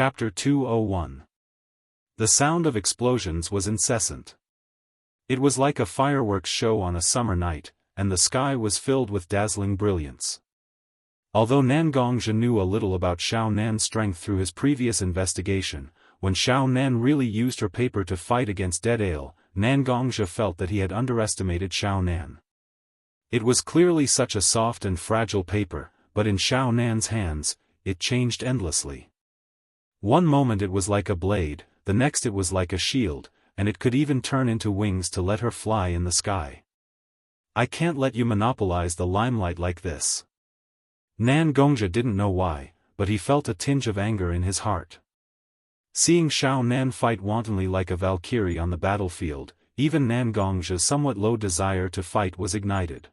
Chapter 201. The sound of explosions was incessant. It was like a fireworks show on a summer night, and the sky was filled with dazzling brilliance. Although Nangongzhi knew a little about Xiao Nan's strength through his previous investigation, when Xiao Nan really used her paper to fight against Dead Ale, Nangongzhi felt that he had underestimated Xiao Nan. It was clearly such a soft and fragile paper, but in Xiao Nan's hands, it changed endlessly. One moment it was like a blade, the next it was like a shield, and it could even turn into wings to let her fly in the sky. I can't let you monopolize the limelight like this. Nangongzhi didn't know why, but he felt a tinge of anger in his heart. Seeing Xiao Nan fight wantonly like a valkyrie on the battlefield, even Nangongzhi's somewhat low desire to fight was ignited.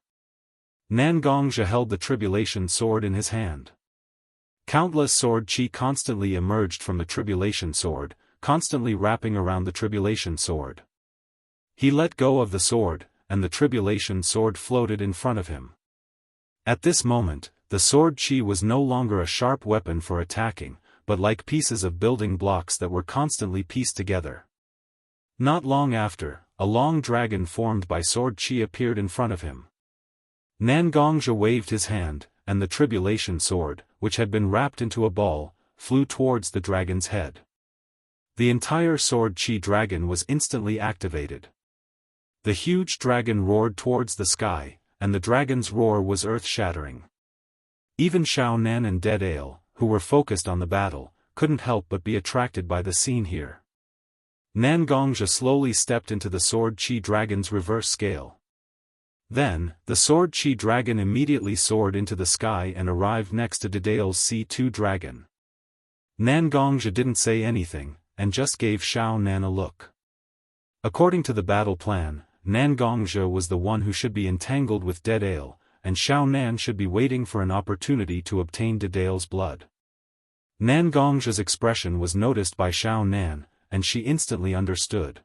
Nangongzhi held the tribulation sword in his hand. Countless sword chi constantly emerged from the tribulation sword, constantly wrapping around the tribulation sword. He let go of the sword, and the tribulation sword floated in front of him. At this moment, the sword chi was no longer a sharp weapon for attacking, but like pieces of building blocks that were constantly pieced together. Not long after, a long dragon formed by sword chi appeared in front of him. Nangongzhi waved his hand, and the tribulation sword, which had been wrapped into a ball, flew towards the dragon's head. The entire sword chi dragon was instantly activated. The huge dragon roared towards the sky, and the dragon's roar was earth-shattering. Even Xiao Nan and Dead Ale, who were focused on the battle, couldn't help but be attracted by the scene here. Nangongzhi slowly stepped into the sword chi dragon's reverse scale. Then, the sword chi dragon immediately soared into the sky and arrived next to Dead Ale's C2 dragon. Nangongzhi didn't say anything, and just gave Xiao Nan a look. According to the battle plan, Nangongzhi was the one who should be entangled with Dead Ale, and Xiao Nan should be waiting for an opportunity to obtain Dead Ale's blood. Nangongzhi's expression was noticed by Xiao Nan, and she instantly understood.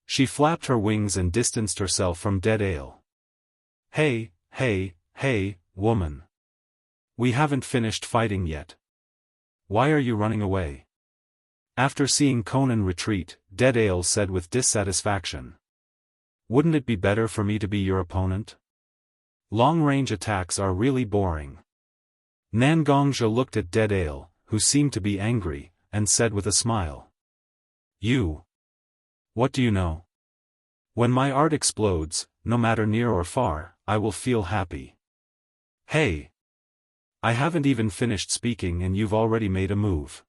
She flapped her wings and distanced herself from Dead Ale. Hey, woman. We haven't finished fighting yet. Why are you running away? After seeing Conan retreat, Dead Ale said with dissatisfaction. Wouldn't it be better for me to be your opponent? Long-range attacks are really boring. Nangongzhi looked at Dead Ale, who seemed to be angry, and said with a smile. You. What do you know? When my art explodes, no matter near or far, I will feel happy. Hey! I haven't even finished speaking and you've already made a move.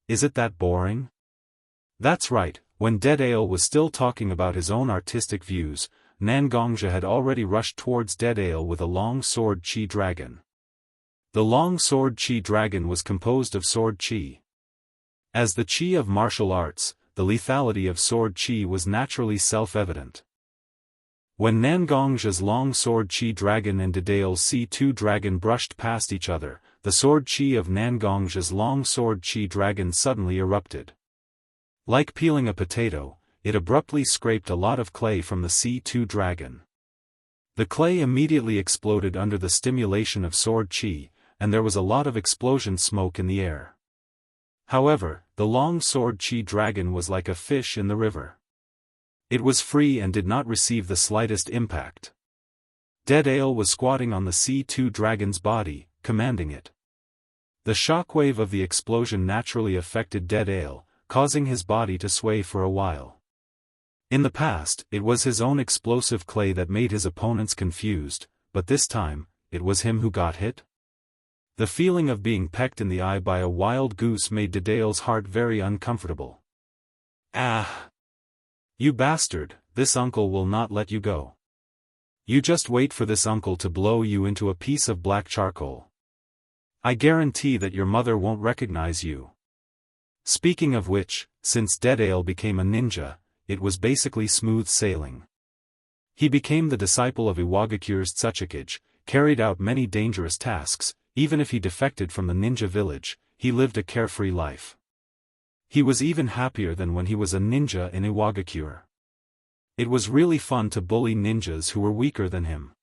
Is it that boring? That's right, when Dead Ale was still talking about his own artistic views, Nangongzhi had already rushed towards Dead Ale with a long sword chi dragon. The long sword chi dragon was composed of sword chi. As the chi of martial arts, the lethality of sword chi was naturally self-evident. When Nangongzhi's long sword chi dragon and Dead Ale's C2 dragon brushed past each other, the sword chi of Nangongzhi's long sword chi dragon suddenly erupted. Like peeling a potato, it abruptly scraped a lot of clay from the C2 dragon. The clay immediately exploded under the stimulation of sword chi, and there was a lot of explosion smoke in the air. However, the long sword chi dragon was like a fish in the river. It was free and did not receive the slightest impact. Dead Ale was squatting on the C2 dragon's body, commanding it. The shockwave of the explosion naturally affected Dead Ale, causing his body to sway for a while. In the past, it was his own explosive clay that made his opponents confused, but this time, it was him who got hit. The feeling of being pecked in the eye by a wild goose made Dead Ale's heart very uncomfortable. Ah! You bastard, this uncle will not let you go. You just wait for this uncle to blow you into a piece of black charcoal. I guarantee that your mother won't recognize you. Speaking of which, since Dead Ale became a ninja, it was basically smooth sailing. He became the disciple of Iwagakure's Tsuchikage, carried out many dangerous tasks, even if he defected from the ninja village, he lived a carefree life. He was even happier than when he was a ninja in Iwagakure. It was really fun to bully ninjas who were weaker than him.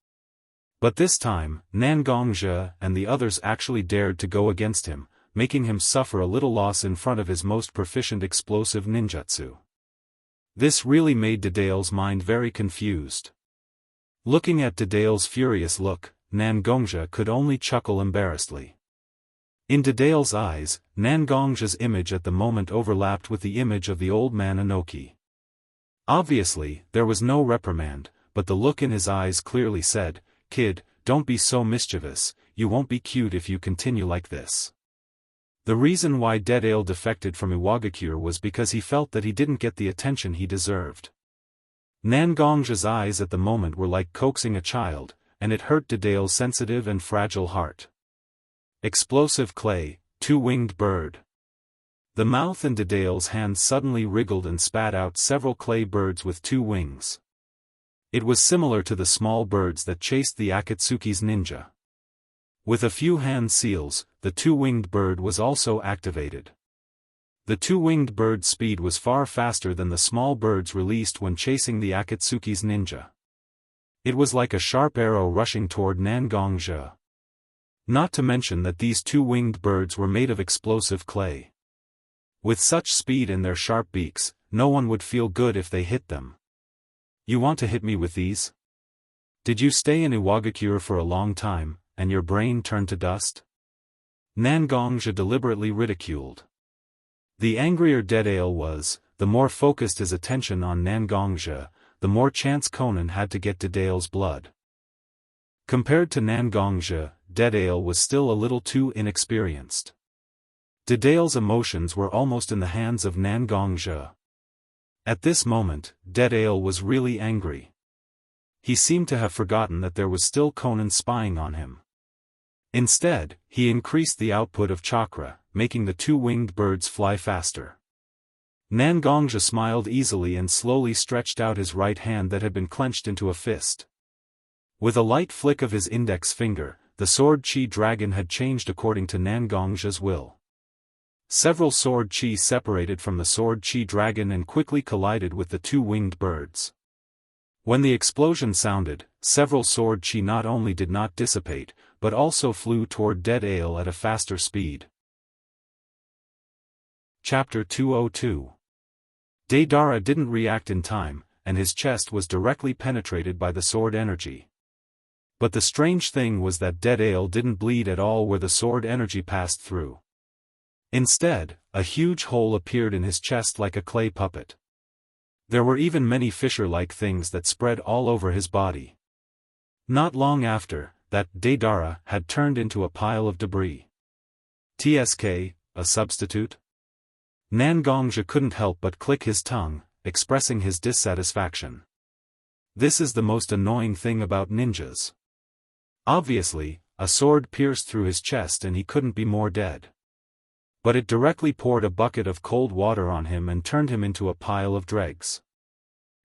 But this time, Nangongzhi and the others actually dared to go against him, making him suffer a little loss in front of his most proficient explosive ninjutsu. This really made Dedale's mind very confused. Looking at Dedale's furious look, Nangongja could only chuckle embarrassedly. In Dedale's eyes, Nangongja's image at the moment overlapped with the image of the old man Inoki. Obviously, there was no reprimand, but the look in his eyes clearly said, "Kid, don't be so mischievous, you won't be cute if you continue like this." The reason why Dedale defected from Iwagakure was because he felt that he didn't get the attention he deserved. Nangongja's eyes at the moment were like coaxing a child, and it hurt Dedale's sensitive and fragile heart. Explosive clay, two-winged bird. The mouth in Dedale's hand suddenly wriggled and spat out several clay birds with two wings. It was similar to the small birds that chased the Akatsuki's ninja. With a few hand seals, the two-winged bird was also activated. The two-winged bird's speed was far faster than the small birds released when chasing the Akatsuki's ninja. It was like a sharp arrow rushing toward Nangongja. Not to mention that these two-winged birds were made of explosive clay. With such speed in their sharp beaks, no one would feel good if they hit them. "You want to hit me with these? Did you stay in Iwagakure for a long time, and your brain turned to dust?" Nangongja deliberately ridiculed. The angrier Dedale was, the more focused his attention on Nangongja, the more chance Conan had to get Dedale's blood. Compared to Nangongja, Dedale was still a little too inexperienced. Dedale's emotions were almost in the hands of Nangongja. At this moment, Dedale was really angry. He seemed to have forgotten that there was still Conan spying on him. Instead, he increased the output of chakra, making the two-winged birds fly faster. Nangongja smiled easily and slowly stretched out his right hand that had been clenched into a fist. With a light flick of his index finger, the sword chi dragon had changed according to Nangongja's will. Several sword chi separated from the sword chi dragon and quickly collided with the two-winged birds. When the explosion sounded, several sword chi not only did not dissipate, but also flew toward Dedale at a faster speed. Chapter 202. Deidara didn't react in time, and his chest was directly penetrated by the sword energy. But the strange thing was that Dedale didn't bleed at all where the sword energy passed through. Instead, a huge hole appeared in his chest like a clay puppet. There were even many fissure-like things that spread all over his body. Not long after, that Deidara had turned into a pile of debris. TSK, a substitute? Nangongja couldn't help but click his tongue, expressing his dissatisfaction. This is the most annoying thing about ninjas. Obviously, a sword pierced through his chest and he couldn't be more dead. But it directly poured a bucket of cold water on him and turned him into a pile of dregs.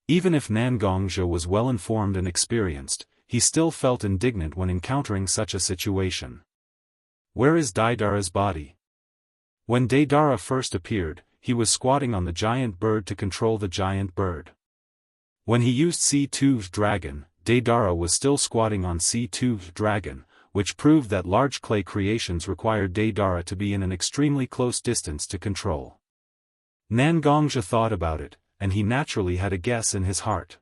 Even if Nangongja was well-informed and experienced, he still felt indignant when encountering such a situation. Where is Deidara's body? When Deidara first appeared, he was squatting on the giant bird to control the giant bird. When he used C2's dragon, Deidara was still squatting on C2's dragon, which proved that large clay creations required Deidara to be in an extremely close distance to control. Nangongja thought about it, and he naturally had a guess in his heart.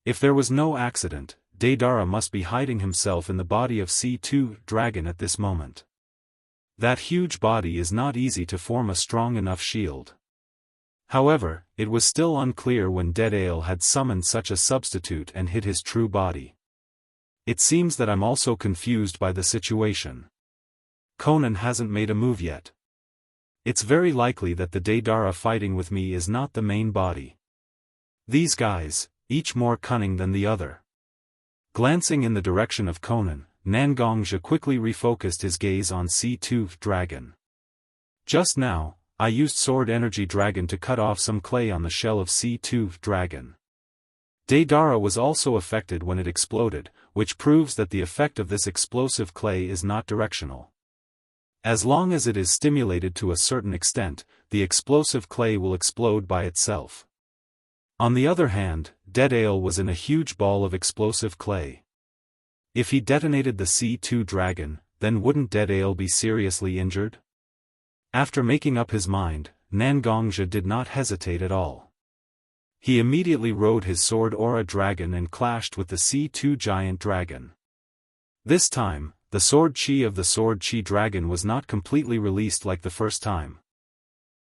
If there was no accident, Deidara must be hiding himself in the body of C2 dragon at this moment. That huge body is not easy to form a strong enough shield. However, it was still unclear when Dedale had summoned such a substitute and hid his true body. It seems that I'm also confused by the situation. Conan hasn't made a move yet. It's very likely that the Deidara fighting with me is not the main body. These guys, each more cunning than the other. Glancing in the direction of Conan, Nangongja quickly refocused his gaze on C2 dragon. Just now, I used sword energy dragon to cut off some clay on the shell of C2 dragon. Deidara was also affected when it exploded, which proves that the effect of this explosive clay is not directional. As long as it is stimulated to a certain extent, the explosive clay will explode by itself. On the other hand, Dedale was in a huge ball of explosive clay. If he detonated the C2 dragon, then wouldn't Dedale be seriously injured? After making up his mind, Nangongzhi did not hesitate at all. He immediately rode his sword Aura Dragon and clashed with the C2 giant dragon. This time, the sword chi of the sword chi dragon was not completely released like the first time.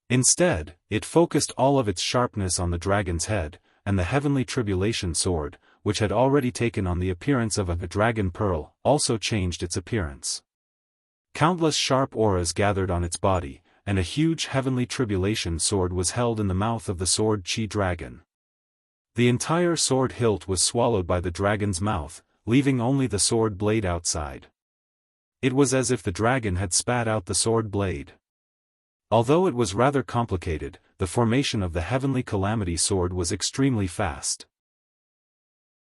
Instead, it focused all of its sharpness on the dragon's head, and the heavenly tribulation sword, which had already taken on the appearance of a dragon pearl, also changed its appearance. Countless sharp auras gathered on its body, and a huge heavenly tribulation sword was held in the mouth of the sword chi dragon. The entire sword hilt was swallowed by the dragon's mouth, leaving only the sword blade outside. It was as if the dragon had spat out the sword blade. Although it was rather complicated, the formation of the heavenly calamity sword was extremely fast.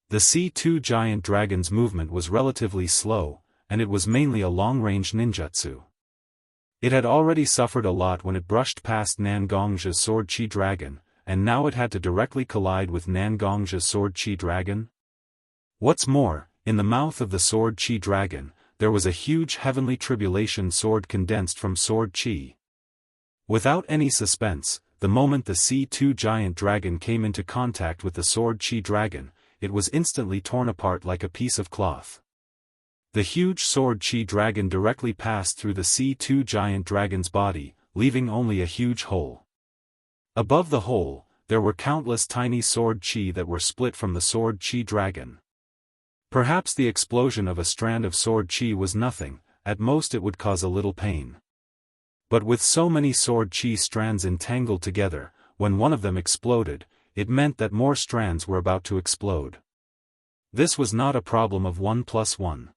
The C2 giant dragon's movement was relatively slow, and it was mainly a long-range ninjutsu. It had already suffered a lot when it brushed past Nangongzhi's sword chi dragon, and now it had to directly collide with Nangongzhi's sword chi dragon? What's more, in the mouth of the sword chi dragon, there was a huge heavenly tribulation sword condensed from sword chi. Without any suspense, the moment the C2 giant dragon came into contact with the sword chi dragon, it was instantly torn apart like a piece of cloth. The huge sword chi dragon directly passed through the C2 giant dragon's body, leaving only a huge hole. Above the hole, there were countless tiny sword chi that were split from the sword chi dragon. Perhaps the explosion of a strand of sword chi was nothing, at most it would cause a little pain. But with so many sword chi strands entangled together, when one of them exploded, it meant that more strands were about to explode. This was not a problem of 1 plus 1.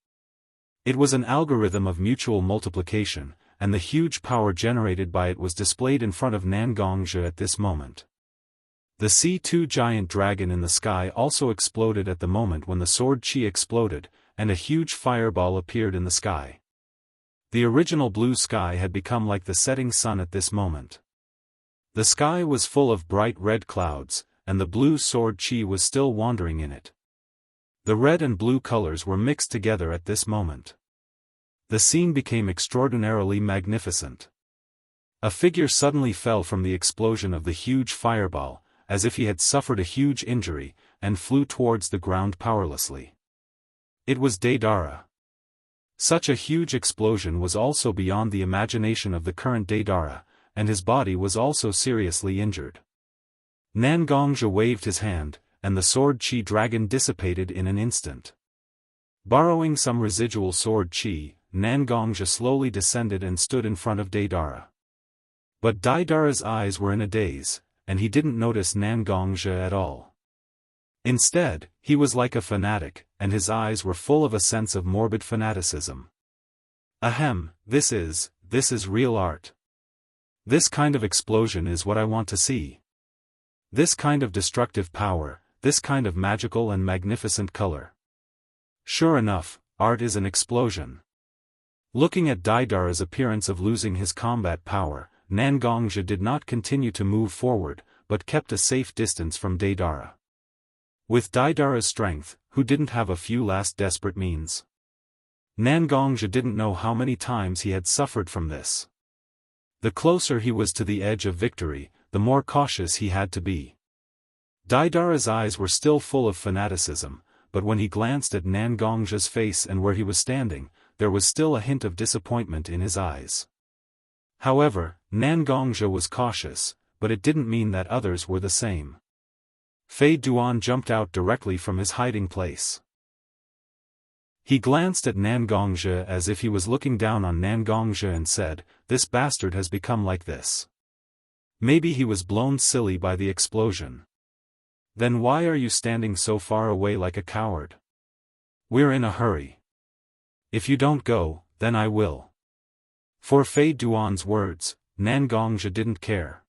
It was an algorithm of mutual multiplication, and the huge power generated by it was displayed in front of Nangongzhi at this moment. The C2 giant dragon in the sky also exploded at the moment when the sword chi exploded, and a huge fireball appeared in the sky. The original blue sky had become like the setting sun at this moment. The sky was full of bright red clouds, and the blue sword chi was still wandering in it. The red and blue colors were mixed together at this moment. The scene became extraordinarily magnificent. A figure suddenly fell from the explosion of the huge fireball, as if he had suffered a huge injury, and flew towards the ground powerlessly. It was Deidara. Such a huge explosion was also beyond the imagination of the current Deidara, and his body was also seriously injured. Nangongzhi waved his hand, and the sword chi dragon dissipated in an instant. Borrowing some residual sword chi, Nangongzhi slowly descended and stood in front of Deidara. But Deidara's eyes were in a daze, and he didn't notice Nangongzhi at all. Instead, he was like a fanatic, and his eyes were full of a sense of morbid fanaticism. Ahem, this is real art. This kind of explosion is what I want to see. This kind of destructive power, this kind of magical and magnificent color. Sure enough, art is an explosion. Looking at Deidara's appearance of losing his combat power, Nangongzhi did not continue to move forward, but kept a safe distance from Deidara. With Deidara's strength, who didn't have a few last desperate means? Nangongzhi didn't know how many times he had suffered from this. The closer he was to the edge of victory, the more cautious he had to be. Deidara's eyes were still full of fanaticism, but when he glanced at Nangongzhi's face and where he was standing, there was still a hint of disappointment in his eyes. However, Nangongzhi was cautious, but it didn't mean that others were the same. Fei Duan jumped out directly from his hiding place. He glanced at Nangongzhi as if he was looking down on Nangongzhi and said, "This bastard has become like this. Maybe he was blown silly by the explosion. Then why are you standing so far away like a coward? We're in a hurry. If you don't go, then I will." For Fei Duan's words, Nangongzhi didn't care.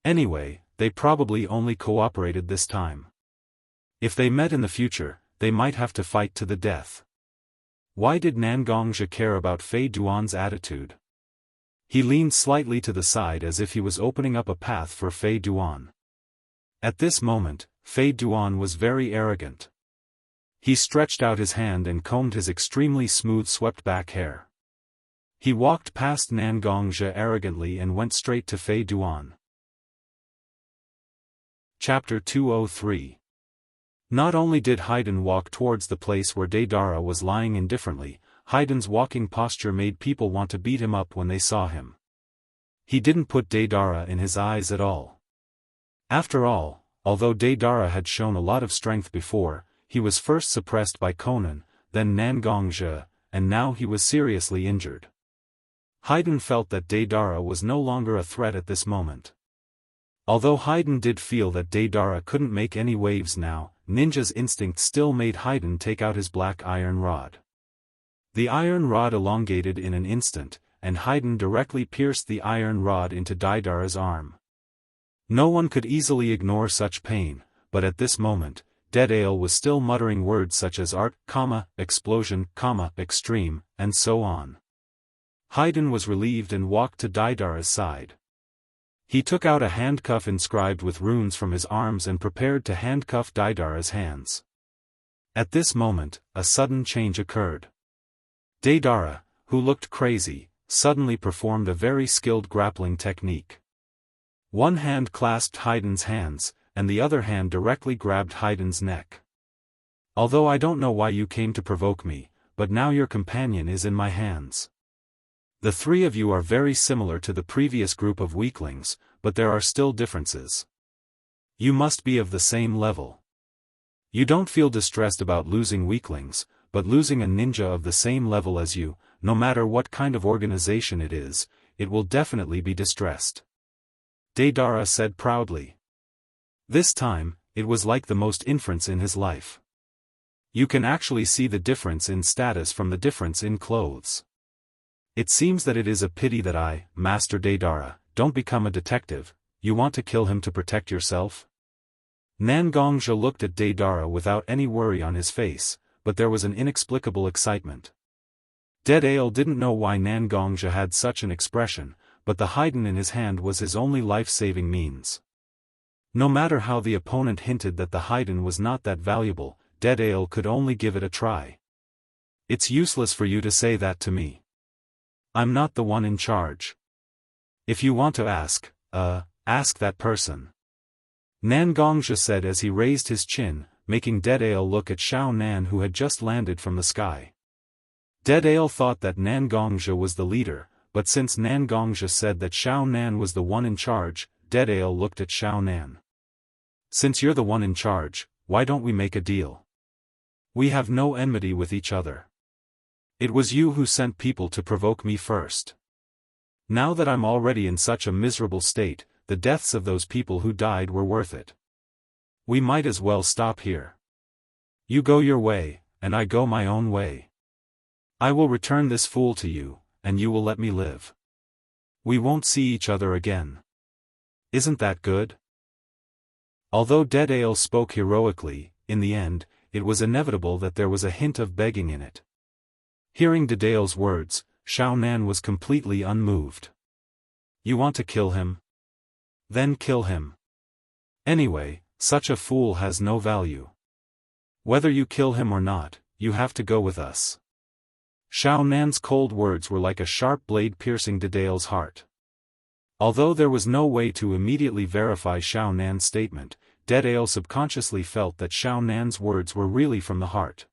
Anyway, they probably only cooperated this time. If they met in the future, they might have to fight to the death. Why did Nangongzhi care about Fei Duan's attitude? He leaned slightly to the side as if he was opening up a path for Fei Duan. At this moment, Fei Duan was very arrogant. He stretched out his hand and combed his extremely smooth swept-back hair. He walked past Nan Gongzhi arrogantly and went straight to Fei Duan. Chapter 203. Not only did Haydn walk towards the place where Daedara was lying indifferently, Haydn's walking posture made people want to beat him up when they saw him. He didn't put Daedara in his eyes at all. After all, although Daedara had shown a lot of strength before, he was first suppressed by Conan, then Nan Gongzhi, and now he was seriously injured. Haydn felt that Daedara was no longer a threat at this moment. Although Haydn did feel that Daedara couldn't make any waves now, ninja's instinct still made Haydn take out his black iron rod. The iron rod elongated in an instant, and Haydn directly pierced the iron rod into Daedara's arm. No one could easily ignore such pain, but at this moment, Daedale was still muttering words such as art, explosion, extreme, and so on. Haydn was relieved and walked to Daedara's side. He took out a handcuff inscribed with runes from his arms and prepared to handcuff Daedara's hands. At this moment, a sudden change occurred. Daedara, who looked crazy, suddenly performed a very skilled grappling technique. One hand clasped Haydn's hands, and the other hand directly grabbed Haydn's neck. Although I don't know why you came to provoke me, but now your companion is in my hands. The three of you are very similar to the previous group of weaklings, but there are still differences. You must be of the same level. You don't feel distressed about losing weaklings, but losing a ninja of the same level as you, no matter what kind of organization it is, it will definitely be distressed. Daedara said proudly. This time, it was like the most inference in his life. You can actually see the difference in status from the difference in clothes. It seems that it is a pity that I, Master Daedara, don't become a detective. You want to kill him to protect yourself? Nan Gongzhi looked at Daedara without any worry on his face, but there was an inexplicable excitement. Daedale didn't know why Nan Gongzhi had such an expression, but the Haydn in his hand was his only life-saving means. No matter how the opponent hinted that the Haydn was not that valuable, Daedale could only give it a try. It's useless for you to say that to me. I'm not the one in charge. If you want to ask that person. Nan Gongzhi said as he raised his chin, making Daedale look at Xiao Nan who had just landed from the sky. Daedale thought that Nan Gongzhi was the leader, but since Nan Gongzhi said that Xiao Nan was the one in charge, Daedale looked at Xiao Nan. Since you're the one in charge, why don't we make a deal? We have no enmity with each other. It was you who sent people to provoke me first. Now that I'm already in such a miserable state, the deaths of those people who died were worth it. We might as well stop here. You go your way, and I go my own way. I will return this fool to you, and you will let me live. We won't see each other again. Isn't that good? Although Daedale spoke heroically, in the end, it was inevitable that there was a hint of begging in it. Hearing Daedale's words, Xiao Nan was completely unmoved. You want to kill him? Then kill him. Anyway, such a fool has no value. Whether you kill him or not, you have to go with us. Xiao Nan's cold words were like a sharp blade piercing Daedale's heart. Although there was no way to immediately verify Xiao Nan's statement, Daedale subconsciously felt that Xiao Nan's words were really from the heart.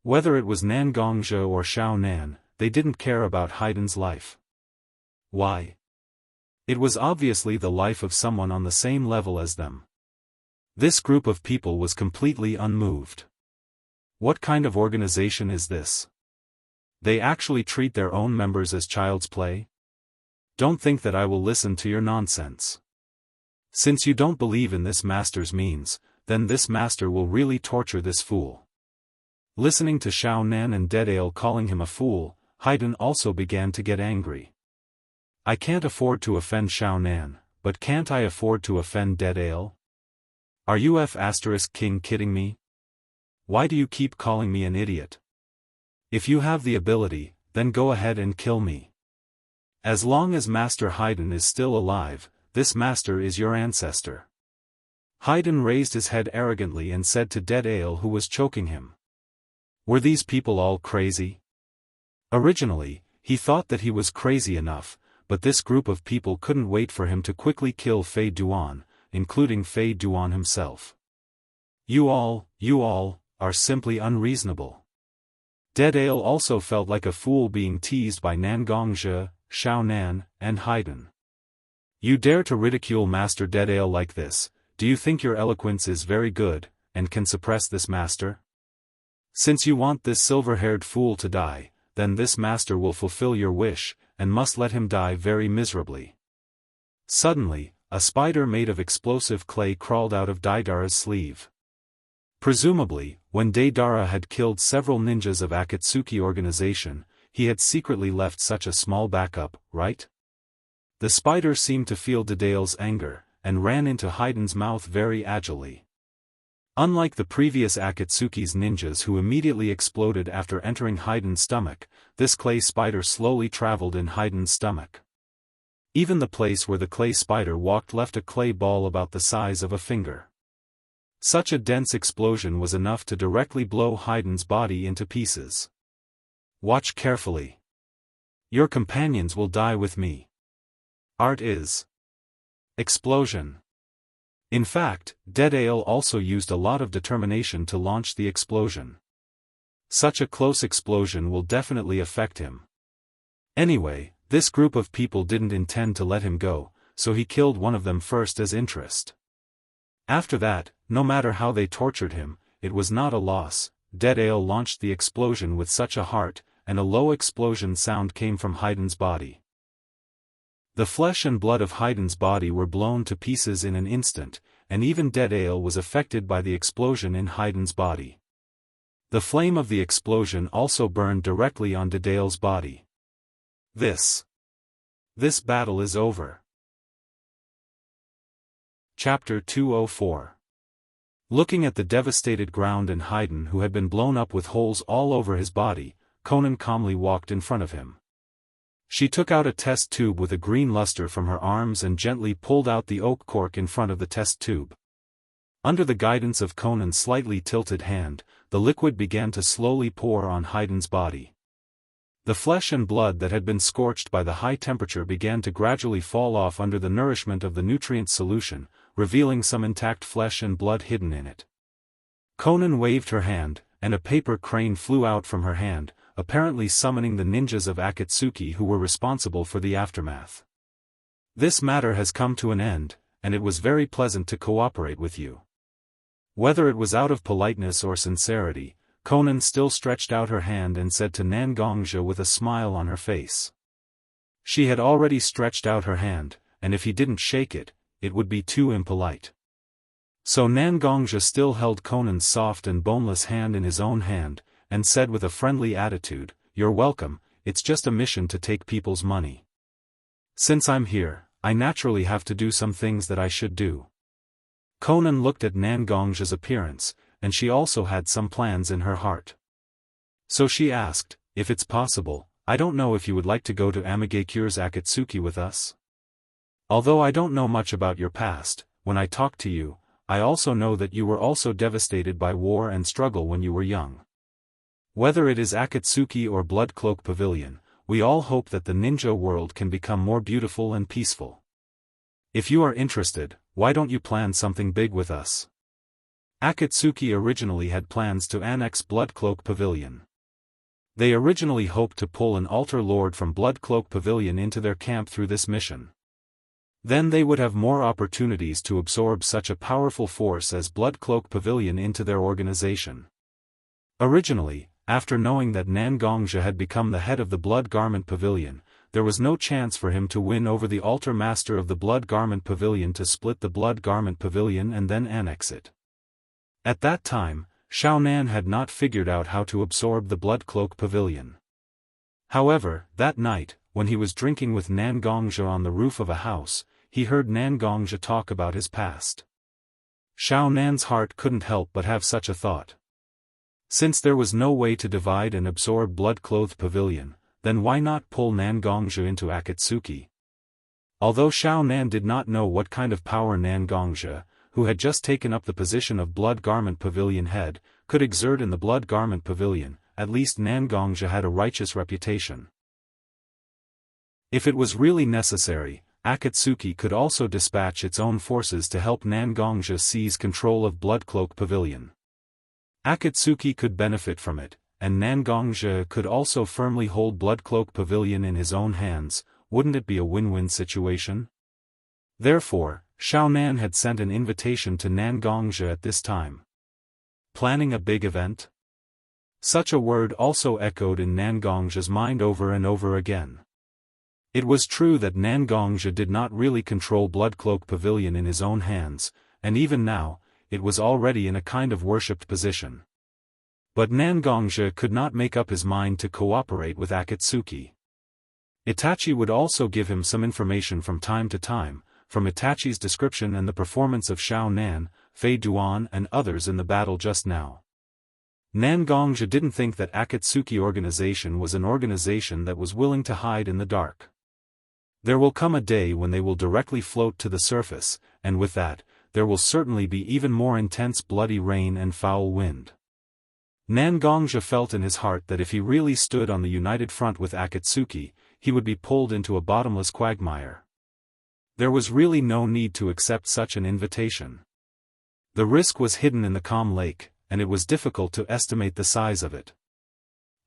Whether it was Nan Gongzhi or Xiao Nan, they didn't care about Haydn's life. Why? It was obviously the life of someone on the same level as them. This group of people was completely unmoved. What kind of organization is this? They actually treat their own members as child's play? Don't think that I will listen to your nonsense. Since you don't believe in this master's means, then this master will really torture this fool. Listening to Xiao Nan and Daedale calling him a fool, Haydn also began to get angry. I can't afford to offend Xiao Nan, but can't I afford to offend Daedale? Are you King kidding me? Why do you keep calling me an idiot? If you have the ability, then go ahead and kill me. As long as Master Haydn is still alive, this master is your ancestor. Haydn raised his head arrogantly and said to Daedale who was choking him. Were these people all crazy? Originally, He thought that he was crazy enough, but this group of people couldn't wait for him to quickly kill Fei Duan, including Fei Duan himself. You all, are simply unreasonable. Dead Ale also felt like a fool being teased by Nan Gongzhe, Xiao Nan, and Haidun. You dare to ridicule Master Dead Ale like this? Do you think your eloquence is very good, and can suppress this master? Since you want this silver-haired fool to die, then this master will fulfill your wish, and must let him die very miserably. Suddenly, a spider made of explosive clay crawled out of Daidara's sleeve. Presumably, when Daidara had killed several ninjas of Akatsuki organization, he had secretly left such a small backup, right? The spider seemed to feel Dale's anger, and ran into Haidun's mouth very agilely. Unlike the previous Akatsuki's ninjas who immediately exploded after entering Haidun's stomach, this clay spider slowly traveled in Haidun's stomach. Even the place where the clay spider walked left a clay ball about the size of a finger. Such a dense explosion was enough to directly blow Haidun's body into pieces. Watch carefully. Your companions will die with me. Art is explosion. In fact, Dead Ale also used a lot of determination to launch the explosion. Such a close explosion will definitely affect him. Anyway, this group of people didn't intend to let him go, so he killed one of them first as interest. After that, no matter how they tortured him, it was not a loss. Dead Ale launched the explosion with such a heart, and a low explosion sound came from Haidun's body. The flesh and blood of Haidun's body were blown to pieces in an instant, and even Dead Ale was affected by the explosion in Haidun's body. The flame of the explosion also burned directly on Dead Ale's body. This battle is over. Chapter 204. Looking at the devastated ground and Haidun who had been blown up with holes all over his body, Conan calmly walked in front of him. She took out a test tube with a green luster from her arms and gently pulled out the oak cork in front of the test tube. Under the guidance of Conan's slightly tilted hand, the liquid began to slowly pour on Haidun's body. The flesh and blood that had been scorched by the high temperature began to gradually fall off under the nourishment of the nutrient solution, revealing some intact flesh and blood hidden in it. Conan waved her hand, and a paper crane flew out from her hand, apparently summoning the ninjas of Akatsuki who were responsible for the aftermath. This matter has come to an end, and it was very pleasant to cooperate with you. Whether it was out of politeness or sincerity, Conan still stretched out her hand and said to Nan Gongzhe with a smile on her face. She had already stretched out her hand, and if he didn't shake it, it would be too impolite. So Nan Gongzhe still held Conan's soft and boneless hand in his own hand, and said with a friendly attitude, "You're welcome, it's just a mission to take people's money. Since I'm here, I naturally have to do some things that I should do." Conan looked at Nan Gongzhe's appearance, and she also had some plans in her heart. So she asked, "If it's possible, I don't know if you would like to go to Amigekure's Akatsuki with us? Although I don't know much about your past, when I talk to you, I also know that you were also devastated by war and struggle when you were young. Whether it is Akatsuki or Blood Cloak Pavilion, we all hope that the ninja world can become more beautiful and peaceful. If you are interested, why don't you plan something big with us?" Akatsuki originally had plans to annex Blood Cloak Pavilion. They originally hoped to pull an altar lord from Blood Cloak Pavilion into their camp through this mission. Then they would have more opportunities to absorb such a powerful force as Blood Cloak Pavilion into their organization. Originally, after knowing that Nan Gongzhe had become the head of the Blood Garment Pavilion, there was no chance for him to win over the altar master of the Blood Garment Pavilion to split the Blood Garment Pavilion and then annex it. At that time, Xiao Nan had not figured out how to absorb the Blood Cloak Pavilion. However, that night, when he was drinking with Nan Gongzhe on the roof of a house, he heard Nan Gongzhe talk about his past. Xiao Nan's heart couldn't help but have such a thought. Since there was no way to divide and absorb Blood Cloak Pavilion, then why not pull Nan Gongzhe into Akatsuki? Although Xiao Nan did not know what kind of power Nan Gongzhe, who had just taken up the position of Blood Garment Pavilion head, could exert in the Blood Garment Pavilion, at least Nan Gongzhe had a righteous reputation. If it was really necessary, Akatsuki could also dispatch its own forces to help Nangongja seize control of Bloodcloak Pavilion. Akatsuki could benefit from it, and Nangongja could also firmly hold Bloodcloak Pavilion in his own hands. Wouldn't it be a win-win situation? Therefore, Xiaonan had sent an invitation to Nangongja at this time. Planning a big event? Such a word also echoed in Nangongja's mind over and over again. It was true that Nangongja did not really control Bloodcloak Pavilion in his own hands, and even now, it was already in a kind of worshipped position. But Nangongja could not make up his mind to cooperate with Akatsuki. Itachi would also give him some information from time to time, from Itachi's description and the performance of Xiaonan, Fei Duan and others in the battle just now. Nangongja didn't think that Akatsuki organization was an organization that was willing to hide in the dark. There will come a day when they will directly float to the surface, and with that, there will certainly be even more intense bloody rain and foul wind. Nangongja felt in his heart that if he really stood on the united front with Akatsuki, he would be pulled into a bottomless quagmire. There was really no need to accept such an invitation. The risk was hidden in the calm lake, and it was difficult to estimate the size of it.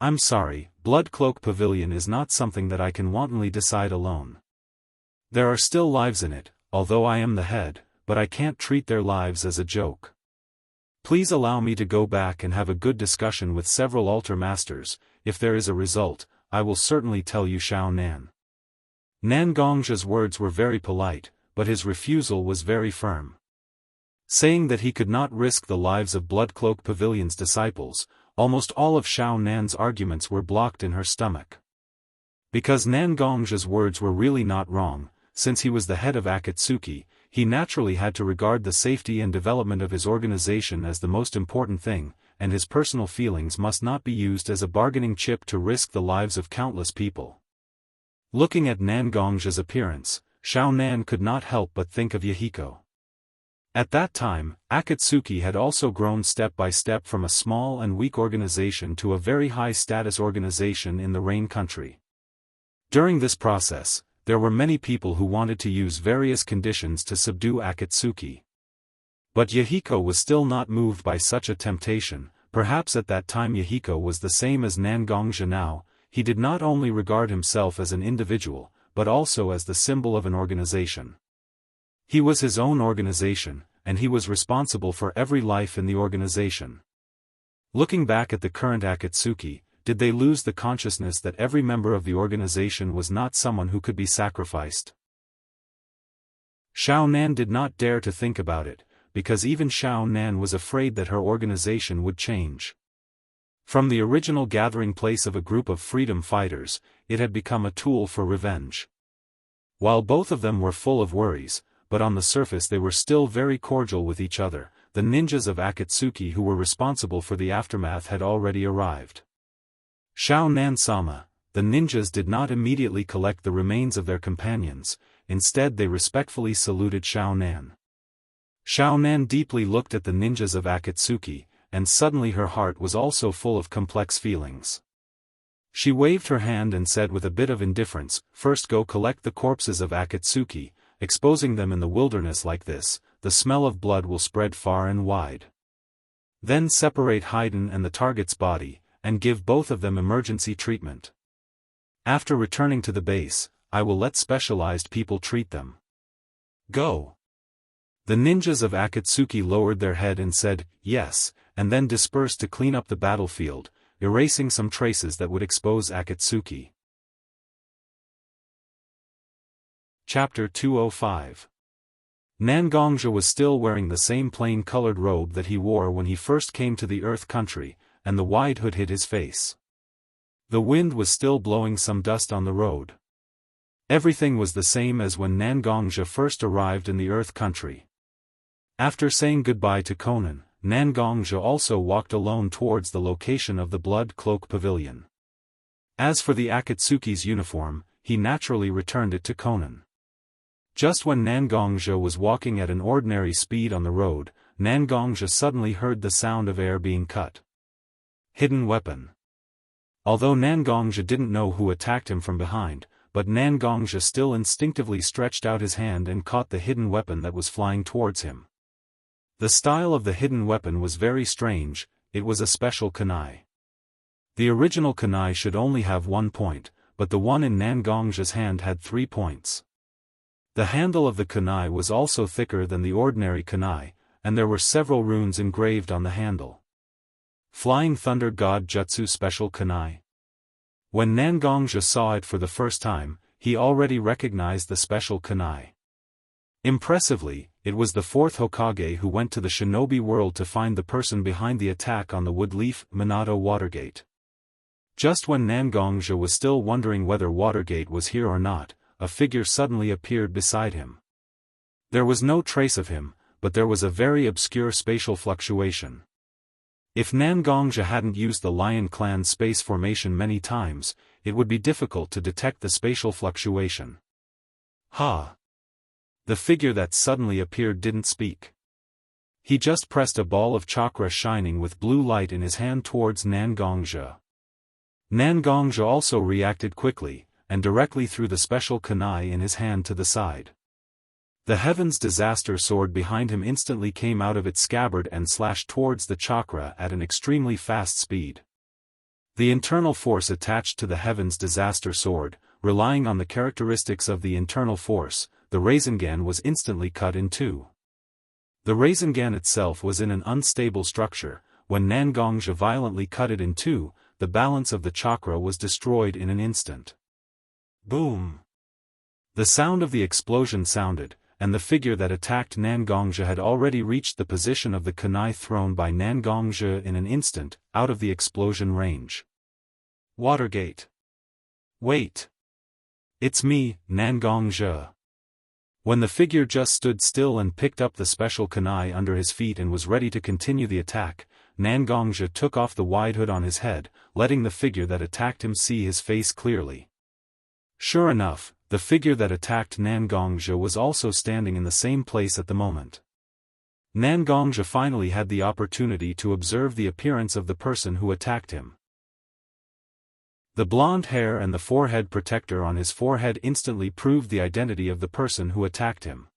I'm sorry, Bloodcloak Pavilion is not something that I can wantonly decide alone. There are still lives in it, although I am the head, but I can't treat their lives as a joke. Please allow me to go back and have a good discussion with several altar masters. If there is a result, I will certainly tell you Xiaonan. Nangongja's words were very polite, but his refusal was very firm. Saying that he could not risk the lives of Bloodcloak Pavilion's disciples, almost all of Xiaonan's arguments were blocked in her stomach. Because Nangongja's words were really not wrong, since he was the head of Akatsuki, he naturally had to regard the safety and development of his organization as the most important thing, and his personal feelings must not be used as a bargaining chip to risk the lives of countless people. Looking at Nangongja's appearance, Xiaonan could not help but think of Yahiko. At that time, Akatsuki had also grown step by step from a small and weak organization to a very high-status organization in the Rain Country. During this process, there were many people who wanted to use various conditions to subdue Akatsuki. But Yahiko was still not moved by such a temptation. Perhaps at that time Yahiko was the same as Nangongja now. He did not only regard himself as an individual, but also as the symbol of an organization. He was his own organization, and he was responsible for every life in the organization. Looking back at the current Akatsuki, did they lose the consciousness that every member of the organization was not someone who could be sacrificed? Xiaonan did not dare to think about it, because even Xiaonan was afraid that her organization would change. From the original gathering place of a group of freedom fighters, it had become a tool for revenge. While both of them were full of worries, but on the surface they were still very cordial with each other, the ninjas of Akatsuki who were responsible for the aftermath had already arrived. Xiaonan-sama, the ninjas did not immediately collect the remains of their companions, instead they respectfully saluted Xiaonan. Xiaonan deeply looked at the ninjas of Akatsuki, and suddenly her heart was also full of complex feelings. She waved her hand and said with a bit of indifference, "First go collect the corpses of Akatsuki. Exposing them in the wilderness like this, the smell of blood will spread far and wide. Then separate Haydn and the target's body, and give both of them emergency treatment. After returning to the base, I will let specialized people treat them. Go." The ninjas of Akatsuki lowered their head and said, "Yes," and then dispersed to clean up the battlefield, erasing some traces that would expose Akatsuki. Chapter 205. Nangongja was still wearing the same plain-colored robe that he wore when he first came to the Earth Country, and the wide hood hid his face. The wind was still blowing some dust on the road. Everything was the same as when Nangongja first arrived in the Earth Country. After saying goodbye to Conan, Nangongja also walked alone towards the location of the Blood Cloak Pavilion. As for the Akatsuki's uniform, he naturally returned it to Conan. Just when Nangongja was walking at an ordinary speed on the road, Nangongja suddenly heard the sound of air being cut. Hidden weapon. Although Nangongja didn't know who attacked him from behind, but Nangongzhi still instinctively stretched out his hand and caught the hidden weapon that was flying towards him. The style of the hidden weapon was very strange, it was a special kunai. The original kunai should only have 1 point, but the one in Nangongzhi's hand had 3 points. The handle of the kunai was also thicker than the ordinary kunai, and there were several runes engraved on the handle. Flying Thunder God Jutsu Special Kunai. When Nangongzhi saw it for the first time, he already recognized the special kunai. Impressively, it was the 4th Hokage who went to the shinobi world to find the person behind the attack on the Woodleaf Minato Watergate. Just when Nangongzhi was still wondering whether Watergate was here or not, a figure suddenly appeared beside him. There was no trace of him, but there was a very obscure spatial fluctuation. If Nangongzhi hadn't used the Lion Clan space formation many times, it would be difficult to detect the spatial fluctuation. Ha! The figure that suddenly appeared didn't speak. He just pressed a ball of chakra shining with blue light in his hand towards Nangongzhi. Nangongzhi also reacted quickly, and directly threw the special kunai in his hand to the side. The Heaven's Disaster Sword behind him instantly came out of its scabbard and slashed towards the chakra at an extremely fast speed. The internal force attached to the Heaven's Disaster Sword, relying on the characteristics of the internal force, the Rasengan was instantly cut in two. The Rasengan itself was in an unstable structure. When Nangongzhi violently cut it in two, the balance of the chakra was destroyed in an instant. Boom! The sound of the explosion sounded, and the figure that attacked Nangongzhi had already reached the position of the kunai thrown by Nangongzhi in an instant, out of the explosion range. Watergate. Wait! It's me, Nangongzhi. When the figure just stood still and picked up the special kunai under his feet and was ready to continue the attack, Nangongzhi took off the wide hood on his head, letting the figure that attacked him see his face clearly. Sure enough, the figure that attacked Nangongzhi was also standing in the same place at the moment. Nangongzhi finally had the opportunity to observe the appearance of the person who attacked him. The blonde hair and the forehead protector on his forehead instantly proved the identity of the person who attacked him.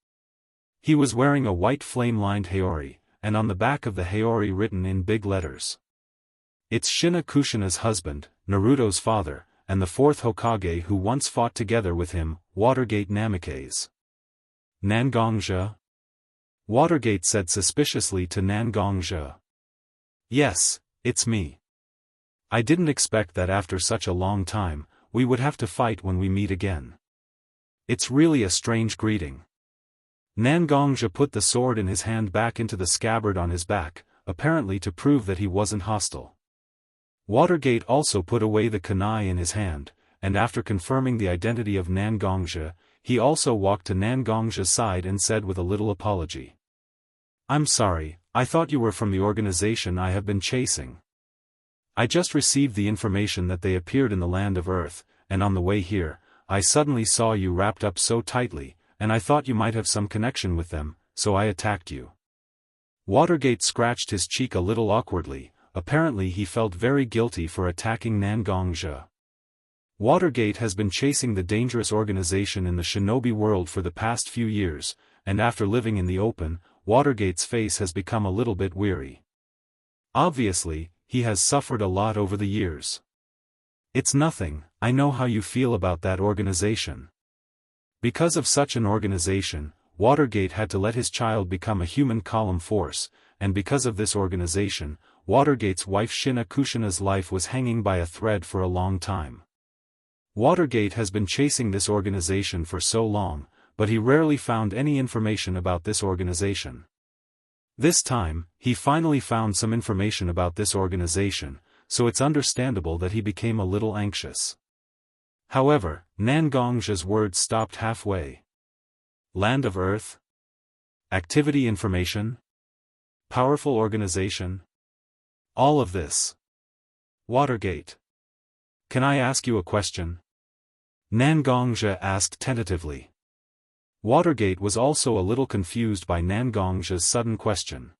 He was wearing a white flame-lined haori, and on the back of the haori written in big letters. It's Shina Kushina's husband, Naruto's father, and the 4th Hokage who once fought together with him, Watergate Namikaze. Nangongzhi? Watergate said suspiciously to Nangongzhi. Yes, it's me. I didn't expect that after such a long time, we would have to fight when we meet again. It's really a strange greeting. Nangongzhi put the sword in his hand back into the scabbard on his back, apparently to prove that he wasn't hostile. Watergate also put away the kunai in his hand, and after confirming the identity of Nangongzhi, he also walked to Nangongzhi's side and said with a little apology. I'm sorry, I thought you were from the organization I have been chasing. I just received the information that they appeared in the land of Earth, and on the way here, I suddenly saw you wrapped up so tightly, and I thought you might have some connection with them, so I attacked you. Watergate scratched his cheek a little awkwardly. Apparently he felt very guilty for attacking Nangongzhi. Watergate has been chasing the dangerous organization in the shinobi world for the past few years, and after living in the open, Watergate's face has become a little bit weary. Obviously, he has suffered a lot over the years. It's nothing, I know how you feel about that organization. Because of such an organization, Watergate had to let his child become a human column force, and because of this organization, Watergate's wife Shina Kushina's life was hanging by a thread for a long time. Watergate has been chasing this organization for so long, but he rarely found any information about this organization. This time, he finally found some information about this organization, so it's understandable that he became a little anxious. However, Nangongzhi's words stopped halfway. Land of Earth? Activity information? Powerful organization? All of this. Watergate. Can I ask you a question? Nangongzhi asked tentatively. Watergate was also a little confused by Nangongzhi's sudden question.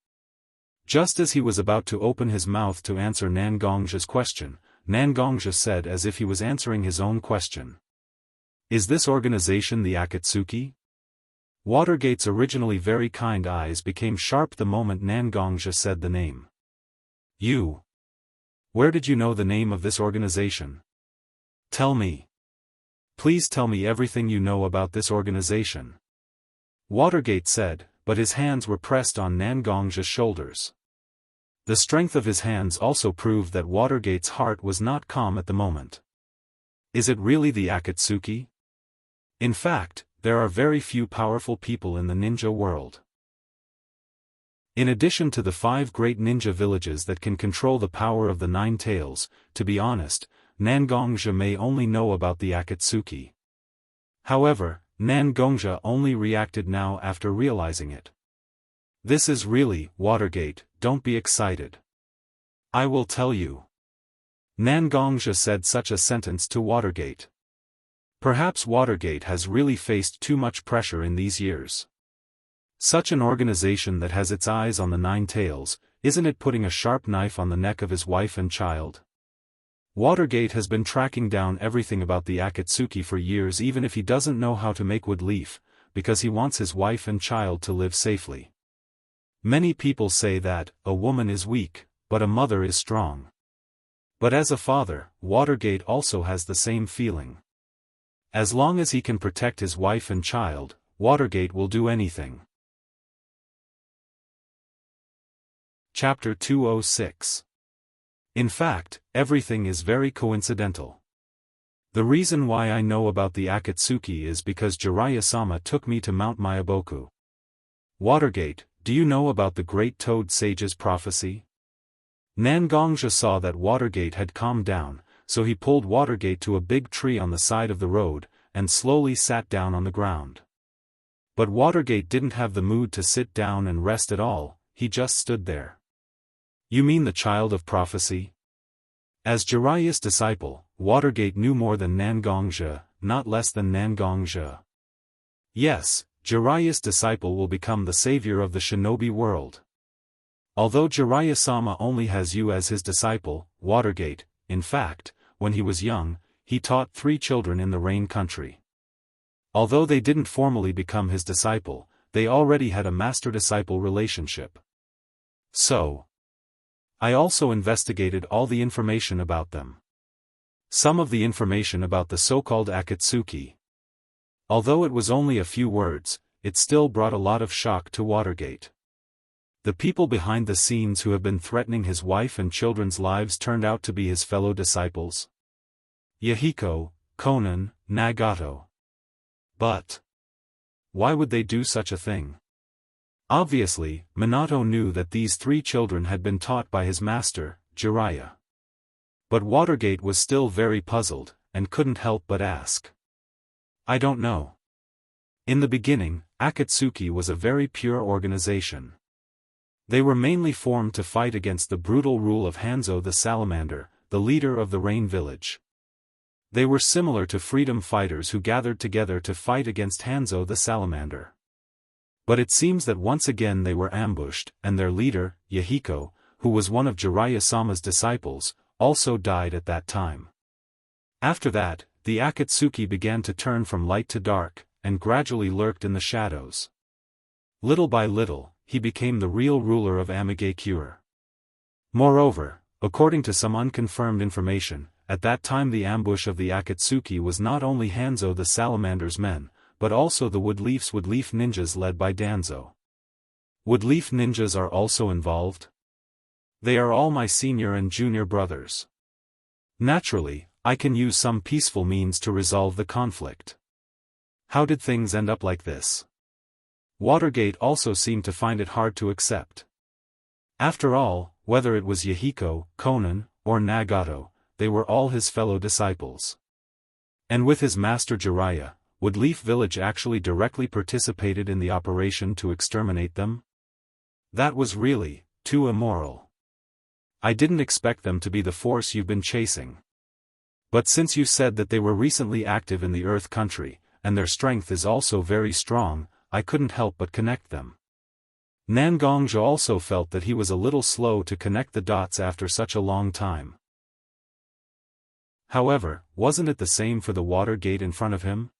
Just as he was about to open his mouth to answer Nangongzhi's question, Nangongzhi said as if he was answering his own question. Is this organization the Akatsuki? Watergate's originally very kind eyes became sharp the moment Nangongja said the name. You. Where did you know the name of this organization? Tell me. Please tell me everything you know about this organization. Watergate said, but his hands were pressed on Nangongja's shoulders. The strength of his hands also proved that Watergate's heart was not calm at the moment. Is it really the Akatsuki? In fact, there are very few powerful people in the ninja world. In addition to the 5 great ninja villages that can control the power of the 9 tails, to be honest, Nangongja may only know about the Akatsuki. However, Nangongja only reacted now after realizing it. This is really, Watergate, don't be excited. I will tell you. Nangongja said such a sentence to Watergate. Perhaps Watergate has really faced too much pressure in these years. Such an organization that has its eyes on the 9 tails, isn't it putting a sharp knife on the neck of his wife and child? Watergate has been tracking down everything about the Akatsuki for years even if he doesn't know how to make wood leaf, because he wants his wife and child to live safely. Many people say that, a woman is weak, but a mother is strong. But as a father, Watergate also has the same feeling. As long as he can protect his wife and child, Watergate will do anything. Chapter 206. In fact, everything is very coincidental. The reason why I know about the Akatsuki is because Jiraiya-sama took me to Mount Myaboku. Watergate, do you know about the Great Toad Sage's prophecy? Nangongja saw that Watergate had calmed down, so he pulled Watergate to a big tree on the side of the road, and slowly sat down on the ground. But Watergate didn't have the mood to sit down and rest at all, he just stood there. You mean the child of prophecy? As Jiraiya's disciple, Watergate knew more than Nangongja, not less than Nangongja. Yes, Jiraiya's disciple will become the savior of the shinobi world. Although Jiraiya-sama only has you as his disciple, Watergate, in fact, when he was young, he taught 3 children in the Rain Country. Although they didn't formally become his disciple, they already had a master-disciple relationship. So, I also investigated all the information about them. Some of the information about the so-called Akatsuki. Although it was only a few words, it still brought a lot of shock to Watergate. The people behind the scenes who have been threatening his wife and children's lives turned out to be his fellow disciples. Yahiko, Konan, Nagato. But why would they do such a thing? Obviously, Minato knew that these 3 children had been taught by his master, Jiraiya. But Watergate was still very puzzled, and couldn't help but ask. I don't know. In the beginning, Akatsuki was a very pure organization. They were mainly formed to fight against the brutal rule of Hanzo the Salamander, the leader of the Rain Village. They were similar to freedom fighters who gathered together to fight against Hanzo the Salamander. But it seems that once again they were ambushed, and their leader, Yahiko, who was one of Jiraiya-sama's disciples, also died at that time. After that, the Akatsuki began to turn from light to dark, and gradually lurked in the shadows. Little by little, he became the real ruler of Amigakure. Moreover, according to some unconfirmed information, at that time the ambush of the Akatsuki was not only Hanzo the Salamander's men, but also the Woodleaf ninjas led by Danzo. Woodleaf ninjas are also involved? They are all my senior and junior brothers. Naturally, I can use some peaceful means to resolve the conflict. How did things end up like this? Watergate also seemed to find it hard to accept. After all, whether it was Yahiko, Konan, or Nagato, they were all his fellow disciples. And with his master Jiraiya, Woodleaf Village actually directly participated in the operation to exterminate them? That was really too immoral. I didn't expect them to be the force you've been chasing. But since you said that they were recently active in the Earth Country, and their strength is also very strong, I couldn't help but connect them. Nangongja also felt that he was a little slow to connect the dots after such a long time. However, wasn't it the same for the Watergate in front of him?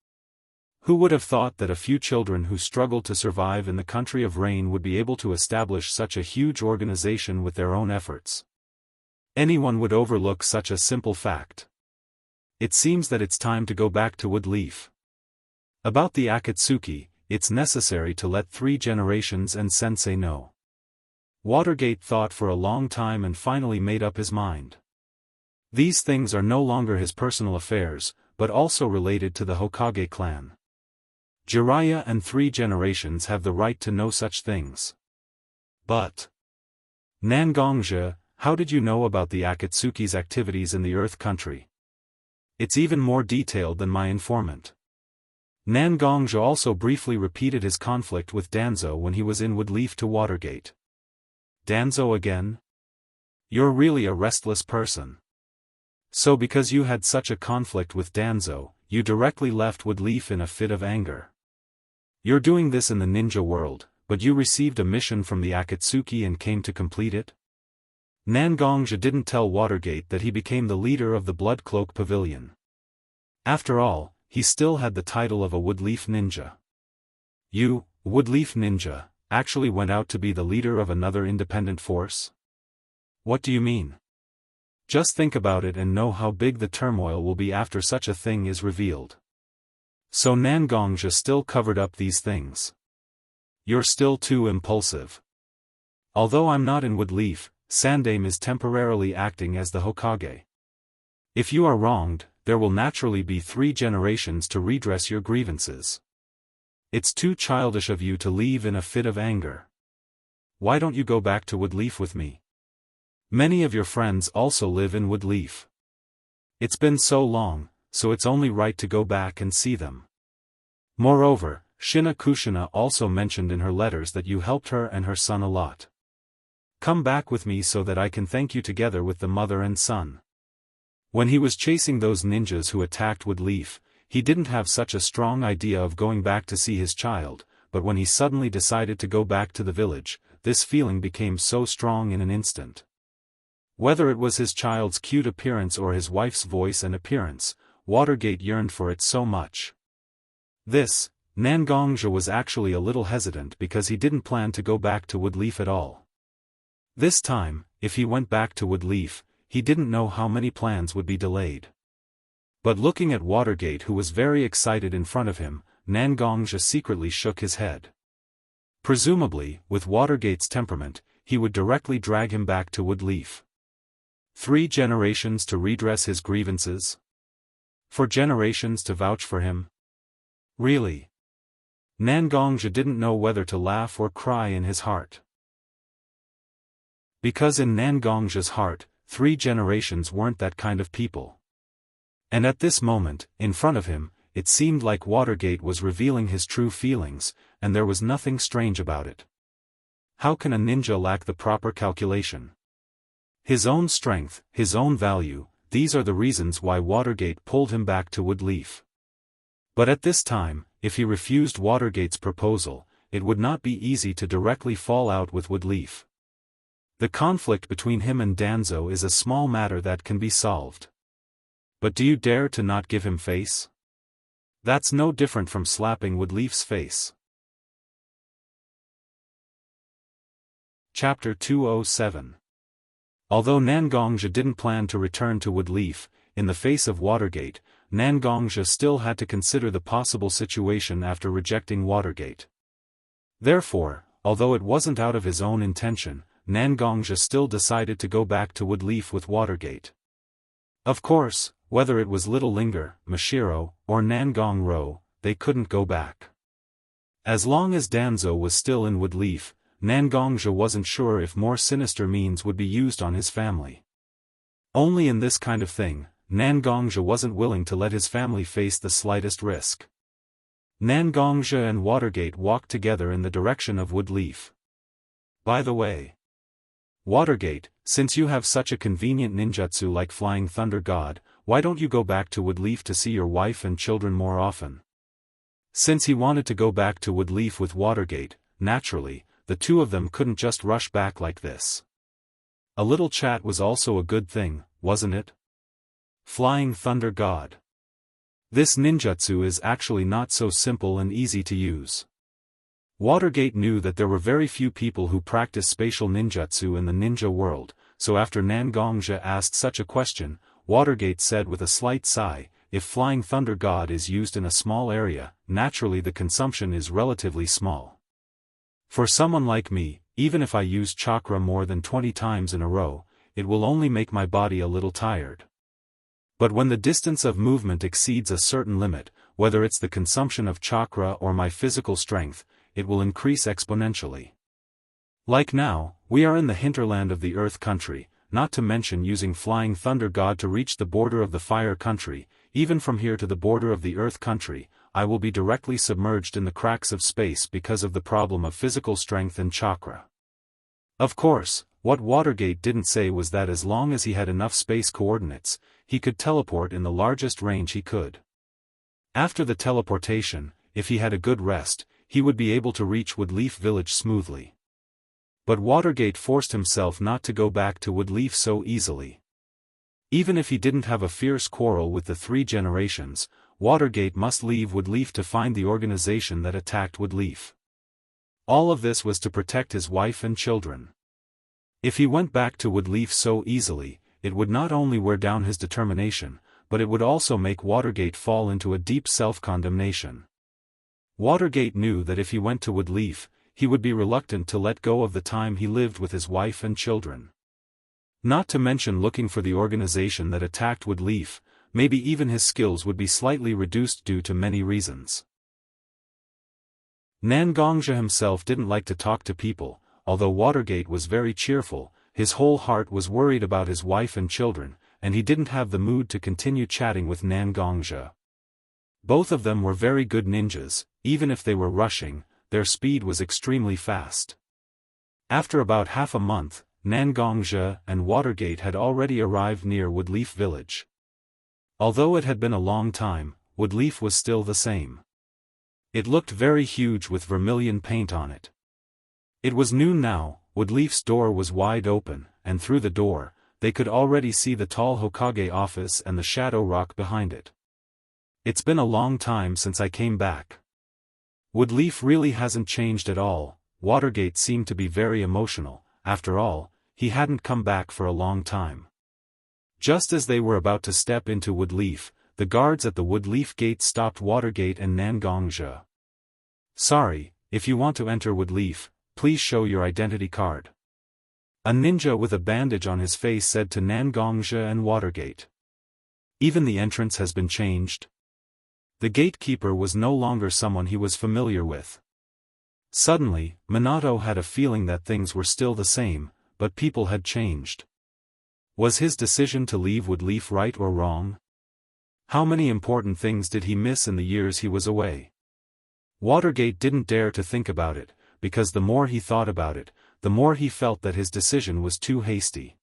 Who would have thought that a few children who struggled to survive in the country of rain would be able to establish such a huge organization with their own efforts? Anyone would overlook such a simple fact. It seems that it's time to go back to Woodleaf. About the Akatsuki, it's necessary to let 3 generations and sensei know. Watergate thought for a long time and finally made up his mind. These things are no longer his personal affairs, but also related to the Hokage clan. Jiraiya and 3 generations have the right to know such things. But Nangongja, how did you know about the Akatsuki's activities in the Earth Country? It's even more detailed than my informant. Nangongja also briefly repeated his conflict with Danzo when he was in Woodleaf to Watergate. Danzo again? You're really a restless person. So because you had such a conflict with Danzo, you directly left Woodleaf in a fit of anger. You're doing this in the ninja world, but you received a mission from the Akatsuki and came to complete it? Nangongja didn't tell Watergate that he became the leader of the Blood Cloak Pavilion. After all, he still had the title of a Woodleaf ninja. You, Woodleaf ninja, actually went out to be the leader of another independent force? What do you mean? Just think about it and know how big the turmoil will be after such a thing is revealed. So Nangongja still covered up these things. You're still too impulsive. Although I'm not in Woodleaf, Sandaime is temporarily acting as the Hokage. If you are wronged, there will naturally be 3 generations to redress your grievances. It's too childish of you to leave in a fit of anger. Why don't you go back to Woodleaf with me? Many of your friends also live in Woodleaf. It's been so long, so it's only right to go back and see them. Moreover, Shina Kushina also mentioned in her letters that you helped her and her son a lot. Come back with me so that I can thank you together with the mother and son. When he was chasing those ninjas who attacked Woodleaf, he didn't have such a strong idea of going back to see his child, but when he suddenly decided to go back to the village, this feeling became so strong in an instant. Whether it was his child's cute appearance or his wife's voice and appearance, Watergate yearned for it so much. This, Nangongja was actually a little hesitant because he didn't plan to go back to Woodleaf at all. This time, if he went back to Woodleaf, he didn't know how many plans would be delayed. But looking at Watergate, who was very excited in front of him, Nangongja secretly shook his head. Presumably, with Watergate's temperament, he would directly drag him back to Woodleaf. 3 generations to redress his grievances? 4 generations to vouch for him? Really? Nangongja didn't know whether to laugh or cry in his heart. Because in Nangongja's heart, 3 generations weren't that kind of people. And at this moment, in front of him, it seemed like Watergate was revealing his true feelings, and there was nothing strange about it. How can a ninja lack the proper calculation? His own strength, his own value, these are the reasons why Watergate pulled him back to Woodleaf. But at this time, if he refused Watergate's proposal, it would not be easy to directly fall out with Woodleaf. The conflict between him and Danzo is a small matter that can be solved. But do you dare to not give him face? That's no different from slapping Woodleaf's face. Chapter 207. Although Nangongja didn't plan to return to Woodleaf, in the face of Watergate, Nangongja still had to consider the possible situation after rejecting Watergate. Therefore, although it wasn't out of his own intention, Nangongja still decided to go back to Woodleaf with Watergate. Of course, whether it was Little Linger, Mashiro, or Nangong-ro, they couldn't go back. As long as Danzo was still in Woodleaf, Nangongja wasn't sure if more sinister means would be used on his family. Only in this kind of thing, Nangongja wasn't willing to let his family face the slightest risk. Nangongja and Watergate walked together in the direction of Woodleaf. By the way, Watergate, since you have such a convenient ninjutsu like Flying Thunder God, why don't you go back to Woodleaf to see your wife and children more often? Since he wanted to go back to Woodleaf with Watergate, naturally, the two of them couldn't just rush back like this. A little chat was also a good thing, wasn't it? Flying Thunder God. This ninjutsu is actually not so simple and easy to use. Watergate knew that there were very few people who practice spatial ninjutsu in the ninja world, so after Nangongja asked such a question, Watergate said with a slight sigh, if Flying Thunder God is used in a small area, naturally the consumption is relatively small. For someone like me, even if I use chakra more than 20 times in a row, it will only make my body a little tired. But when the distance of movement exceeds a certain limit, whether it's the consumption of chakra or my physical strength, it will increase exponentially. Like now, we are in the hinterland of the Earth country, not to mention using Flying Thunder God to reach the border of the Fire country. Even from here to the border of the Earth country, I will be directly submerged in the cracks of space because of the problem of physical strength and chakra. Of course, what Watergate didn't say was that as long as he had enough space coordinates, he could teleport in the largest range he could. After the teleportation, if he had a good rest, he would be able to reach Woodleaf Village smoothly. But Watergate forced himself not to go back to Woodleaf so easily. Even if he didn't have a fierce quarrel with the 3 generations, Watergate must leave Woodleaf to find the organization that attacked Woodleaf. All of this was to protect his wife and children. If he went back to Woodleaf so easily, it would not only wear down his determination, but it would also make Watergate fall into a deep self-condemnation. Watergate knew that if he went to Woodleaf, he would be reluctant to let go of the time he lived with his wife and children. Not to mention looking for the organization that attacked Woodleaf, maybe even his skills would be slightly reduced due to many reasons. Nangongja himself didn't like to talk to people, although Watergate was very cheerful, his whole heart was worried about his wife and children, and he didn't have the mood to continue chatting with Nangongja. Both of them were very good ninjas, even if they were rushing, their speed was extremely fast. After about half a month, Nangongja and Watergate had already arrived near Woodleaf Village. Although it had been a long time, Woodleaf was still the same. It looked very huge with vermilion paint on it. It was noon now, Woodleaf's door was wide open, and through the door, they could already see the tall Hokage office and the shadow rock behind it. It's been a long time since I came back. Woodleaf really hasn't changed at all. Watergate seemed to be very emotional. After all, he hadn't come back for a long time. Just as they were about to step into Woodleaf, the guards at the Woodleaf gate stopped Watergate and Nangongja. Sorry, if you want to enter Woodleaf, please show your identity card. A ninja with a bandage on his face said to Nangongja and Watergate. Even the entrance has been changed. The gatekeeper was no longer someone he was familiar with. Suddenly, Minato had a feeling that things were still the same, but people had changed. Was his decision to leave Woodleaf right or wrong? How many important things did he miss in the years he was away? Watergate didn't dare to think about it, because the more he thought about it, the more he felt that his decision was too hasty.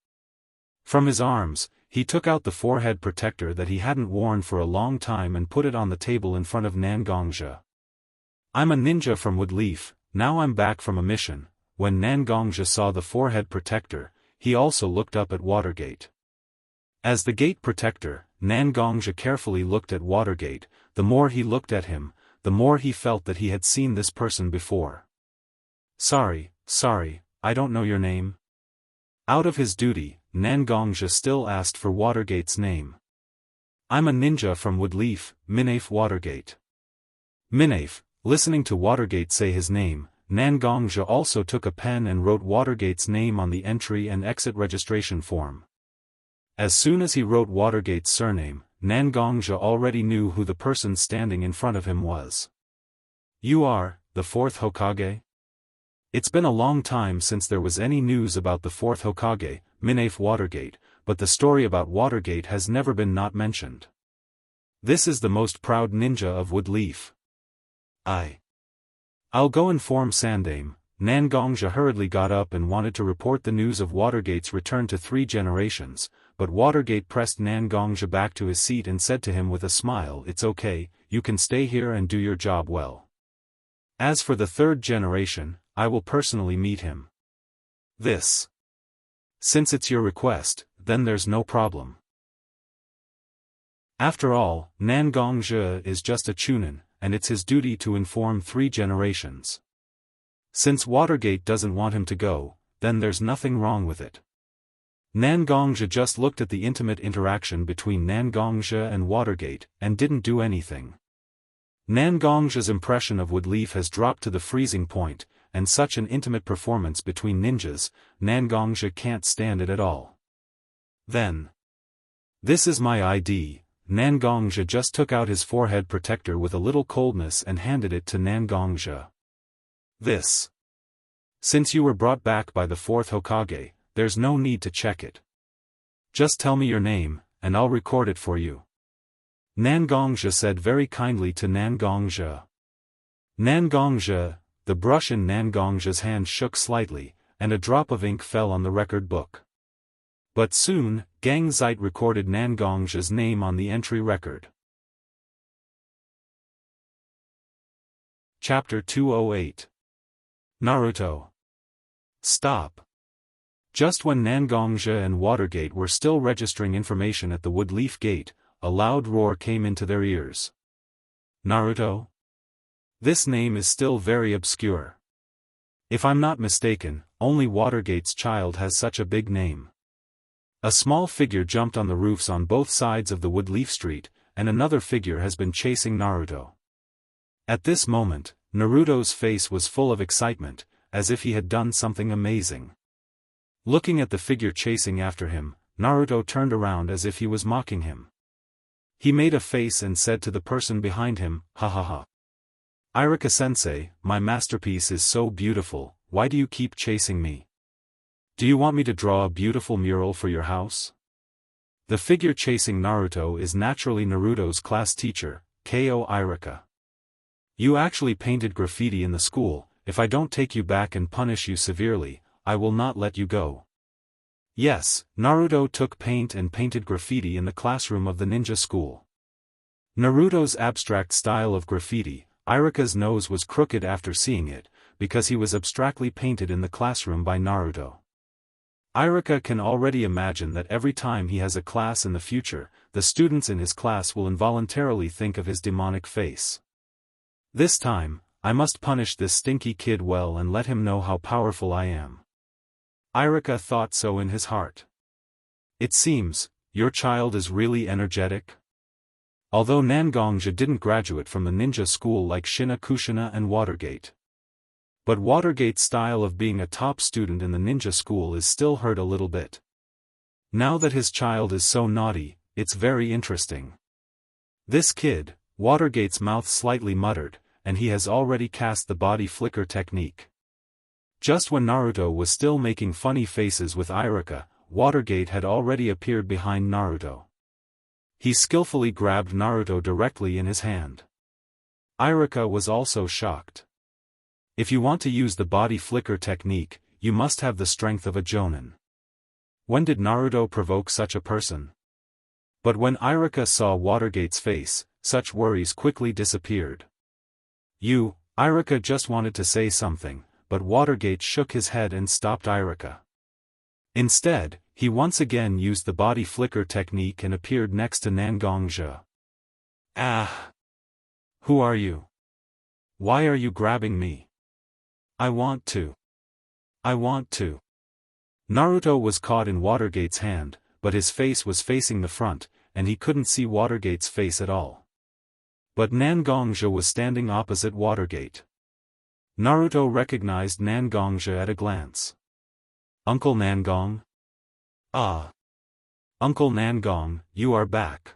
From his arms, he took out the forehead protector that he hadn't worn for a long time and put it on the table in front of Nangongja. I'm a ninja from Woodleaf, now I'm back from a mission. When Nangongja saw the forehead protector, he also looked up at Watergate. As the gate protector, Nangongja carefully looked at Watergate. The more he looked at him, the more he felt that he had seen this person before. Sorry, I don't know your name. Out of his duty, Nangongja still asked for Watergate's name. I'm a ninja from Woodleaf, Minafe Watergate. Minafe, listening to Watergate say his name, Nangongja also took a pen and wrote Watergate's name on the entry and exit registration form. As soon as he wrote Watergate's surname, Nangongja already knew who the person standing in front of him was. You are, the 4th Hokage? It's been a long time since there was any news about the 4th Hokage, Minafe Watergate, but the story about Watergate has never been not mentioned. This is the most proud ninja of Woodleaf. I'll go inform Sandaime. Nangongja hurriedly got up and wanted to report the news of Watergate's return to 3 generations, but Watergate pressed Nangongja back to his seat and said to him with a smile, "It's okay, you can stay here and do your job well. As for the 3rd generation, I will personally meet him. Since it's your request, then there's no problem." After all, Nangongzhe is just a chunin, and it's his duty to inform 3 generations. Since Watergate doesn't want him to go, then there's nothing wrong with it. Nangongzhe just looked at the intimate interaction between Nangongzhe and Watergate, and didn't do anything. Nangongzhe's impression of Woodleaf has dropped to the freezing point, and such an intimate performance between ninjas, Nangongzhe can't stand it at all. Then, "This is my ID." Nangongzhe just took out his forehead protector with a little coldness and handed it to Nangongzhe. "This. Since you were brought back by the 4th Hokage, there's no need to check it. Just tell me your name, and I'll record it for you." Nangongzhe said very kindly to Nangongzhe. Nangongzhe, the brush in Nangongzhe's hand shook slightly, and a drop of ink fell on the record book. But soon, Gang Zite recorded Nangongzhe's name on the entry record. Chapter 208. Naruto. Stop. Just when Nangongzhe and Watergate were still registering information at the Woodleaf Gate, a loud roar came into their ears. Naruto? This name is still very obscure. If I'm not mistaken, only Watergate's child has such a big name. A small figure jumped on the roofs on both sides of the Woodleaf Street, and another figure has been chasing Naruto. At this moment, Naruto's face was full of excitement, as if he had done something amazing. Looking at the figure chasing after him, Naruto turned around as if he was mocking him. He made a face and said to the person behind him, "Ha ha ha. Iruka-sensei, my masterpiece is so beautiful, why do you keep chasing me? Do you want me to draw a beautiful mural for your house?" The figure chasing Naruto is naturally Naruto's class teacher, Ko Iruka. "You actually painted graffiti in the school. If I don't take you back and punish you severely, I will not let you go." Yes, Naruto took paint and painted graffiti in the classroom of the ninja school. Naruto's abstract style of graffiti, Iruka's nose was crooked after seeing it, because he was abstractly painted in the classroom by Naruto. Iruka can already imagine that every time he has a class in the future, the students in his class will involuntarily think of his demonic face. This time, I must punish this stinky kid well and let him know how powerful I am. Iruka thought so in his heart. It seems, your child is really energetic? Although Nangongzhe didn't graduate from the ninja school like Shina Kushina and Watergate. But Watergate's style of being a top student in the ninja school is still hurt a little bit. Now that his child is so naughty, it's very interesting. This kid, Watergate's mouth slightly muttered, and he has already cast the body flicker technique. Just when Naruto was still making funny faces with Iruka, Watergate had already appeared behind Naruto. He skillfully grabbed Naruto directly in his hand. Iruka was also shocked. If you want to use the body flicker technique, you must have the strength of a jonin. When did Naruto provoke such a person? But when Iruka saw Watergate's face, such worries quickly disappeared. Iruka just wanted to say something, but Watergate shook his head and stopped Iruka. Instead, he once again used the body flicker technique and appeared next to Nangongzhe. "Ah! Who are you? Why are you grabbing me? I want to. Naruto was caught in Watergate's hand, but his face was facing the front, and he couldn't see Watergate's face at all. But Nangongzhe was standing opposite Watergate. Naruto recognized Nangongzhe at a glance. "Uncle Nangong?" "Ah. Uncle Nangong, you are back.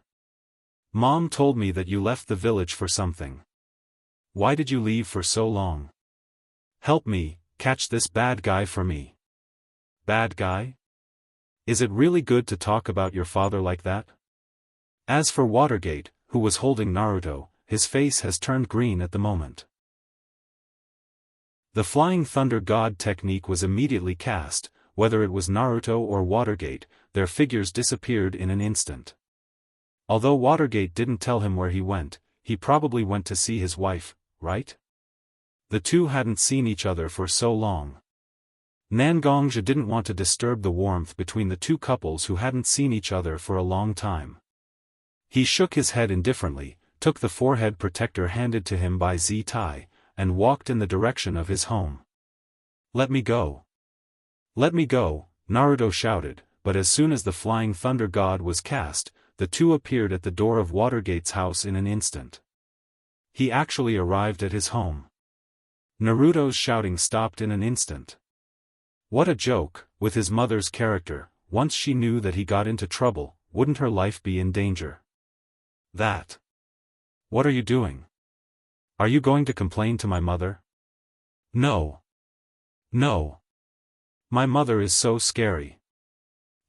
Mom told me that you left the village for something. Why did you leave for so long? Help me, catch this bad guy for me." "Bad guy? Is it really good to talk about your father like that?" As for Watergate, who was holding Naruto, his face has turned green at the moment. The Flying Thunder God technique was immediately cast. Whether it was Naruto or Watergate, their figures disappeared in an instant. Although Watergate didn't tell him where he went, he probably went to see his wife, right? The two hadn't seen each other for so long. Nangongzhe didn't want to disturb the warmth between the two couples who hadn't seen each other for a long time. He shook his head indifferently, took the forehead protector handed to him by Z-Tai, and walked in the direction of his home. "Let me go! Let me go!" Naruto shouted, but as soon as the flying thunder god was cast, the two appeared at the door of Watergate's house in an instant. He actually arrived at his home. Naruto's shouting stopped in an instant. What a joke, with his mother's character, once she knew that he got into trouble, wouldn't her life be in danger? That. What are you doing? Are you going to complain to my mother? No. No. My mother is so scary.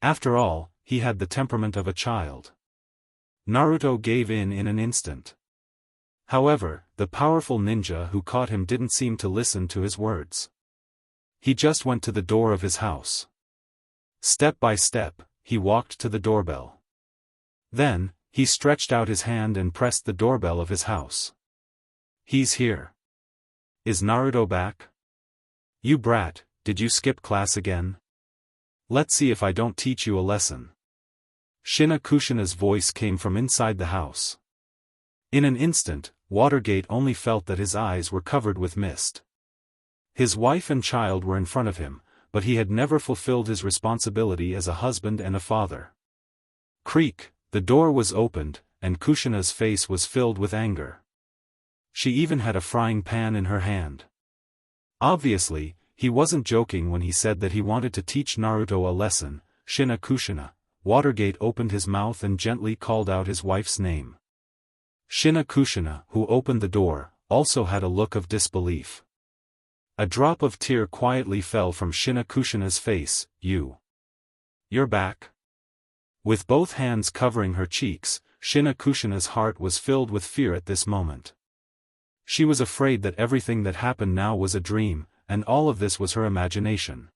After all, he had the temperament of a child. Naruto gave in an instant. However, the powerful ninja who caught him didn't seem to listen to his words. He just went to the door of his house. Step by step, he walked to the doorbell. Then, he stretched out his hand and pressed the doorbell of his house. He's here. Is Naruto back? You brat, did you skip class again? Let's see if I don't teach you a lesson. Kushina's voice came from inside the house. In an instant, Watergate only felt that his eyes were covered with mist. His wife and child were in front of him, but he had never fulfilled his responsibility as a husband and a father. Creak, the door was opened, and Kushina's face was filled with anger. She even had a frying pan in her hand. Obviously, he wasn't joking when he said that he wanted to teach Naruto a lesson. Kushina. Watergate opened his mouth and gently called out his wife's name. Kushina, who opened the door, also had a look of disbelief. A drop of tear quietly fell from Kushina's face. You're back? With both hands covering her cheeks, Kushina's heart was filled with fear at this moment. She was afraid that everything that happened now was a dream, and all of this was her imagination.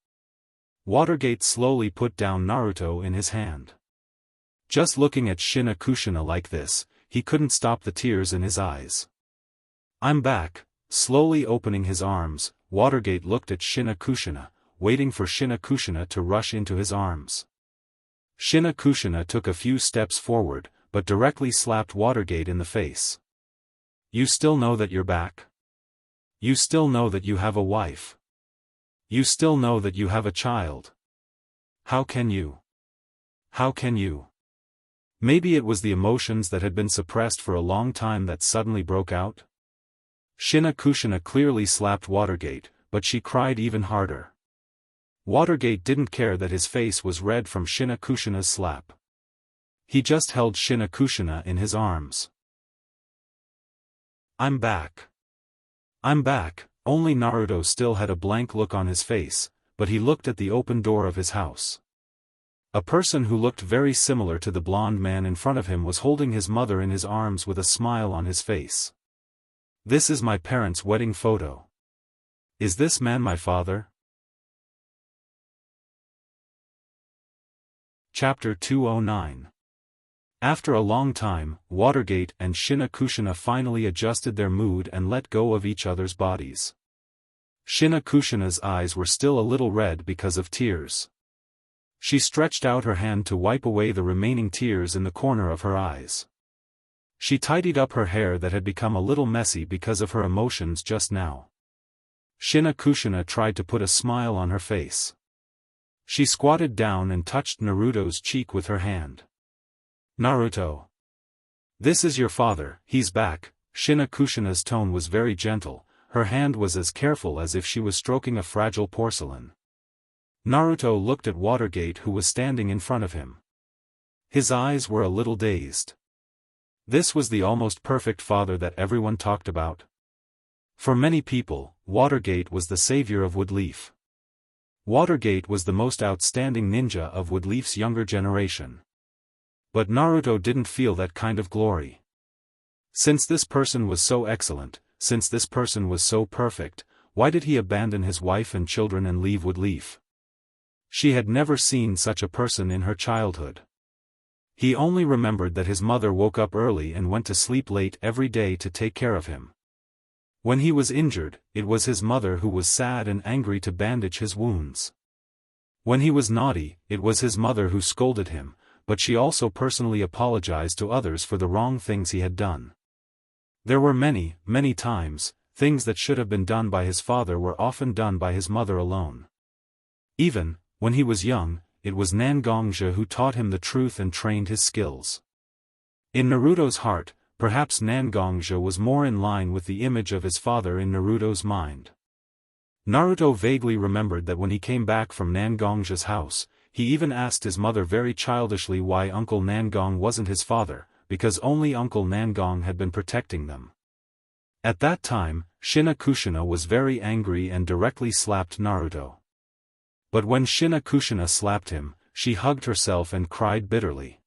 Watergate slowly put down Naruto in his hand. Just looking at Kushina like this, he couldn't stop the tears in his eyes. I'm back. Slowly opening his arms, Watergate looked at Kushina, waiting for Kushina to rush into his arms. Kushina took a few steps forward, but directly slapped Watergate in the face. You still know that you're back? You still know that you have a wife? You still know that you have a child? How can you? How can you? Maybe it was the emotions that had been suppressed for a long time that suddenly broke out? Kushina clearly slapped Watergate, but she cried even harder. Watergate didn't care that his face was red from Kushina's slap. He just held Kushina in his arms. I'm back. I'm back. Only Naruto still had a blank look on his face, but he looked at the open door of his house. A person who looked very similar to the blonde man in front of him was holding his mother in his arms with a smile on his face. This is my parents' wedding photo. Is this man my father? Chapter 209. After a long time, Watergate and Kushina finally adjusted their mood and let go of each other's bodies. Kushina's eyes were still a little red because of tears. She stretched out her hand to wipe away the remaining tears in the corner of her eyes. She tidied up her hair that had become a little messy because of her emotions just now. Kushina tried to put a smile on her face. She squatted down and touched Naruto's cheek with her hand. Naruto. This is your father, he's back. Kushina's tone was very gentle, her hand was as careful as if she was stroking a fragile porcelain. Naruto looked at Watergate who was standing in front of him. His eyes were a little dazed. This was the almost perfect father that everyone talked about. For many people, Watergate was the savior of Woodleaf. Watergate was the most outstanding ninja of Woodleaf's younger generation. But Naruto didn't feel that kind of glory. Since this person was so excellent, since this person was so perfect, why did he abandon his wife and children and leave Woodleaf? She had never seen such a person in her childhood. He only remembered that his mother woke up early and went to sleep late every day to take care of him. When he was injured, it was his mother who was sad and angry to bandage his wounds. When he was naughty, it was his mother who scolded him, but she also personally apologized to others for the wrong things he had done. There were many, many times, things that should have been done by his father were often done by his mother alone. Even, when he was young, it was Nangongja who taught him the truth and trained his skills. In Naruto's heart, perhaps Nangongja was more in line with the image of his father in Naruto's mind. Naruto vaguely remembered that when he came back from Nangongja's house, he even asked his mother very childishly why Uncle Nangong wasn't his father, because only Uncle Nangong had been protecting them. At that time, Shina Kushina was very angry and directly slapped Naruto. But when Shina Kushina slapped him, she hugged herself and cried bitterly.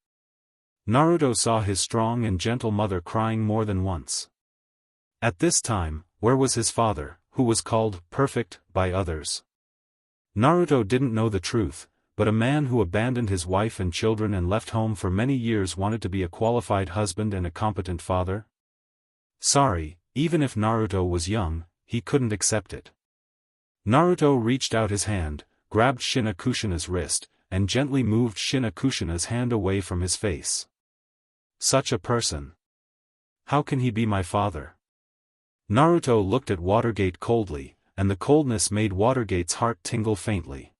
Naruto saw his strong and gentle mother crying more than once. At this time, where was his father, who was called perfect by others? Naruto didn't know the truth, but a man who abandoned his wife and children and left home for many years wanted to be a qualified husband and a competent father? Sorry, even if Naruto was young, he couldn't accept it. Naruto reached out his hand, grabbed Shina Kushina's wrist, and gently moved Shina Kushina's hand away from his face. Such a person. How can he be my father? Naruto looked at Watergate coldly, and the coldness made Watergate's heart tingle faintly.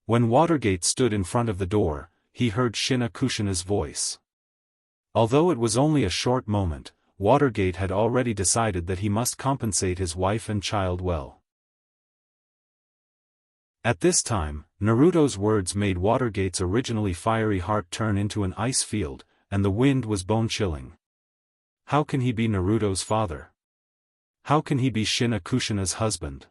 When Watergate stood in front of the door, he heard Shina Kushina's voice. Although it was only a short moment, Watergate had already decided that he must compensate his wife and child well. At this time, Naruto's words made Watergate's originally fiery heart turn into an ice field, and the wind was bone-chilling. How can he be Naruto's father? How can he be Shina Kushina's husband?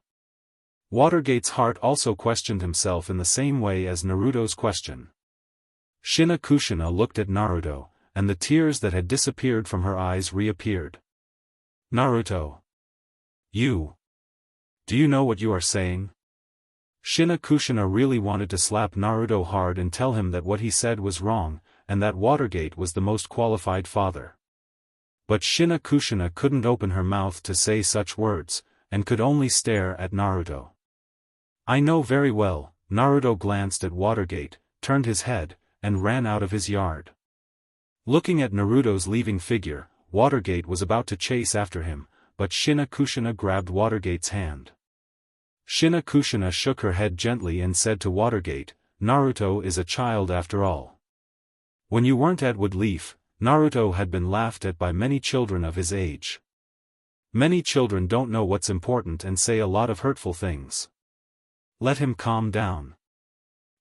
Watergate's heart also questioned himself in the same way as Naruto's question. Shina Kushina looked at Naruto, and the tears that had disappeared from her eyes reappeared. Naruto. Do you know what you are saying? Shina Kushina really wanted to slap Naruto hard and tell him that what he said was wrong, and that Watergate was the most qualified father. But Shina Kushina couldn't open her mouth to say such words, and could only stare at Naruto. I know very well. Naruto glanced at Watergate, turned his head, and ran out of his yard. Looking at Naruto's leaving figure, Watergate was about to chase after him, but Shina Kushina grabbed Watergate's hand. Shina Kushina shook her head gently and said to Watergate, Naruto is a child after all. When you weren't at Woodleaf, Naruto had been laughed at by many children of his age. Many children don't know what's important and say a lot of hurtful things. Let him calm down.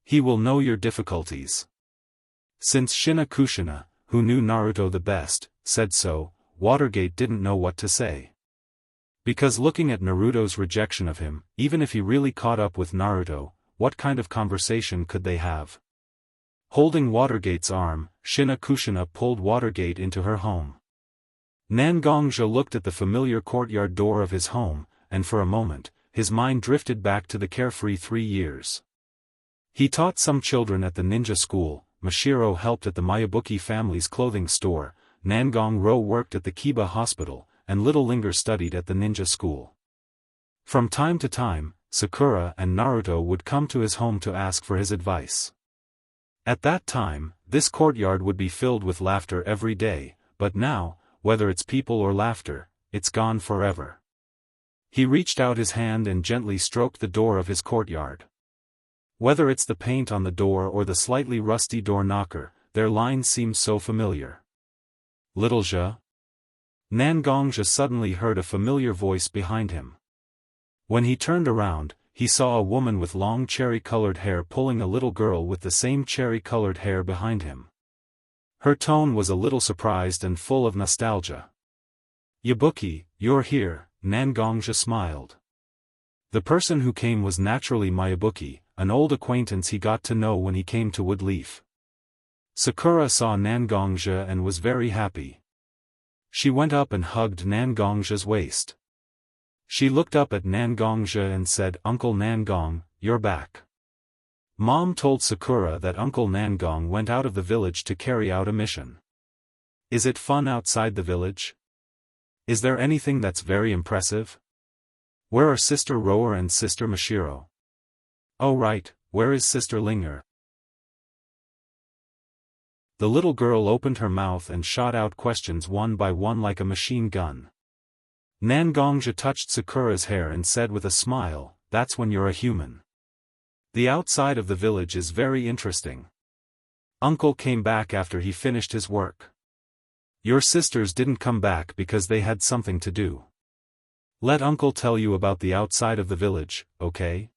He will know your difficulties. Since Shina Kushina, who knew Naruto the best, said so, Watergate didn't know what to say. Because looking at Naruto's rejection of him, even if he really caught up with Naruto, what kind of conversation could they have? Holding Watergate's arm, Shina Kushina pulled Watergate into her home. Nangongja looked at the familiar courtyard door of his home, and for a moment, his mind drifted back to the carefree 3 years. He taught some children at the ninja school, Mashiro helped at the Mayabuki family's clothing store, Nangong-ro worked at the Kiba hospital, and Little Linger studied at the ninja school. From time to time, Sakura and Naruto would come to his home to ask for his advice. At that time, this courtyard would be filled with laughter every day, but now, whether it's people or laughter, it's gone forever. He reached out his hand and gently stroked the door of his courtyard. Whether it's the paint on the door or the slightly rusty door knocker, their lines seem so familiar. Little Zha? Nangongja suddenly heard a familiar voice behind him. When he turned around, he saw a woman with long cherry-colored hair pulling a little girl with the same cherry-colored hair behind him. Her tone was a little surprised and full of nostalgia. Yabuki, you're here, Nangongja smiled. The person who came was naturally Mayabuki, an old acquaintance he got to know when he came to Woodleaf. Sakura saw Nangongja and was very happy. She went up and hugged Nangongja's waist. She looked up at Nangongja and said, Uncle Nangong, you're back. Mom told Sakura that Uncle Nangong went out of the village to carry out a mission. Is it fun outside the village? Is there anything that's very impressive? Where are Sister Rower and Sister Mashiro? Oh right, where is Sister Linger? The little girl opened her mouth and shot out questions one by one like a machine gun. Nangongja touched Sakura's hair and said with a smile, "That's when you're a human. The outside of the village is very interesting. Uncle came back after he finished his work. Your sisters didn't come back because they had something to do. Let Uncle tell you about the outside of the village, okay?"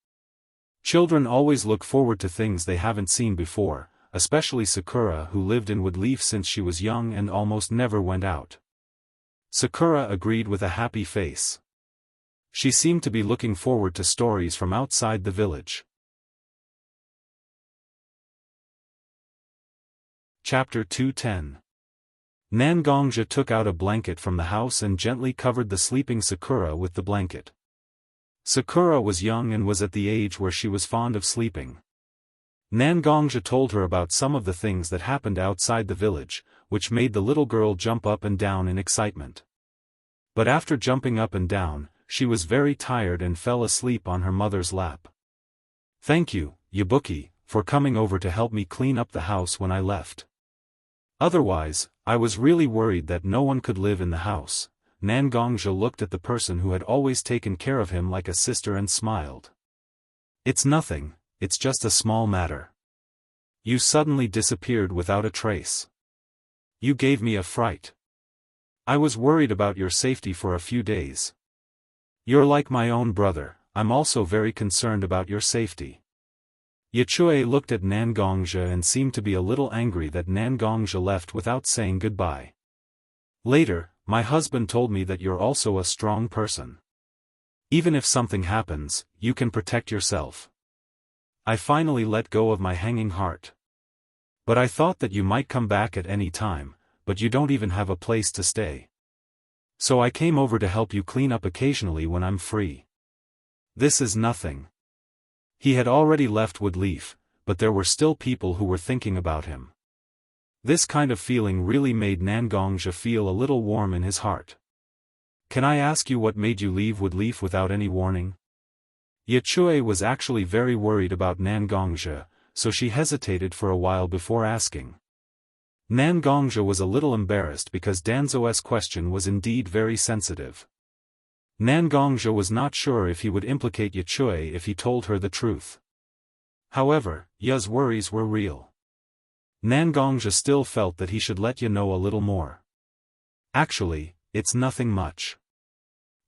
Children always look forward to things they haven't seen before, especially Sakura, who lived in Woodleaf since she was young and almost never went out. Sakura agreed with a happy face. She seemed to be looking forward to stories from outside the village. Chapter 210. Nangongja took out a blanket from the house and gently covered the sleeping Sakura with the blanket. Sakura was young and was at the age where she was fond of sleeping. Nangongja told her about some of the things that happened outside the village, which made the little girl jump up and down in excitement. But after jumping up and down, she was very tired and fell asleep on her mother's lap. "Thank you, Yabuki, for coming over to help me clean up the house when I left. Otherwise, I was really worried that no one could live in the house." Nangongja looked at the person who had always taken care of him like a sister and smiled. "It's nothing, it's just a small matter. You suddenly disappeared without a trace. You gave me a fright. I was worried about your safety for a few days. You're like my own brother, I'm also very concerned about your safety." Yichue looked at Nangongja and seemed to be a little angry that Nangongja left without saying goodbye. "Later, my husband told me that you're also a strong person. Even if something happens, you can protect yourself. I finally let go of my hanging heart. But I thought that you might come back at any time, but you don't even have a place to stay. So I came over to help you clean up occasionally when I'm free. This is nothing." He had already left Woodleaf, but there were still people who were thinking about him. This kind of feeling really made Nangongja feel a little warm in his heart. "Can I ask you what made you leave Woodleaf without any warning?" Yichue was actually very worried about Nangongja, so she hesitated for a while before asking. Nangongja was a little embarrassed because Danzo's question was indeed very sensitive. Nangongja was not sure if he would implicate Yichue if he told her the truth. However, Ya's worries were real. Nangongja still felt that he should let Ya know a little more. "Actually, it's nothing much.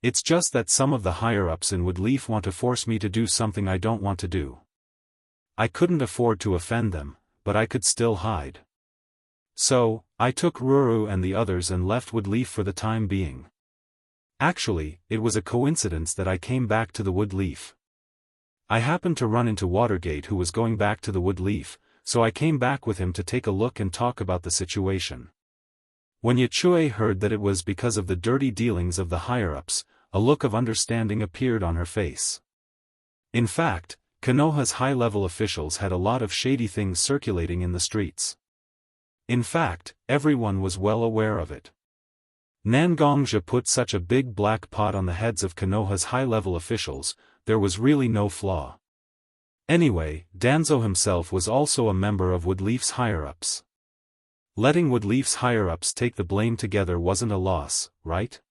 It's just that some of the higher-ups in Woodleaf want to force me to do something I don't want to do. I couldn't afford to offend them, but I could still hide. So, I took Ruru and the others and left Woodleaf for the time being. Actually, it was a coincidence that I came back to the Woodleaf. I happened to run into Watergate who was going back to the Woodleaf, so I came back with him to take a look and talk about the situation." When Yichue heard that it was because of the dirty dealings of the higher-ups, a look of understanding appeared on her face. In fact, Konoha's high-level officials had a lot of shady things circulating in the streets. In fact, everyone was well aware of it. Nangongja put such a big black pot on the heads of Konoha's high-level officials, there was really no flaw. Anyway, Danzo himself was also a member of Woodleaf's higher-ups. Letting Woodleaf's higher-ups take the blame together wasn't a loss, right?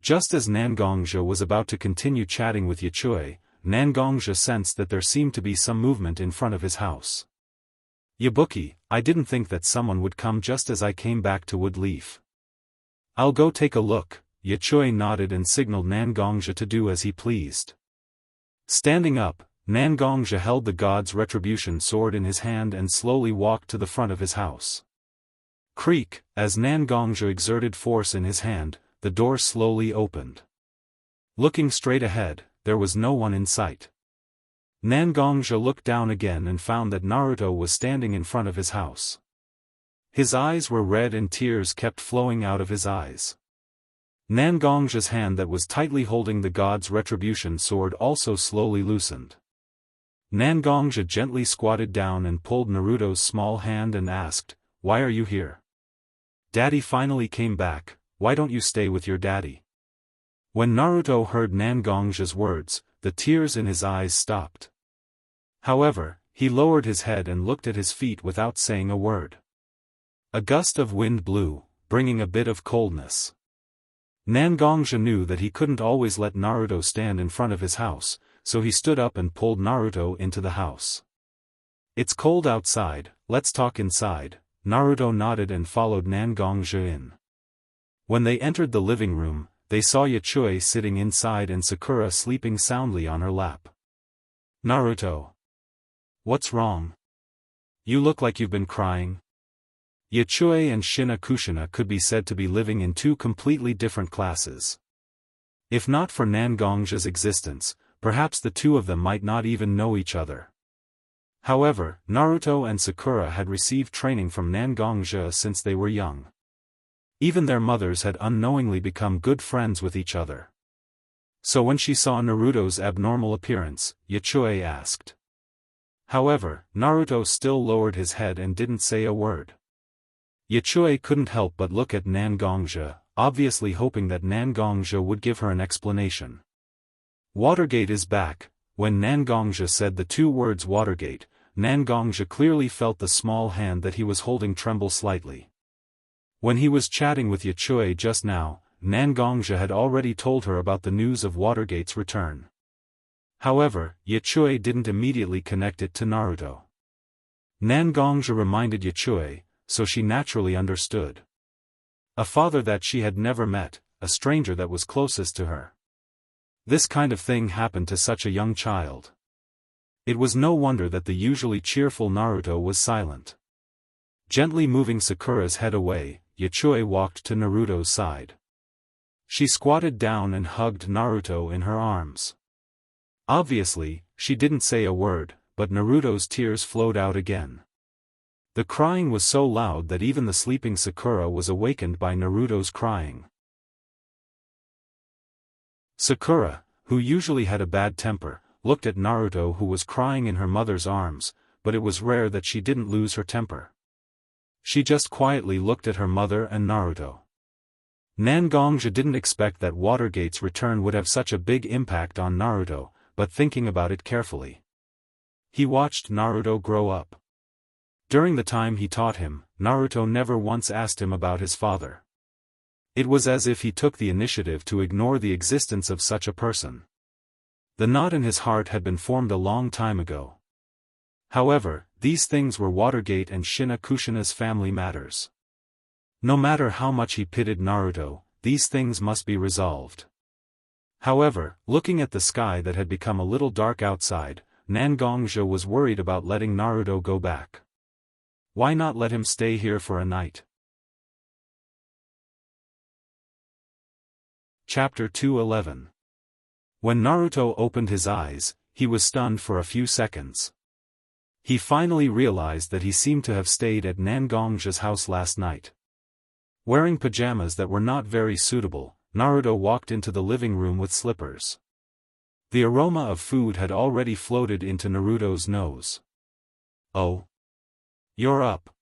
Just as Nangongja was about to continue chatting with Yichue, Nangongja sensed that there seemed to be some movement in front of his house. "Yabuki, I didn't think that someone would come just as I came back to Woodleaf. I'll go take a look." Yichue nodded and signaled Nangongja to do as he pleased. Standing up, Nangongja held the god's retribution sword in his hand and slowly walked to the front of his house. Creak, as Nangongja exerted force in his hand, the door slowly opened. Looking straight ahead, there was no one in sight. Nangongja looked down again and found that Naruto was standing in front of his house. His eyes were red and tears kept flowing out of his eyes. Nangongja's hand that was tightly holding the god's retribution sword also slowly loosened. Nangongja gently squatted down and pulled Naruto's small hand and asked, "Why are you here? Daddy finally came back, why don't you stay with your daddy?" When Naruto heard Nangongja's words, the tears in his eyes stopped. However, he lowered his head and looked at his feet without saying a word. A gust of wind blew, bringing a bit of coldness. Nangongja knew that he couldn't always let Naruto stand in front of his house, so he stood up and pulled Naruto into the house. "It's cold outside, let's talk inside." Naruto nodded and followed Nangongja in. When they entered the living room, they saw Yachioi sitting inside and Sakura sleeping soundly on her lap. "Naruto. What's wrong? You look like you've been crying." Yachioi and Shina Kushina could be said to be living in two completely different classes. If not for Nangongja's existence, perhaps the two of them might not even know each other. However, Naruto and Sakura had received training from Nangongja since they were young. Even their mothers had unknowingly become good friends with each other. So when she saw Naruto's abnormal appearance, Yachioi asked. However, Naruto still lowered his head and didn't say a word. Yachioi couldn't help but look at Nangongja, obviously hoping that Nangongja would give her an explanation. "Watergate is back." When Nangongja said the two words Watergate, Nangongja clearly felt the small hand that he was holding tremble slightly. When he was chatting with Yachioi just now, Nangongja had already told her about the news of Watergate's return. However, Yachioi didn't immediately connect it to Naruto. Nangongja reminded Yachioi, so she naturally understood. A father that she had never met, a stranger that was closest to her. This kind of thing happened to such a young child. It was no wonder that the usually cheerful Naruto was silent. Gently moving Sakura's head away, Yachioi walked to Naruto's side. She squatted down and hugged Naruto in her arms. Obviously, she didn't say a word, but Naruto's tears flowed out again. The crying was so loud that even the sleeping Sakura was awakened by Naruto's crying. Sakura, who usually had a bad temper, looked at Naruto who was crying in her mother's arms, but it was rare that she didn't lose her temper. She just quietly looked at her mother and Naruto. Nangongja didn't expect that Watergate's return would have such a big impact on Naruto, but thinking about it carefully, he watched Naruto grow up. During the time he taught him, Naruto never once asked him about his father. It was as if he took the initiative to ignore the existence of such a person. The knot in his heart had been formed a long time ago. However, these things were Watergate and Shina Kushina's family matters. No matter how much he pitied Naruto, these things must be resolved. However, looking at the sky that had become a little dark outside, Nangongja was worried about letting Naruto go back. Why not let him stay here for a night? Chapter 211. When Naruto opened his eyes, he was stunned for a few seconds. He finally realized that he seemed to have stayed at Nangongja's house last night. Wearing pajamas that were not very suitable, Naruto walked into the living room with slippers. The aroma of food had already floated into Naruto's nose. "Oh. You're up."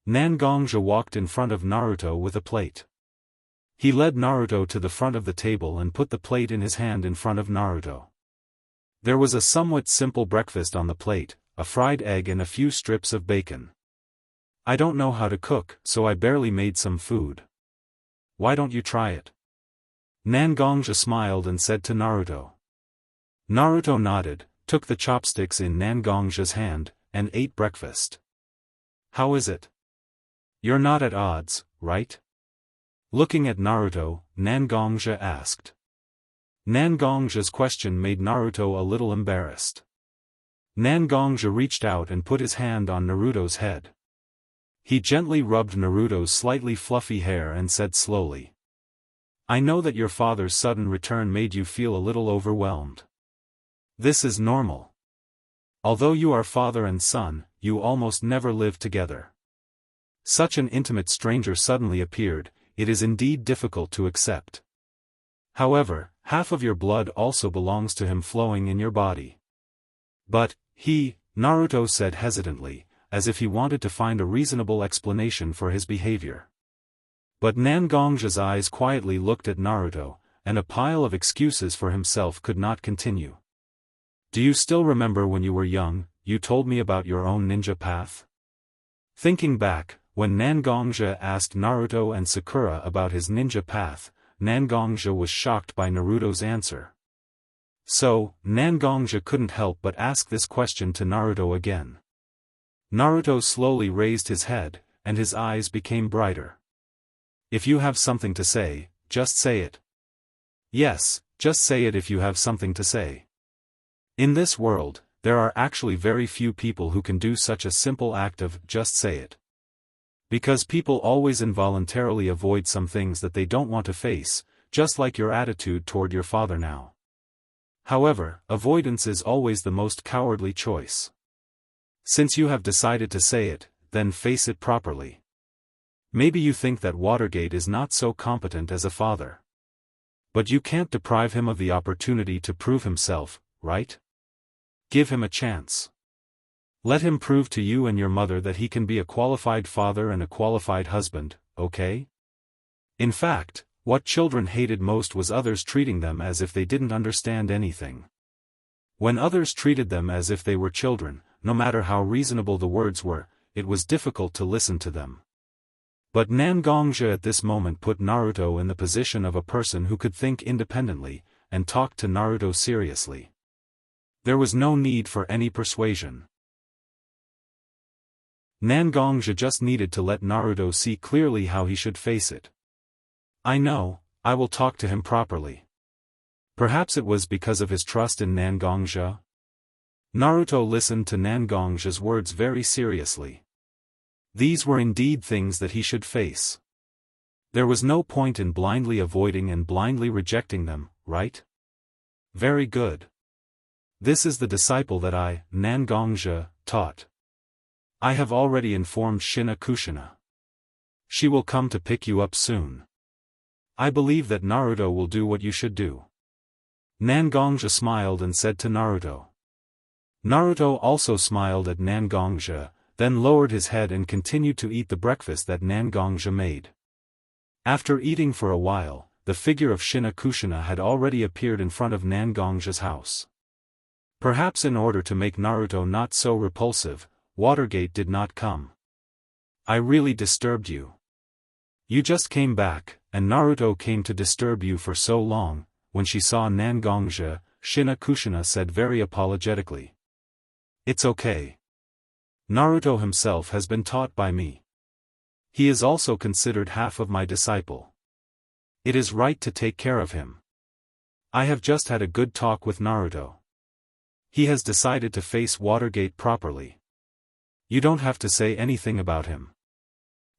Nangongja walked in front of Naruto with a plate. He led Naruto to the front of the table and put the plate in his hand in front of Naruto. There was a somewhat simple breakfast on the plate, a fried egg and a few strips of bacon. "I don't know how to cook, so I barely made some food. Why don't you try it?" Nangongja smiled and said to Naruto. Naruto nodded, took the chopsticks in Nangongja's hand, and ate breakfast. "How is it? You're not at odds, right?" Looking at Naruto, Nangongja asked. Nangongja's question made Naruto a little embarrassed. Nangongja reached out and put his hand on Naruto's head. He gently rubbed Naruto's slightly fluffy hair and said slowly, "I know that your father's sudden return made you feel a little overwhelmed. This is normal. Although you are father and son, you almost never lived together. Such an intimate stranger suddenly appeared. It is indeed difficult to accept. However, half of your blood also belongs to him flowing in your body." "But, Naruto said hesitantly, as if he wanted to find a reasonable explanation for his behavior. But Nangongja's eyes quietly looked at Naruto, and a pile of excuses for himself could not continue. "Do you still remember when you were young, you told me about your own ninja path? Thinking back, when Nangongja asked Naruto and Sakura about his ninja path, Nangongja was shocked by Naruto's answer. So, Nangongja couldn't help but ask this question to Naruto again. Naruto slowly raised his head, and his eyes became brighter. If you have something to say, just say it. Yes, just say it if you have something to say. In this world, there are actually very few people who can do such a simple act of just say it. Because people always involuntarily avoid some things that they don't want to face, just like your attitude toward your father now. However, avoidance is always the most cowardly choice. Since you have decided to say it, then face it properly. Maybe you think that Watergate is not so competent as a father. But you can't deprive him of the opportunity to prove himself, right? Give him a chance. Let him prove to you and your mother that he can be a qualified father and a qualified husband, okay? In fact, what children hated most was others treating them as if they didn't understand anything. When others treated them as if they were children, no matter how reasonable the words were, it was difficult to listen to them. But Nangongja at this moment put Naruto in the position of a person who could think independently, and talked to Naruto seriously. There was no need for any persuasion. Nangongja just needed to let Naruto see clearly how he should face it. I know, I will talk to him properly. Perhaps it was because of his trust in Nangongja. Naruto listened to Nangongja's words very seriously. These were indeed things that he should face. There was no point in blindly avoiding and blindly rejecting them, right? Very good. This is the disciple that I, Nangongja, taught. I have already informed Shina Kushina. She will come to pick you up soon. I believe that Naruto will do what you should do. Nangongja smiled and said to Naruto. Naruto also smiled at Nangongja, then lowered his head and continued to eat the breakfast that Nangongja made. After eating for a while, the figure of Shina Kushina had already appeared in front of Nangongja's house. Perhaps in order to make Naruto not so repulsive, Watergate did not come. I really disturbed you. You just came back, and Naruto came to disturb you for so long. When she saw Nangongja, Shina Kushina said very apologetically. It's okay. Naruto himself has been taught by me. He is also considered half of my disciple. It is right to take care of him. I have just had a good talk with Naruto. He has decided to face Watergate properly. You don't have to say anything about him.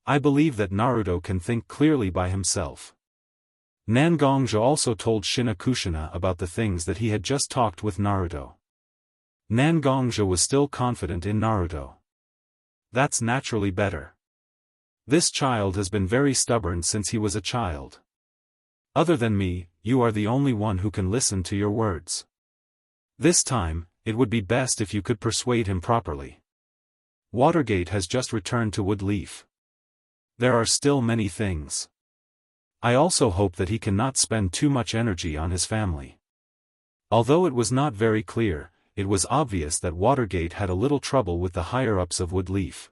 I believe that Naruto can think clearly by himself. Nangongja also told Shina Kushina about the things that he had just talked with Naruto. Nangongja was still confident in Naruto. That's naturally better. This child has been very stubborn since he was a child. Other than me, you are the only one who can listen to your words. This time, it would be best if you could persuade him properly. Watergate has just returned to Woodleaf. There are still many things. I also hope that he cannot spend too much energy on his family. Although it was not very clear, it was obvious that Watergate had a little trouble with the higher-ups of Woodleaf.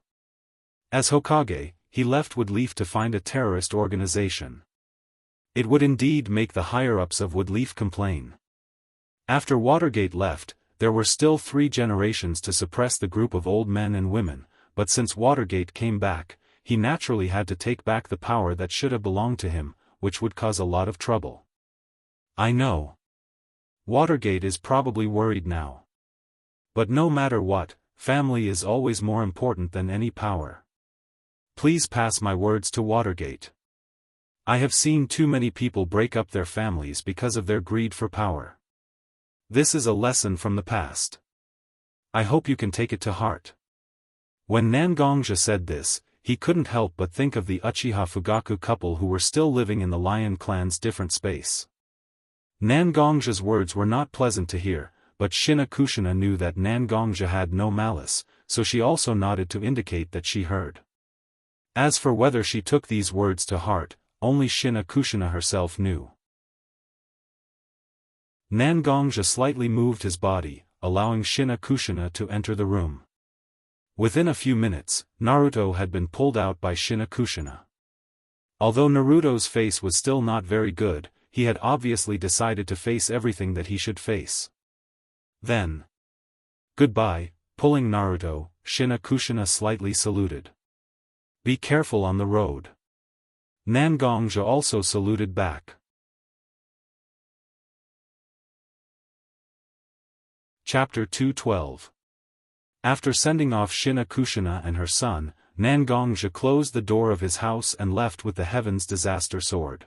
As Hokage, he left Woodleaf to find a terrorist organization. It would indeed make the higher-ups of Woodleaf complain. After Watergate left, there were still 3 generations to suppress the group of old men and women, but since Watergate came back, he naturally had to take back the power that should have belonged to him, which would cause a lot of trouble. I know. Watergate is probably worried now. But no matter what, family is always more important than any power. Please pass my words to Watergate. I have seen too many people break up their families because of their greed for power. This is a lesson from the past. I hope you can take it to heart. When Nangongja said this, he couldn't help but think of the Uchiha Fugaku couple who were still living in the Lion Clan's different space. Nangongja's words were not pleasant to hear, but Shina Kushina knew that Nangongja had no malice, so she also nodded to indicate that she heard. As for whether she took these words to heart, only Shina Kushina herself knew. Nangongja slightly moved his body, allowing Shina Kushina to enter the room. Within a few minutes, Naruto had been pulled out by Shina Kushina. Although Naruto's face was still not very good, he had obviously decided to face everything that he should face. Then, "Goodbye," pulling Naruto, Shina Kushina slightly saluted. "Be careful on the road." Nangongja also saluted back. Chapter 212. After sending off Shina Kushina and her son, Nangongja closed the door of his house and left with the Heaven's Disaster Sword.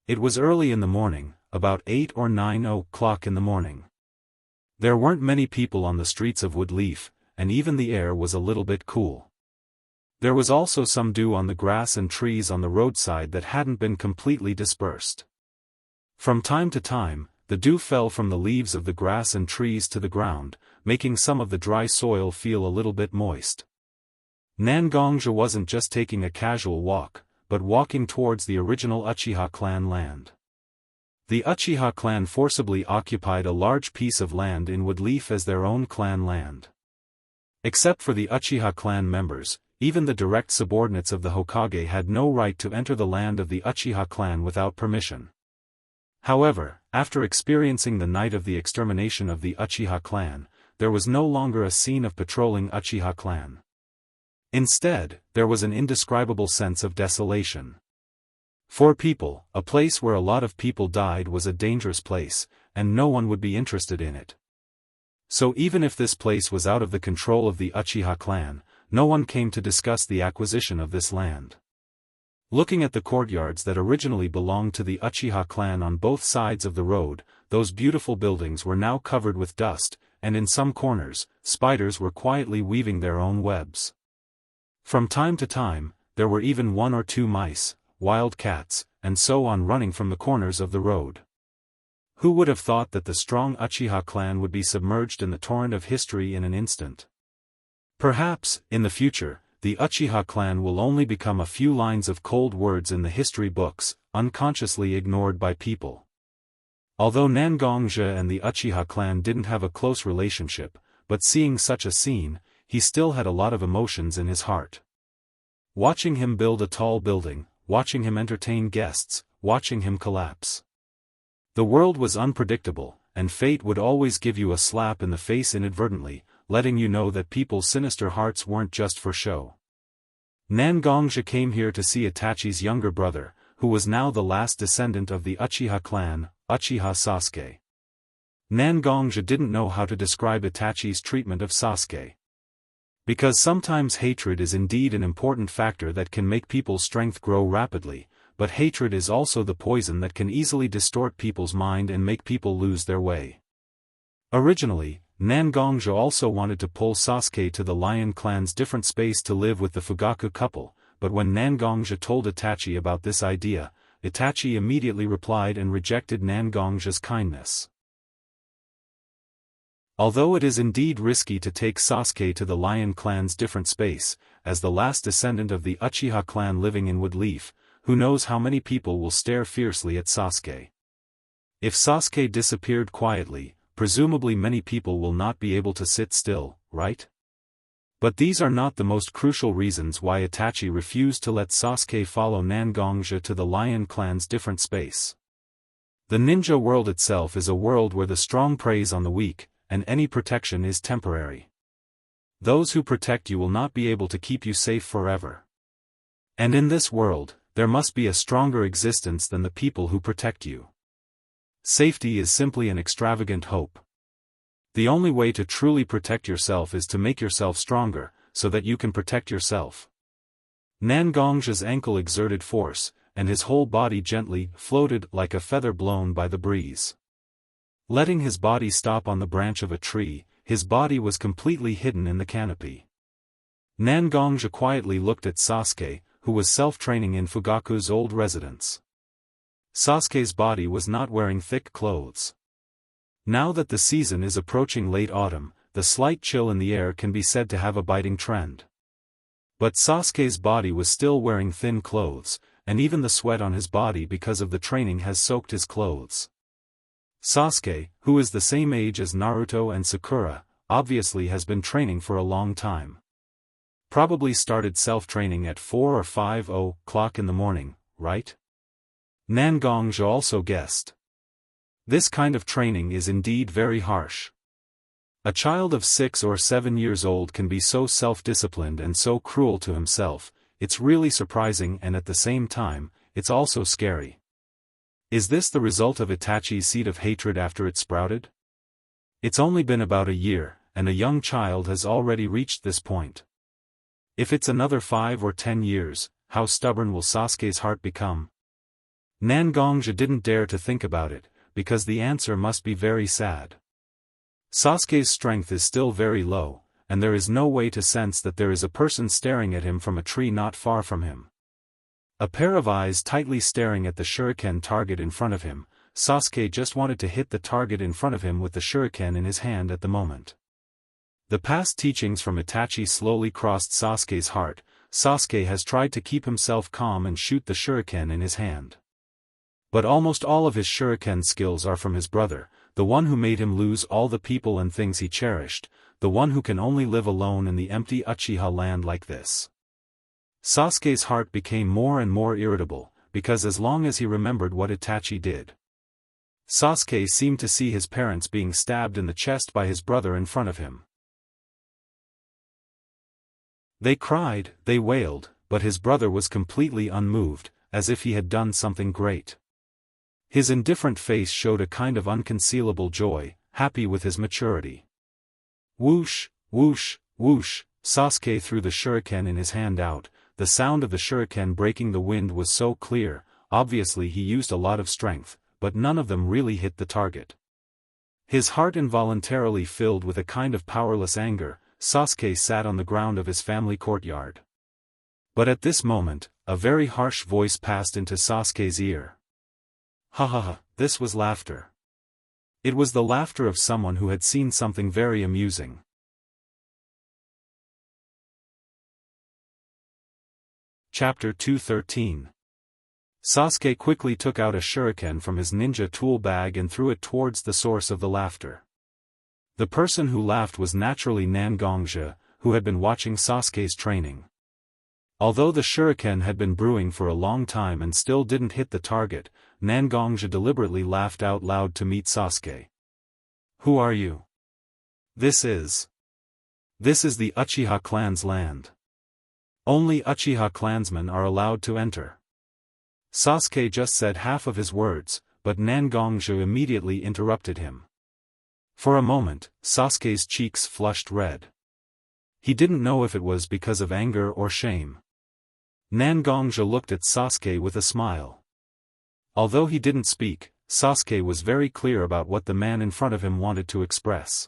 It was early in the morning, about 8 or 9 o'clock in the morning. There weren't many people on the streets of Woodleaf, and even the air was a little bit cool. There was also some dew on the grass and trees on the roadside that hadn't been completely dispersed. From time to time, the dew fell from the leaves of the grass and trees to the ground, making some of the dry soil feel a little bit moist. Nangongja wasn't just taking a casual walk, but walking towards the original Uchiha clan land. The Uchiha clan forcibly occupied a large piece of land in Woodleaf as their own clan land. Except for the Uchiha clan members, even the direct subordinates of the Hokage had no right to enter the land of the Uchiha clan without permission. However, after experiencing the night of the extermination of the Uchiha clan, there was no longer a scene of patrolling Uchiha clan. Instead, there was an indescribable sense of desolation. For people, a place where a lot of people died was a dangerous place, and no one would be interested in it. So even if this place was out of the control of the Uchiha clan, no one came to discuss the acquisition of this land. Looking at the courtyards that originally belonged to the Uchiha clan on both sides of the road, those beautiful buildings were now covered with dust, and in some corners, spiders were quietly weaving their own webs. From time to time, there were even 1 or 2 mice, wild cats, and so on running from the corners of the road. Who would have thought that the strong Uchiha clan would be submerged in the torrent of history in an instant? Perhaps, in the future, the Uchiha clan will only become a few lines of cold words in the history books, unconsciously ignored by people. Although Nangongja and the Uchiha clan didn't have a close relationship, but seeing such a scene, he still had a lot of emotions in his heart. Watching him build a tall building, watching him entertain guests, watching him collapse. The world was unpredictable, and fate would always give you a slap in the face inadvertently, letting you know that people's sinister hearts weren't just for show. Nangongja came here to see Itachi's younger brother, who was now the last descendant of the Uchiha clan, Uchiha Sasuke. Nangongja didn't know how to describe Itachi's treatment of Sasuke. Because sometimes hatred is indeed an important factor that can make people's strength grow rapidly, but hatred is also the poison that can easily distort people's mind and make people lose their way. Originally, Nangongja also wanted to pull Sasuke to the Lion clan's different space to live with the Fugaku couple, but when Nangongja told Itachi about this idea, Itachi immediately replied and rejected Nangongja's kindness. Although it is indeed risky to take Sasuke to the Lion clan's different space, as the last descendant of the Uchiha clan living in Woodleaf, who knows how many people will stare fiercely at Sasuke. If Sasuke disappeared quietly, presumably many people will not be able to sit still, right? But these are not the most crucial reasons why Itachi refused to let Sasuke follow Nangongja to the Lion clan's different space. The ninja world itself is a world where the strong preys on the weak, and any protection is temporary. Those who protect you will not be able to keep you safe forever. And in this world, there must be a stronger existence than the people who protect you. Safety is simply an extravagant hope. The only way to truly protect yourself is to make yourself stronger, so that you can protect yourself. Nangongja's ankle exerted force, and his whole body gently floated like a feather blown by the breeze. Letting his body stop on the branch of a tree, his body was completely hidden in the canopy. Nangongja quietly looked at Sasuke, who was self-training in Fugaku's old residence. Sasuke's body was not wearing thick clothes. Now that the season is approaching late autumn, the slight chill in the air can be said to have a biting trend. But Sasuke's body was still wearing thin clothes, and even the sweat on his body because of the training has soaked his clothes. Sasuke, who is the same age as Naruto and Sakura, obviously has been training for a long time. Probably started self-training at 4 or 5 o'clock in the morning, right? Nangongja also guessed. This kind of training is indeed very harsh. A child of 6 or 7 years old can be so self-disciplined and so cruel to himself. It's really surprising, and at the same time, it's also scary. Is this the result of Itachi's seed of hatred after it sprouted? It's only been about a year, and a young child has already reached this point. If it's another 5 or 10 years, how stubborn will Sasuke's heart become? Nangongja didn't dare to think about it, because the answer must be very sad. Sasuke's strength is still very low, and there is no way to sense that there is a person staring at him from a tree not far from him. A pair of eyes tightly staring at the shuriken target in front of him. Sasuke just wanted to hit the target in front of him with the shuriken in his hand at the moment. The past teachings from Itachi slowly crossed Sasuke's heart. Sasuke has tried to keep himself calm and shoot the shuriken in his hand. But almost all of his shuriken skills are from his brother, the one who made him lose all the people and things he cherished, the one who can only live alone in the empty Uchiha land like this. Sasuke's heart became more and more irritable, because as long as he remembered what Itachi did, Sasuke seemed to see his parents being stabbed in the chest by his brother in front of him. They cried, they wailed, but his brother was completely unmoved, as if he had done something great. His indifferent face showed a kind of unconcealable joy, happy with his maturity. Whoosh, whoosh, whoosh, Sasuke threw the shuriken in his hand out. The sound of the shuriken breaking the wind was so clear. Obviously he used a lot of strength, but none of them really hit the target. His heart involuntarily filled with a kind of powerless anger. Sasuke sat on the ground of his family courtyard. But at this moment, a very harsh voice passed into Sasuke's ear. Ha ha ha, this was laughter. It was the laughter of someone who had seen something very amusing. Chapter 213. Sasuke quickly took out a shuriken from his ninja tool bag and threw it towards the source of the laughter. The person who laughed was naturally Nangongja, who had been watching Sasuke's training. Although the shuriken had been brewing for a long time and still didn't hit the target, Nangongja deliberately laughed out loud to meet Sasuke. Who are you? This is the Uchiha clan's land. Only Uchiha clansmen are allowed to enter. Sasuke just said half of his words, but Nangongja immediately interrupted him. For a moment, Sasuke's cheeks flushed red. He didn't know if it was because of anger or shame. Nangongja looked at Sasuke with a smile. Although he didn't speak, Sasuke was very clear about what the man in front of him wanted to express.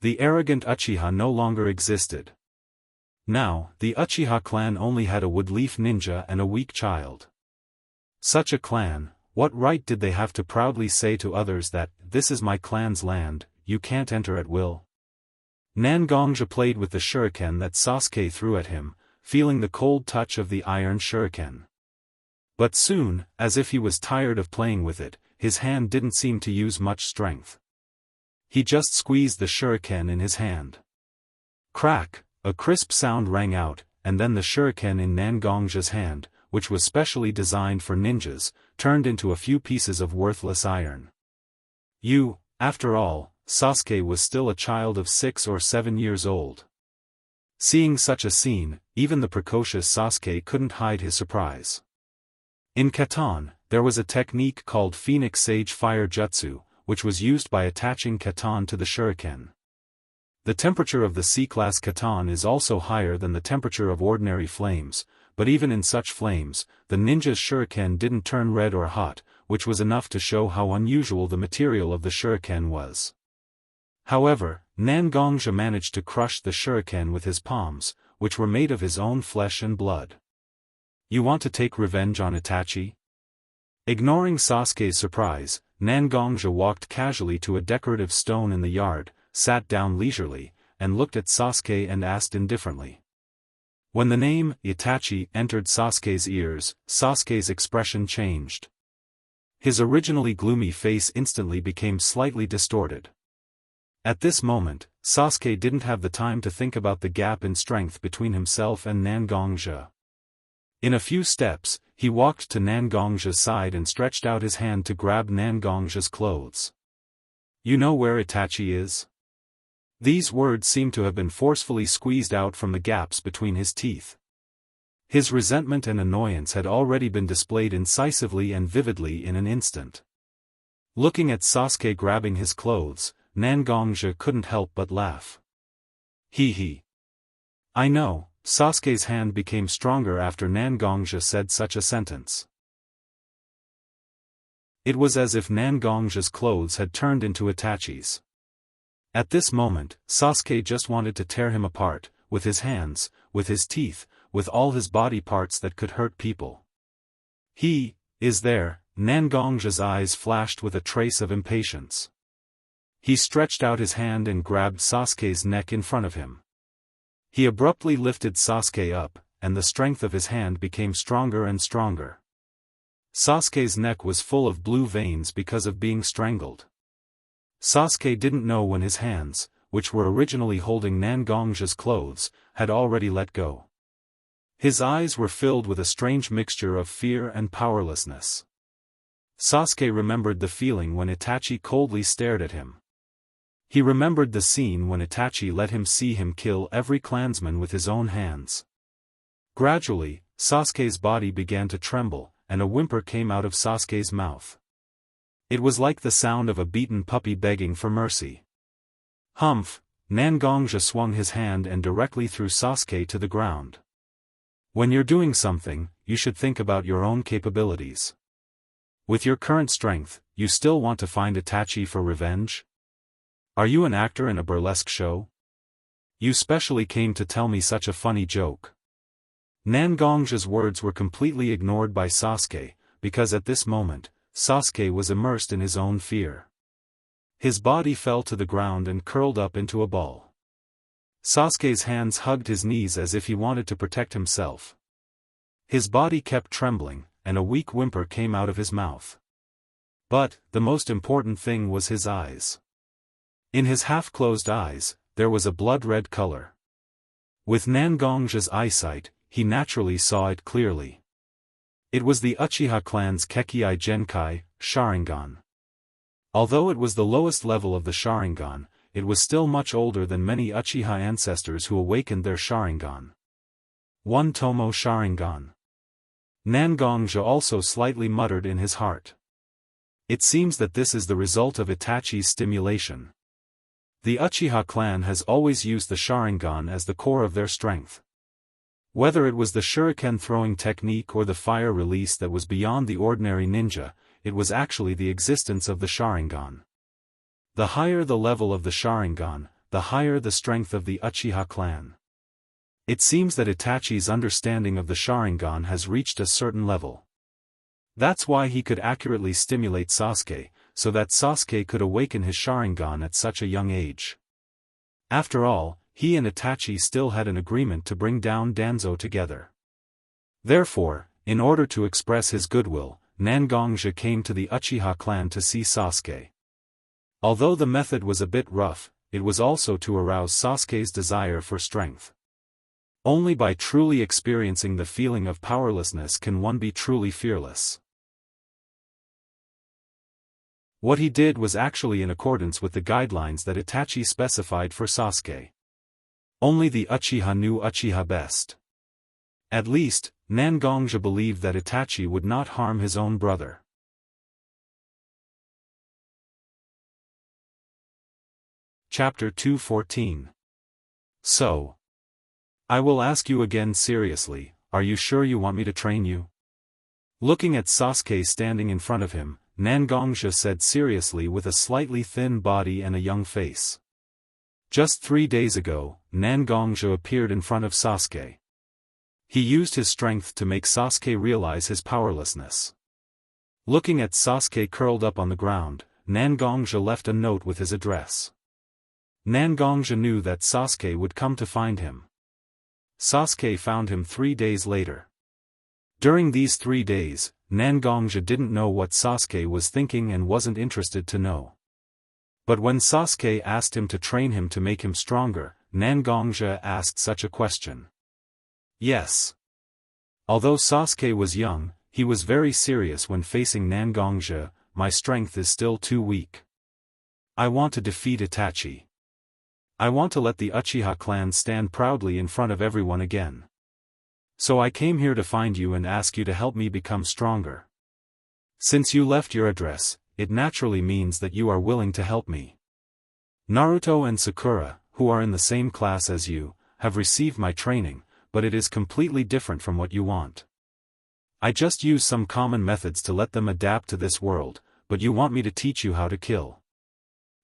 The arrogant Uchiha no longer existed. Now, the Uchiha clan only had a woodleaf ninja and a weak child. Such a clan, what right did they have to proudly say to others that, "This is my clan's land, you can't enter at will"? Nangongja played with the shuriken that Sasuke threw at him, feeling the cold touch of the iron shuriken. But soon, as if he was tired of playing with it, his hand didn't seem to use much strength. He just squeezed the shuriken in his hand. Crack! A crisp sound rang out, and then the shuriken in Nangongja's hand, which was specially designed for ninjas, turned into a few pieces of worthless iron. After all, Sasuke was still a child of 6 or 7 years old. Seeing such a scene, even the precocious Sasuke couldn't hide his surprise. In Katan, there was a technique called Phoenix Sage Fire Jutsu, which was used by attaching katan to the shuriken. The temperature of the C-class katan is also higher than the temperature of ordinary flames, but even in such flames, the ninja's shuriken didn't turn red or hot, which was enough to show how unusual the material of the shuriken was. However, Nangongja managed to crush the shuriken with his palms, which were made of his own flesh and blood. You want to take revenge on Itachi? Ignoring Sasuke's surprise, Nangongja walked casually to a decorative stone in the yard, sat down leisurely, and looked at Sasuke and asked indifferently. When the name Itachi entered Sasuke's ears, Sasuke's expression changed. His originally gloomy face instantly became slightly distorted. At this moment, Sasuke didn't have the time to think about the gap in strength between himself and Nangongja. In a few steps, he walked to Nangongja's side and stretched out his hand to grab Nangongja's clothes. "You know where Itachi is?" These words seemed to have been forcefully squeezed out from the gaps between his teeth. His resentment and annoyance had already been displayed incisively and vividly in an instant. Looking at Sasuke grabbing his clothes, Nangongja couldn't help but laugh. He. I know. Sasuke's hand became stronger after Nangongja said such a sentence. It was as if Nangongja's clothes had turned into Itachi's. At this moment, Sasuke just wanted to tear him apart, with his hands, with his teeth, with all his body parts that could hurt people. He is there. Nangongja's eyes flashed with a trace of impatience. He stretched out his hand and grabbed Sasuke's neck in front of him. He abruptly lifted Sasuke up, and the strength of his hand became stronger and stronger. Sasuke's neck was full of blue veins because of being strangled. Sasuke didn't know when his hands, which were originally holding Nangongja's clothes, had already let go. His eyes were filled with a strange mixture of fear and powerlessness. Sasuke remembered the feeling when Itachi coldly stared at him. He remembered the scene when Itachi let him see him kill every clansman with his own hands. Gradually, Sasuke's body began to tremble, and a whimper came out of Sasuke's mouth. It was like the sound of a beaten puppy begging for mercy. Humph! Nangongja swung his hand and directly threw Sasuke to the ground. When you're doing something, you should think about your own capabilities. With your current strength, you still want to find Itachi for revenge? Are you an actor in a burlesque show? You specially came to tell me such a funny joke. Nangongja's words were completely ignored by Sasuke, because at this moment, Sasuke was immersed in his own fear. His body fell to the ground and curled up into a ball. Sasuke's hands hugged his knees as if he wanted to protect himself. His body kept trembling, and a weak whimper came out of his mouth. But, the most important thing was his eyes. In his half-closed eyes, there was a blood-red color. With Nangongja's eyesight, he naturally saw it clearly. It was the Uchiha clan's Kekkei Genkai, Sharingan. Although it was the lowest level of the Sharingan, it was still much older than many Uchiha ancestors who awakened their Sharingan. One Tomo Sharingan. Nangongja also slightly muttered in his heart. It seems that this is the result of Itachi's stimulation. The Uchiha clan has always used the Sharingan as the core of their strength. Whether it was the shuriken throwing technique or the fire release that was beyond the ordinary ninja, it was actually the existence of the Sharingan. The higher the level of the Sharingan, the higher the strength of the Uchiha clan. It seems that Itachi's understanding of the Sharingan has reached a certain level. That's why he could accurately stimulate Sasuke, so that Sasuke could awaken his Sharingan at such a young age. After all, he and Itachi still had an agreement to bring down Danzo together. Therefore, in order to express his goodwill, Nangongja came to the Uchiha clan to see Sasuke. Although the method was a bit rough, it was also to arouse Sasuke's desire for strength. Only by truly experiencing the feeling of powerlessness can one be truly fearless. What he did was actually in accordance with the guidelines that Itachi specified for Sasuke. Only the Uchiha knew Uchiha best. At least, Nangongja believed that Itachi would not harm his own brother. Chapter 214. So. I will ask you again seriously, are you sure you want me to train you? Looking at Sasuke standing in front of him, Nangongja said seriously with a slightly thin body and a young face. Just 3 days ago, Nangongja appeared in front of Sasuke. He used his strength to make Sasuke realize his powerlessness. Looking at Sasuke curled up on the ground, Nangongja left a note with his address. Nangongja knew that Sasuke would come to find him. Sasuke found him 3 days later. During these 3 days, Nangongja didn't know what Sasuke was thinking and wasn't interested to know. But when Sasuke asked him to train him to make him stronger, Nangongja asked such a question. Yes. Although Sasuke was young, he was very serious when facing Nangongja. My strength is still too weak. I want to defeat Itachi. I want to let the Uchiha clan stand proudly in front of everyone again. So I came here to find you and ask you to help me become stronger. Since you left your address, it naturally means that you are willing to help me. Naruto and Sakura, who are in the same class as you, have received my training, but it is completely different from what you want. I just use some common methods to let them adapt to this world, but you want me to teach you how to kill.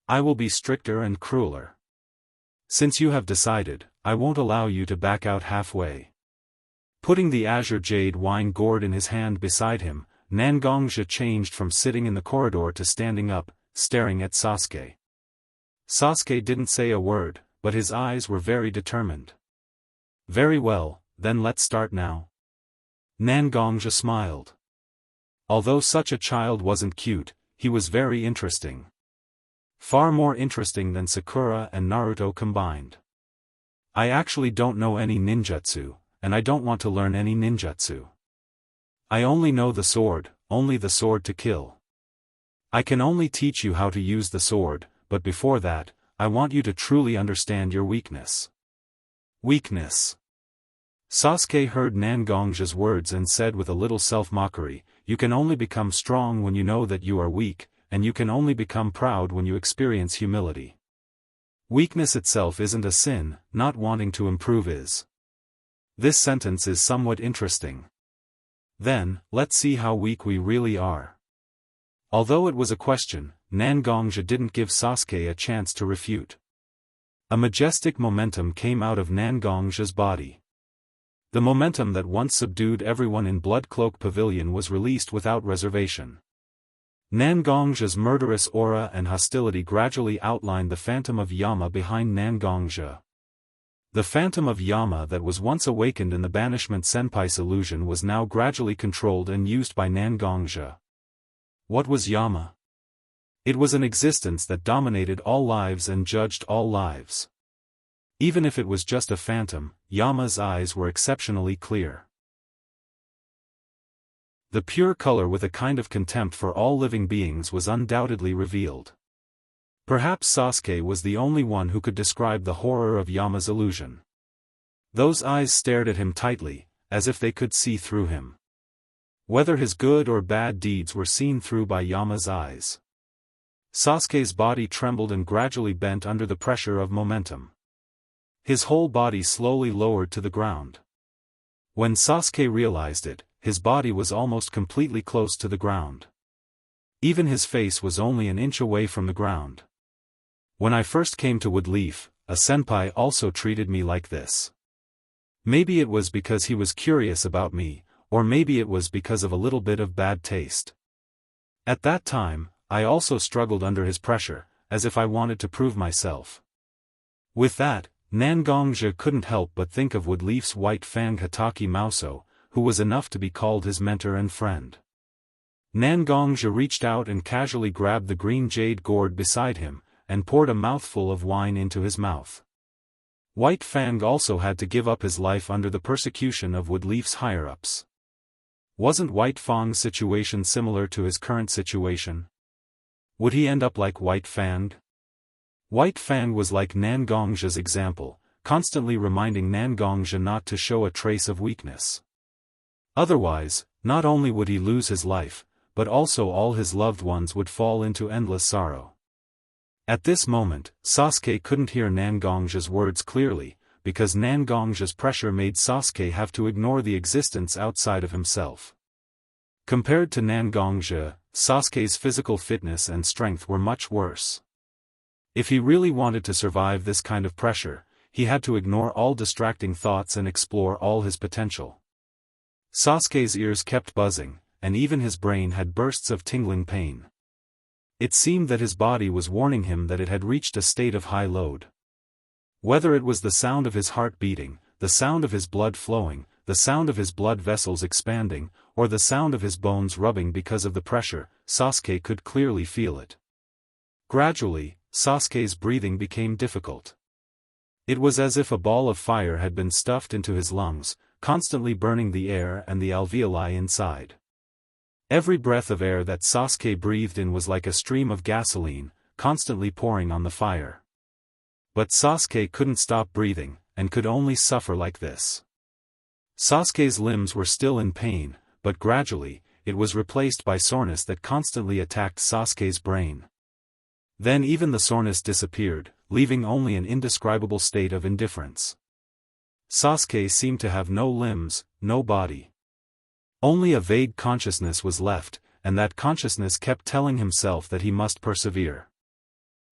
I will be stricter and crueler. Since you have decided, I won't allow you to back out halfway. Putting the azure jade wine gourd in his hand beside him, Nangongja changed from sitting in the corridor to standing up, staring at Sasuke. Sasuke didn't say a word, but his eyes were very determined. Very well, then let's start now. Nangongja smiled. Although such a child wasn't cute, he was very interesting. Far more interesting than Sakura and Naruto combined. I actually don't know any ninjutsu, and I don't want to learn any ninjutsu. I only know the sword, only the sword to kill. I can only teach you how to use the sword, but before that, I want you to truly understand your weakness. Weakness. Sasuke heard Nangongja's words and said with a little self-mockery, you can only become strong when you know that you are weak, and you can only become proud when you experience humility. Weakness itself isn't a sin, not wanting to improve is. This sentence is somewhat interesting. Then, let's see how weak we really are. Although it was a question, Nangongja didn't give Sasuke a chance to refute. A majestic momentum came out of Nangongja's body. The momentum that once subdued everyone in Blood Cloak Pavilion was released without reservation. Nangongja's murderous aura and hostility gradually outlined the phantom of Yama behind Nangongja. The phantom of Yama that was once awakened in the banishment Senpai's illusion was now gradually controlled and used by Nangongja. What was Yama? It was an existence that dominated all lives and judged all lives. Even if it was just a phantom, Yama's eyes were exceptionally clear. The pure color with a kind of contempt for all living beings was undoubtedly revealed. Perhaps Sasuke was the only one who could describe the horror of Yama's illusion. Those eyes stared at him tightly, as if they could see through him. Whether his good or bad deeds were seen through by Yama's eyes. Sasuke's body trembled and gradually bent under the pressure of momentum. His whole body slowly lowered to the ground. When Sasuke realized it, his body was almost completely close to the ground. Even his face was only an inch away from the ground. When I first came to Woodleaf, a senpai also treated me like this. Maybe it was because he was curious about me, or maybe it was because of a little bit of bad taste. At that time, I also struggled under his pressure, as if I wanted to prove myself. With that, Nangongja couldn't help but think of Woodleaf's white-fanged Hatake Mauso, who was enough to be called his mentor and friend. Nangongja reached out and casually grabbed the green jade gourd beside him, and poured a mouthful of wine into his mouth. White Fang also had to give up his life under the persecution of Woodleaf's higher-ups. Wasn't White Fang's situation similar to his current situation? Would he end up like White Fang? White Fang was like Nangongja's example, constantly reminding Nangongja not to show a trace of weakness. Otherwise, not only would he lose his life, but also all his loved ones would fall into endless sorrow. At this moment, Sasuke couldn't hear Nangongja's words clearly, because Nangongja's pressure made Sasuke have to ignore the existence outside of himself. Compared to Nangongja, Sasuke's physical fitness and strength were much worse. If he really wanted to survive this kind of pressure, he had to ignore all distracting thoughts and explore all his potential. Sasuke's ears kept buzzing, and even his brain had bursts of tingling pain. It seemed that his body was warning him that it had reached a state of high load. Whether it was the sound of his heart beating, the sound of his blood flowing, the sound of his blood vessels expanding, or the sound of his bones rubbing because of the pressure, Sasuke could clearly feel it. Gradually, Sasuke's breathing became difficult. It was as if a ball of fire had been stuffed into his lungs, constantly burning the air and the alveoli inside. Every breath of air that Sasuke breathed in was like a stream of gasoline, constantly pouring on the fire. But Sasuke couldn't stop breathing, and could only suffer like this. Sasuke's limbs were still in pain, but gradually, it was replaced by soreness that constantly attacked Sasuke's brain. Then even the soreness disappeared, leaving only an indescribable state of indifference. Sasuke seemed to have no limbs, no body. Only a vague consciousness was left, and that consciousness kept telling himself that he must persevere.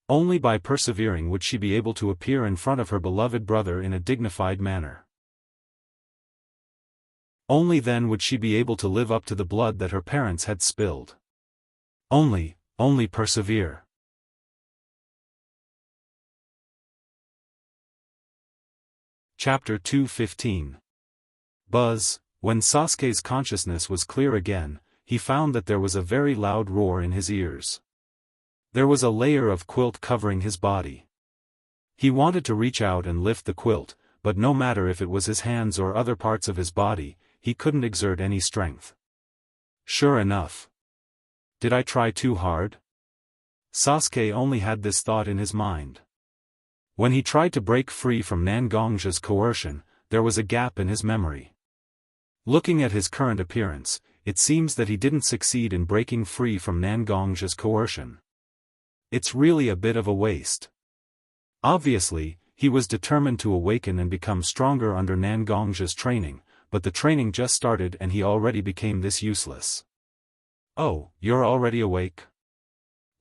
Only by persevering would she be able to appear in front of her beloved brother in a dignified manner. Only then would she be able to live up to the blood that her parents had spilled. Only persevere. Chapter 2:15. Buzz. When Sasuke's consciousness was clear again, he found that there was a very loud roar in his ears. There was a layer of quilt covering his body. He wanted to reach out and lift the quilt, but no matter if it was his hands or other parts of his body, he couldn't exert any strength. Sure enough. Did I try too hard? Sasuke only had this thought in his mind. When he tried to break free from Nangongja's coercion, there was a gap in his memory. Looking at his current appearance, it seems that he didn't succeed in breaking free from Nangongja's coercion. It's really a bit of a waste. Obviously, he was determined to awaken and become stronger under Nangongja's training, but the training just started and he already became this useless. Oh, you're already awake?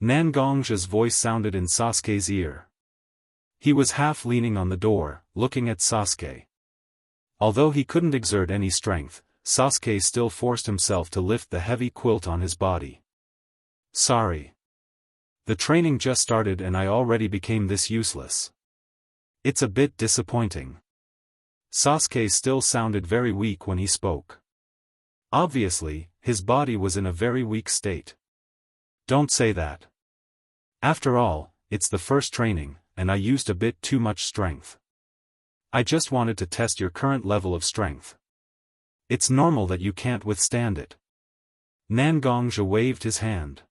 Nangongja's voice sounded in Sasuke's ear. He was half leaning on the door, looking at Sasuke. Although he couldn't exert any strength, Sasuke still forced himself to lift the heavy quilt on his body. Sorry. The training just started and I already became this useless. It's a bit disappointing. Sasuke still sounded very weak when he spoke. Obviously, his body was in a very weak state. Don't say that. After all, it's the first training, and I used a bit too much strength. I just wanted to test your current level of strength. It's normal that you can't withstand it. Nangongja waved his hand.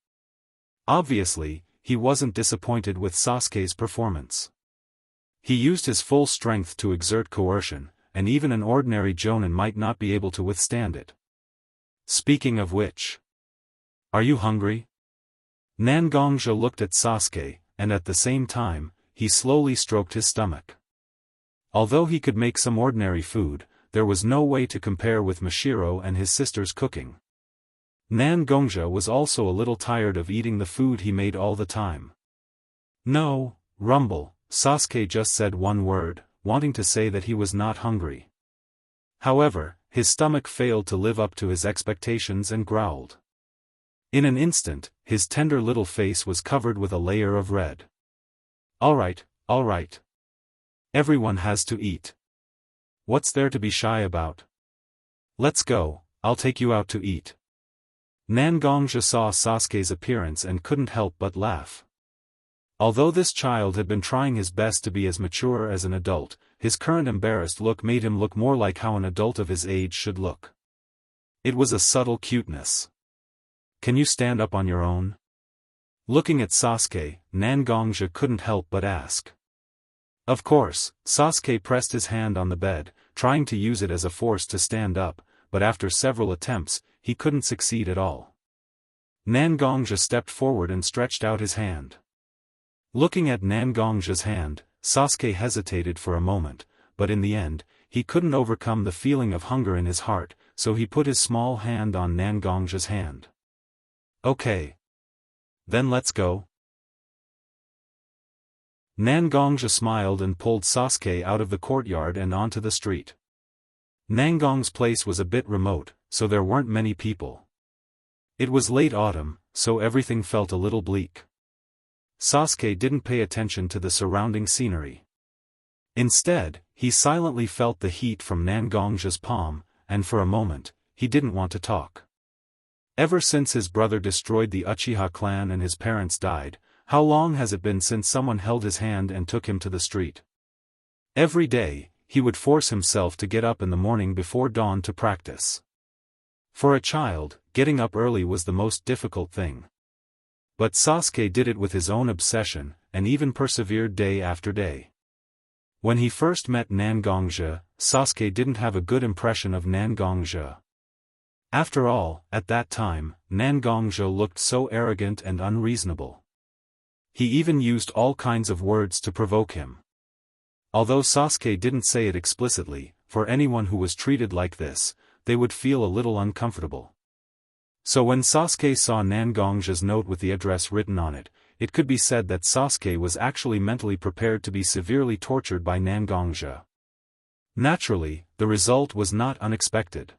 Obviously, he wasn't disappointed with Sasuke's performance. He used his full strength to exert coercion, and even an ordinary jonin might not be able to withstand it. Speaking of which, are you hungry? Nangongja looked at Sasuke, and at the same time, he slowly stroked his stomach. Although he could make some ordinary food, there was no way to compare with Mashiro and his sister's cooking. Nangongja was also a little tired of eating the food he made all the time. No, Rumble, Sasuke just said one word, wanting to say that he was not hungry. However, his stomach failed to live up to his expectations and growled. In an instant, his tender little face was covered with a layer of red. All right. Everyone has to eat. What's there to be shy about? Let's go, I'll take you out to eat. Nangongja saw Sasuke's appearance and couldn't help but laugh. Although this child had been trying his best to be as mature as an adult, his current embarrassed look made him look more like how an adult of his age should look. It was a subtle cuteness. Can you stand up on your own? Looking at Sasuke, Nangongja couldn't help but ask. Of course, Sasuke pressed his hand on the bed, trying to use it as a force to stand up, but after several attempts, he couldn't succeed at all. Nangongja stepped forward and stretched out his hand. Looking at Nangongja's hand, Sasuke hesitated for a moment, but in the end, he couldn't overcome the feeling of hunger in his heart, so he put his small hand on Nangongja's hand. Okay. Then let's go. Nangongja smiled and pulled Sasuke out of the courtyard and onto the street. Nangong's place was a bit remote, so there weren't many people. It was late autumn, so everything felt a little bleak. Sasuke didn't pay attention to the surrounding scenery. Instead, he silently felt the heat from Nangongja's palm, and for a moment, he didn't want to talk. Ever since his brother destroyed the Uchiha clan and his parents died, how long has it been since someone held his hand and took him to the street? Every day, he would force himself to get up in the morning before dawn to practice. For a child, getting up early was the most difficult thing. But Sasuke did it with his own obsession, and even persevered day after day. When he first met Nangongja, Sasuke didn't have a good impression of Nangongja. After all, at that time, Nangongja looked so arrogant and unreasonable. He even used all kinds of words to provoke him. Although Sasuke didn't say it explicitly, for anyone who was treated like this, they would feel a little uncomfortable. So when Sasuke saw Nangongja's note with the address written on it, it could be said that Sasuke was actually mentally prepared to be severely tortured by Nangongja. Naturally, the result was not unexpected.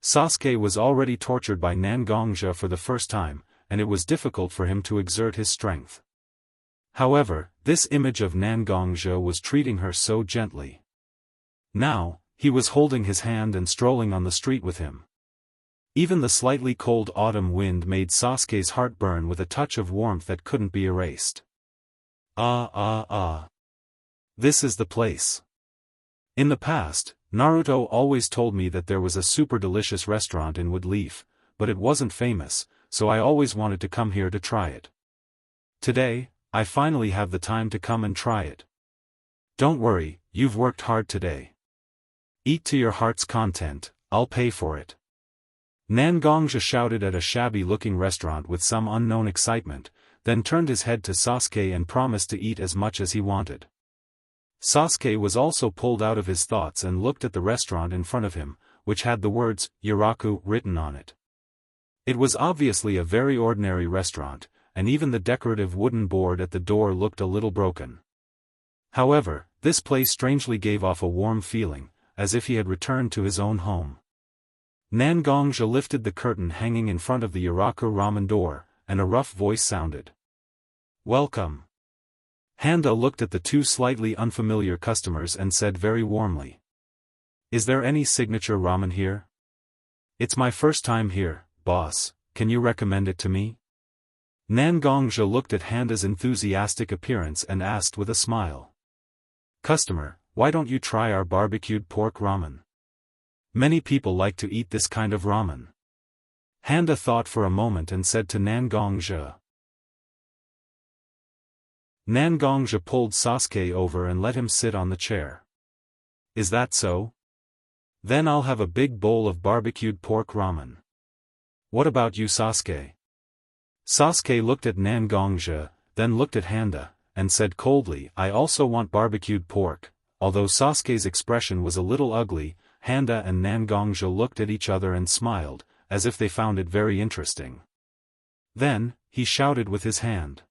Sasuke was already tortured by Nangongja for the first time, and it was difficult for him to exert his strength. However, this image of Nangongja was treating her so gently. Now, he was holding his hand and strolling on the street with him. Even the slightly cold autumn wind made Sasuke's heart burn with a touch of warmth that couldn't be erased. This is the place. In the past, Naruto always told me that there was a super delicious restaurant in Woodleaf, but it wasn't famous, so I always wanted to come here to try it. Today, I finally have the time to come and try it. Don't worry, you've worked hard today. Eat to your heart's content, I'll pay for it. Nangongja shouted at a shabby-looking restaurant with some unknown excitement, then turned his head to Sasuke and promised to eat as much as he wanted. Sasuke was also pulled out of his thoughts and looked at the restaurant in front of him, which had the words, Yuraku, written on it. It was obviously a very ordinary restaurant, and even the decorative wooden board at the door looked a little broken. However, this place strangely gave off a warm feeling, as if he had returned to his own home. Nangongja lifted the curtain hanging in front of the Yuraku ramen door, and a rough voice sounded. Welcome. Handa looked at the two slightly unfamiliar customers and said very warmly. Is there any signature ramen here? It's my first time here, boss, can you recommend it to me? Nangongja looked at Handa's enthusiastic appearance and asked with a smile. Customer, why don't you try our barbecued pork ramen? Many people like to eat this kind of ramen. Handa thought for a moment and said to Nangongja. Nangongja pulled Sasuke over and let him sit on the chair. Is that so? Then I'll have a big bowl of barbecued pork ramen. What about you, Sasuke? Sasuke looked at Nangongja, then looked at Handa, and said coldly, I also want barbecued pork. Although Sasuke's expression was a little ugly, Handa and Nangongja looked at each other and smiled, as if they found it very interesting. Then, he shouted with his hand.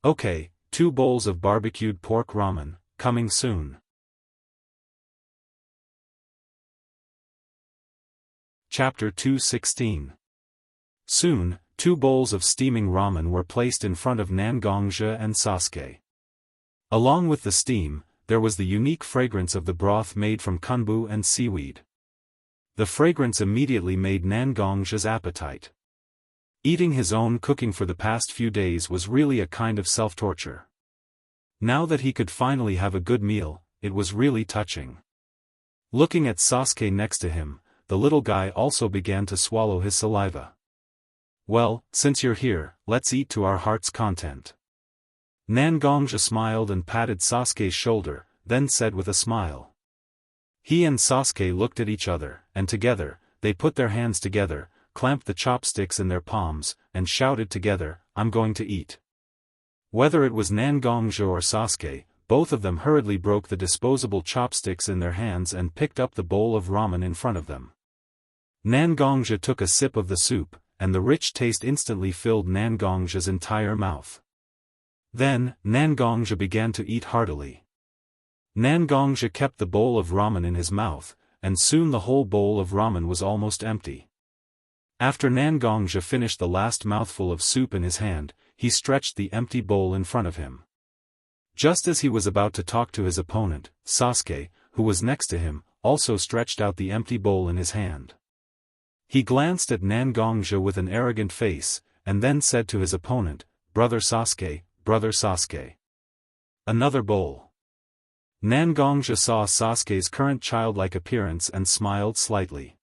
Okay, 2 bowls of barbecued pork ramen, coming soon. Chapter 216. Soon, 2 bowls of steaming ramen were placed in front of Nangongja and Sasuke. Along with the steam, there was the unique fragrance of the broth made from kunbu and seaweed. The fragrance immediately made Nangongja's appetite. Eating his own cooking for the past few days was really a kind of self-torture. Now that he could finally have a good meal, it was really touching. Looking at Sasuke next to him, the little guy also began to swallow his saliva. Well, since you're here, let's eat to our heart's content. Nangongja smiled and patted Sasuke's shoulder, then said with a smile. He and Sasuke looked at each other, and together, they put their hands together, clamped the chopsticks in their palms, and shouted together, I'm going to eat. Whether it was Nangongja or Sasuke, both of them hurriedly broke the disposable chopsticks in their hands and picked up the bowl of ramen in front of them. Nangongja took a sip of the soup, and the rich taste instantly filled Nangongja's entire mouth. Then, Nangongja began to eat heartily. Nangongja kept the bowl of ramen in his mouth, and soon the whole bowl of ramen was almost empty. After Nangongja finished the last mouthful of soup in his hand, he stretched the empty bowl in front of him. Just as he was about to talk to his opponent, Sasuke, who was next to him, also stretched out the empty bowl in his hand. He glanced at Nangongja with an arrogant face, and then said to his opponent, Brother Sasuke, Brother Sasuke. Another bowl. Nangongja saw Sasuke's current childlike appearance and smiled slightly.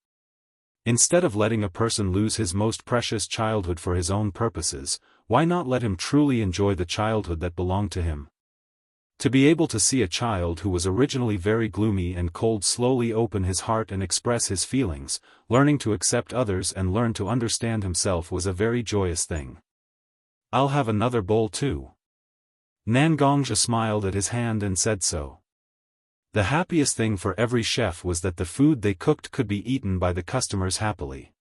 Instead of letting a person lose his most precious childhood for his own purposes, why not let him truly enjoy the childhood that belonged to him? To be able to see a child who was originally very gloomy and cold slowly open his heart and express his feelings, learning to accept others and learn to understand himself was a very joyous thing. I'll have another bowl too. Nangongja smiled at his hand and said so. The happiest thing for every chef was that the food they cooked could be eaten by the customers happily.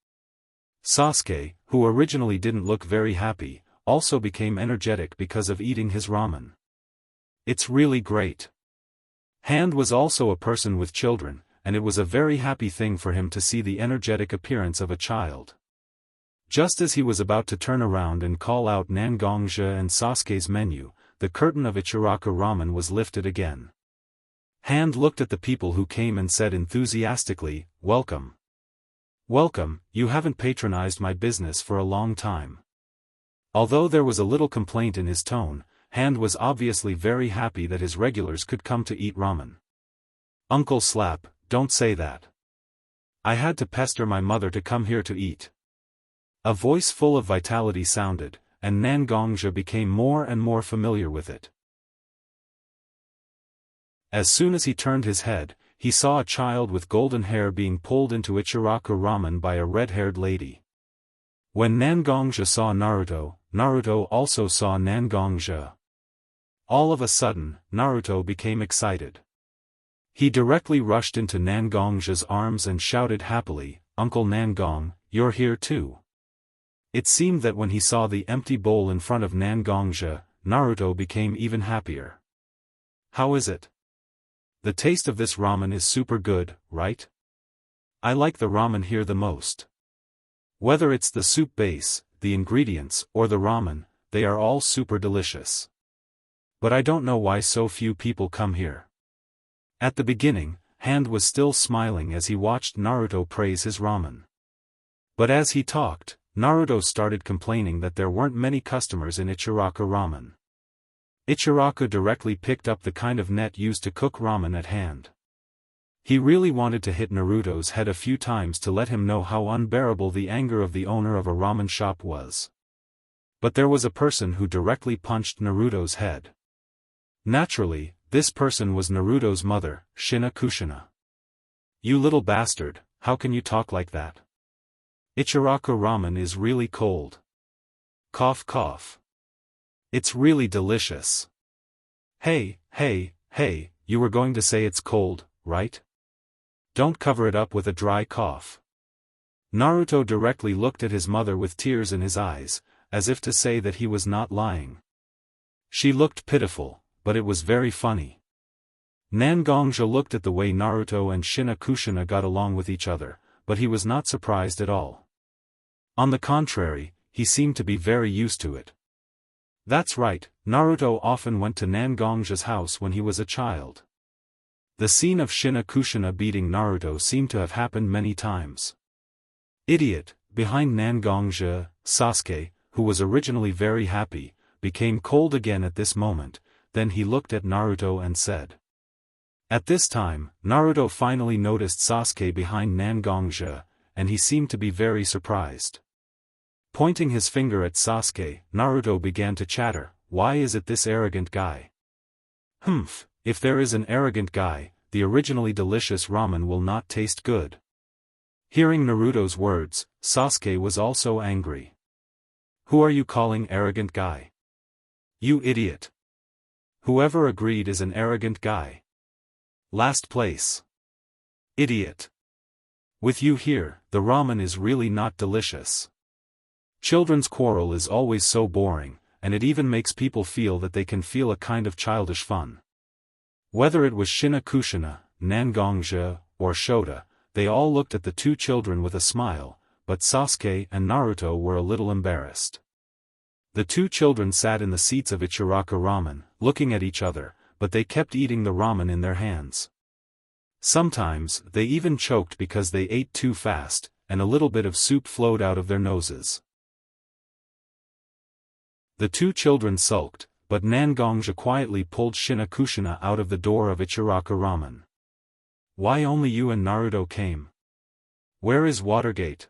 Sasuke, who originally didn't look very happy, also became energetic because of eating his ramen. It's really great. Hand was also a person with children, and it was a very happy thing for him to see the energetic appearance of a child. Just as he was about to turn around and call out Nangongja and Sasuke's menu, the curtain of Ichiraku ramen was lifted again. Hand looked at the people who came and said enthusiastically, Welcome. Welcome, you haven't patronized my business for a long time. Although there was a little complaint in his tone, Hand was obviously very happy that his regulars could come to eat ramen. Uncle Slap, don't say that. I had to pester my mother to come here to eat. A voice full of vitality sounded, and Nangongja became more and more familiar with it. As soon as he turned his head, he saw a child with golden hair being pulled into Ichiraku ramen by a red-haired lady. When Nangongja saw Naruto, Naruto also saw Nangongja. All of a sudden, Naruto became excited. He directly rushed into Nangongja's arms and shouted happily, Uncle Nangong, you're here too. It seemed that when he saw the empty bowl in front of Nangongja, Naruto became even happier. How is it? The taste of this ramen is super good, right? I like the ramen here the most. Whether it's the soup base, the ingredients, or the ramen, they are all super delicious. But I don't know why so few people come here. At the beginning, Hand was still smiling as he watched Naruto praise his ramen. But as he talked, Naruto started complaining that there weren't many customers in Ichiraku ramen. Ichiraku directly picked up the kind of net used to cook ramen at Hand. He really wanted to hit Naruto's head a few times to let him know how unbearable the anger of the owner of a ramen shop was. But there was a person who directly punched Naruto's head. Naturally, this person was Naruto's mother, Shina Kushina. You little bastard, how can you talk like that? Ichiraku ramen is really cold. Cough cough. It's really delicious. Hey, you were going to say it's cold, right? Don't cover it up with a dry cough. Naruto directly looked at his mother with tears in his eyes, as if to say that he was not lying. She looked pitiful, but it was very funny. Nangongja looked at the way Naruto and Shina Kushina got along with each other, but he was not surprised at all. On the contrary, he seemed to be very used to it. That's right, Naruto often went to Nangongja's house when he was a child. The scene of Shina Kushina beating Naruto seemed to have happened many times. Idiot, behind Nangongja, Sasuke, who was originally very happy, became cold again at this moment. Then he looked at Naruto and said. At this time, Naruto finally noticed Sasuke behind Nangongja, and he seemed to be very surprised. Pointing his finger at Sasuke, Naruto began to chatter, why is it this arrogant guy? Humph, if there is an arrogant guy, the originally delicious ramen will not taste good. Hearing Naruto's words, Sasuke was also angry. Who are you calling arrogant guy? You idiot. Whoever agreed is an arrogant guy. Last place. Idiot. With you here, the ramen is really not delicious. Children's quarrel is always so boring, and it even makes people feel that they can feel a kind of childish fun. Whether it was Shina Kushina, Nangongja, or Shota, they all looked at the two children with a smile, but Sasuke and Naruto were a little embarrassed. The two children sat in the seats of Ichiraku ramen, looking at each other, but they kept eating the ramen in their hands. Sometimes, they even choked because they ate too fast, and a little bit of soup flowed out of their noses. The two children sulked, but Nangongja quietly pulled Shinakushina out of the door of Ichiraku Ramen. Why only you and Naruto came? Where is Watergate?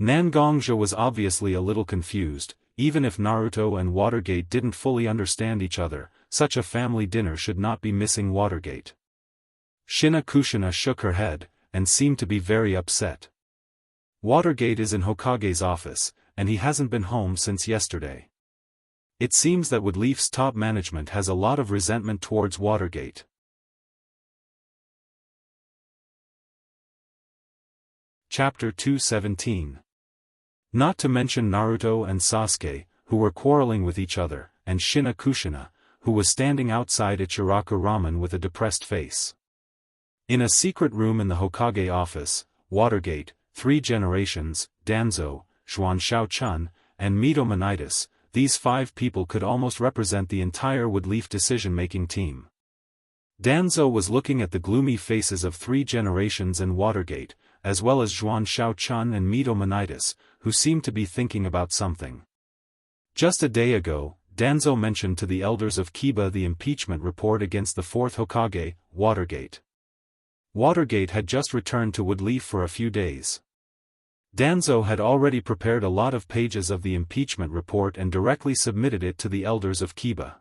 Nangongja was obviously a little confused. Even if Naruto and Watergate didn't fully understand each other, such a family dinner should not be missing Watergate. Shinakushina shook her head, and seemed to be very upset. Watergate is in Hokage's office, and he hasn't been home since yesterday. It seems that Woodleaf's top management has a lot of resentment towards Watergate. Chapter 217. Not to mention Naruto and Sasuke, who were quarreling with each other, and Shinakushina, who was standing outside Ichiraku Ramen with a depressed face. In a secret room in the Hokage office, Watergate, 3 generations, Danzo, Xuan Xiaochun, and Mito Monitis, these 5 people could almost represent the entire Woodleaf decision-making team. Danzo was looking at the gloomy faces of 3 generations and Watergate, as well as Xuan Xiaochun and Mito Monitis, who seemed to be thinking about something. Just a day ago, Danzo mentioned to the elders of Kiba the impeachment report against the 4th Hokage, Watergate. Watergate had just returned to Woodleaf for a few days. Danzo had already prepared a lot of pages of the impeachment report and directly submitted it to the elders of Kiba.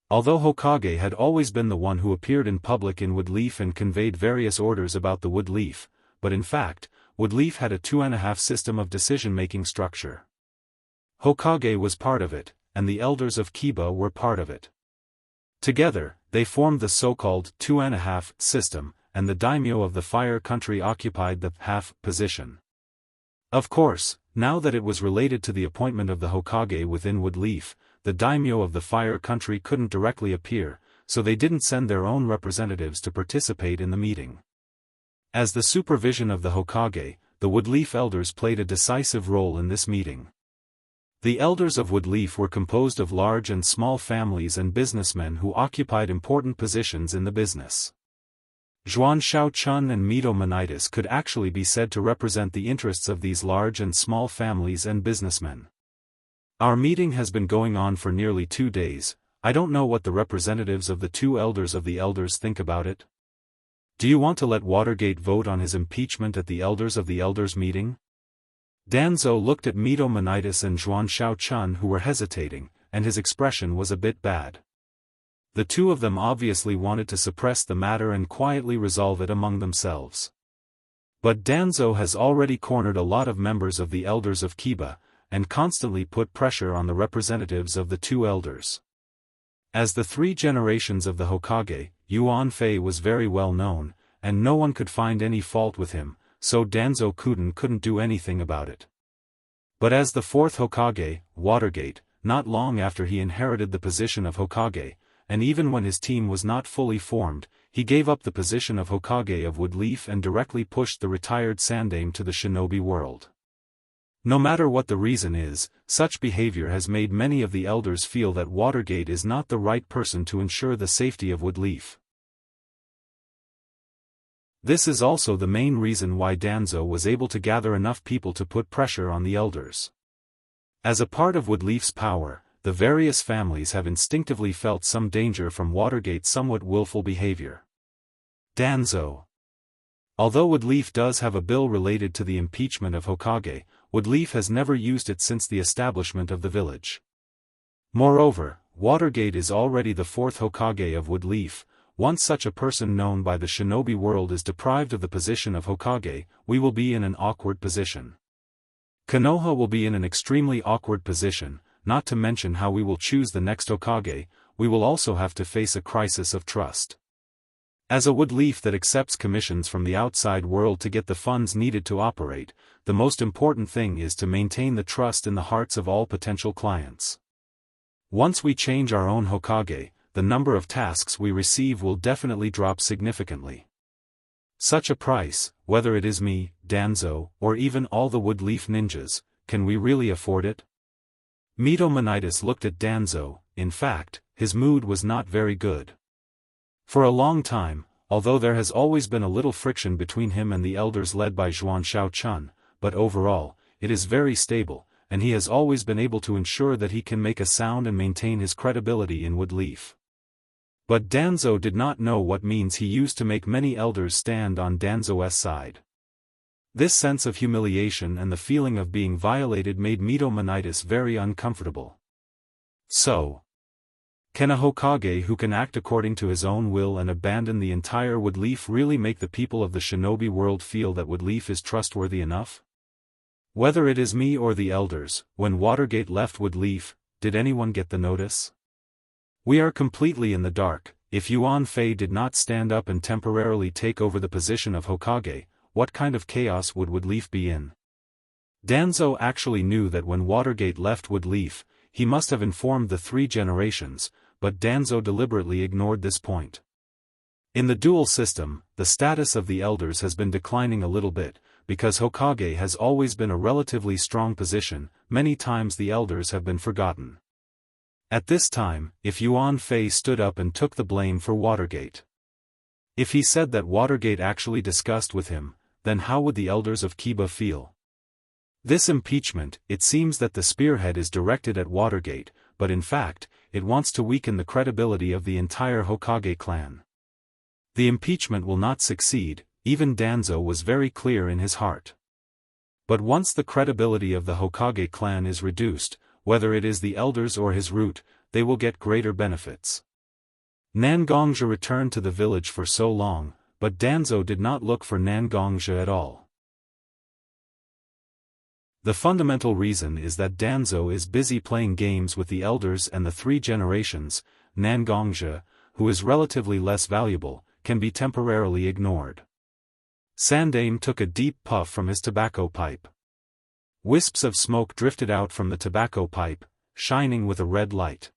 Although Hokage had always been the one who appeared in public in Woodleaf and conveyed various orders about the Woodleaf, but in fact, Woodleaf had a 2.5 system of decision-making structure. Hokage was part of it, and the elders of Kiba were part of it. Together, they formed the so-called 2.5 system, and the daimyo of the fire country occupied the half position. Of course, now that it was related to the appointment of the Hokage within Woodleaf, the daimyo of the fire country couldn't directly appear, so they didn't send their own representatives to participate in the meeting. As the supervision of the Hokage, the Woodleaf elders played a decisive role in this meeting. The elders of Woodleaf were composed of large and small families and businessmen who occupied important positions in the business. Xuan Xiaochun and Mito Monitis could actually be said to represent the interests of these large and small families and businessmen. Our meeting has been going on for nearly 2 days. I don't know what the representatives of the 2 elders of the elders think about it. Do you want to let Watergate vote on his impeachment at the elders of the elders meeting? Danzo looked at Mito Monitis and Xuan Xiaochun, who were hesitating, and his expression was a bit bad. The 2 of them obviously wanted to suppress the matter and quietly resolve it among themselves. But Danzo has already cornered a lot of members of the elders of Kiba, and constantly put pressure on the representatives of the 2 elders. As the 3 generations of the Hokage, Yuan Fei was very well known, and no one could find any fault with him, so Danzo Kuden couldn't do anything about it. But as the 4th Hokage, Watergate, not long after he inherited the position of Hokage, and even when his team was not fully formed, he gave up the position of Hokage of Woodleaf and directly pushed the retired Sandaime to the shinobi world. No matter what the reason is, such behavior has made many of the elders feel that Watergate is not the right person to ensure the safety of Woodleaf. This is also the main reason why Danzo was able to gather enough people to put pressure on the elders. As a part of Woodleaf's power, the various families have instinctively felt some danger from Watergate's somewhat willful behavior. Danzo. Although Woodleaf does have a bill related to the impeachment of Hokage, Woodleaf has never used it since the establishment of the village. Moreover, Watergate is already the 4th Hokage of Woodleaf. Once such a person known by the shinobi world is deprived of the position of Hokage, we will be in an awkward position. Konoha will be in an extremely awkward position, not to mention how we will choose the next Hokage. We will also have to face a crisis of trust. As a Woodleaf that accepts commissions from the outside world to get the funds needed to operate, the most important thing is to maintain the trust in the hearts of all potential clients. Once we change our own Hokage, the number of tasks we receive will definitely drop significantly. Such a price, whether it is me, Danzo, or even all the Woodleaf ninjas, can we really afford it? Mito Monitis looked at Danzo. In fact, his mood was not very good. For a long time, although there has always been a little friction between him and the elders led by Zhuan Shaochun, but overall, it is very stable, and he has always been able to ensure that he can make a sound and maintain his credibility in Woodleaf. But Danzo did not know what means he used to make many elders stand on Danzo's side. This sense of humiliation and the feeling of being violated made Mitomonitis very uncomfortable. So, can a Hokage who can act according to his own will and abandon the entire Woodleaf really make the people of the shinobi world feel that Woodleaf is trustworthy enough? Whether it is me or the elders, when Watergate left Woodleaf, did anyone get the notice? We are completely in the dark. If Yuan Fei did not stand up and temporarily take over the position of Hokage, what kind of chaos would Woodleaf be in? Danzo actually knew that when Watergate left Woodleaf, he must have informed the 3 generations, but Danzo deliberately ignored this point. In the dual system, the status of the elders has been declining a little bit, because Hokage has always been a relatively strong position. Many times the elders have been forgotten. At this time, if Yuan Fei stood up and took the blame for Watergate. If he said that Watergate actually discussed with him, then how would the elders of Kiba feel? This impeachment, it seems that the spearhead is directed at Watergate, but in fact, it wants to weaken the credibility of the entire Hokage clan. The impeachment will not succeed, even Danzo was very clear in his heart. But once the credibility of the Hokage clan is reduced, whether it is the elders or his root, they will get greater benefits. Nangongja returned to the village for so long, but Danzo did not look for Nangongja at all. The fundamental reason is that Danzo is busy playing games with the elders and the 3 generations. Nangongja, who is relatively less valuable, can be temporarily ignored. Sandaime took a deep puff from his tobacco pipe. Wisps of smoke drifted out from the tobacco pipe, shining with a red light.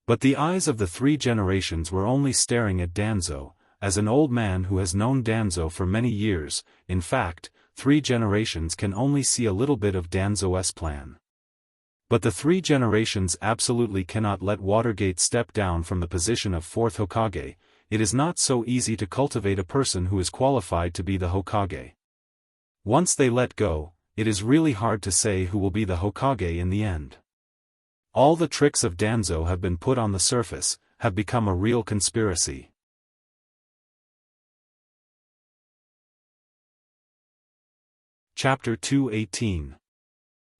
But the eyes of the 3 generations were only staring at Danzo, as an old man who has known Danzo for many years. In fact, 3 generations can only see a little bit of Danzo's plan. But the 3 generations absolutely cannot let Watergate step down from the position of 4th Hokage. It is not so easy to cultivate a person who is qualified to be the Hokage. Once they let go, it is really hard to say who will be the Hokage in the end. All the tricks of Danzo have been put on the surface, have become a real conspiracy. Chapter 218.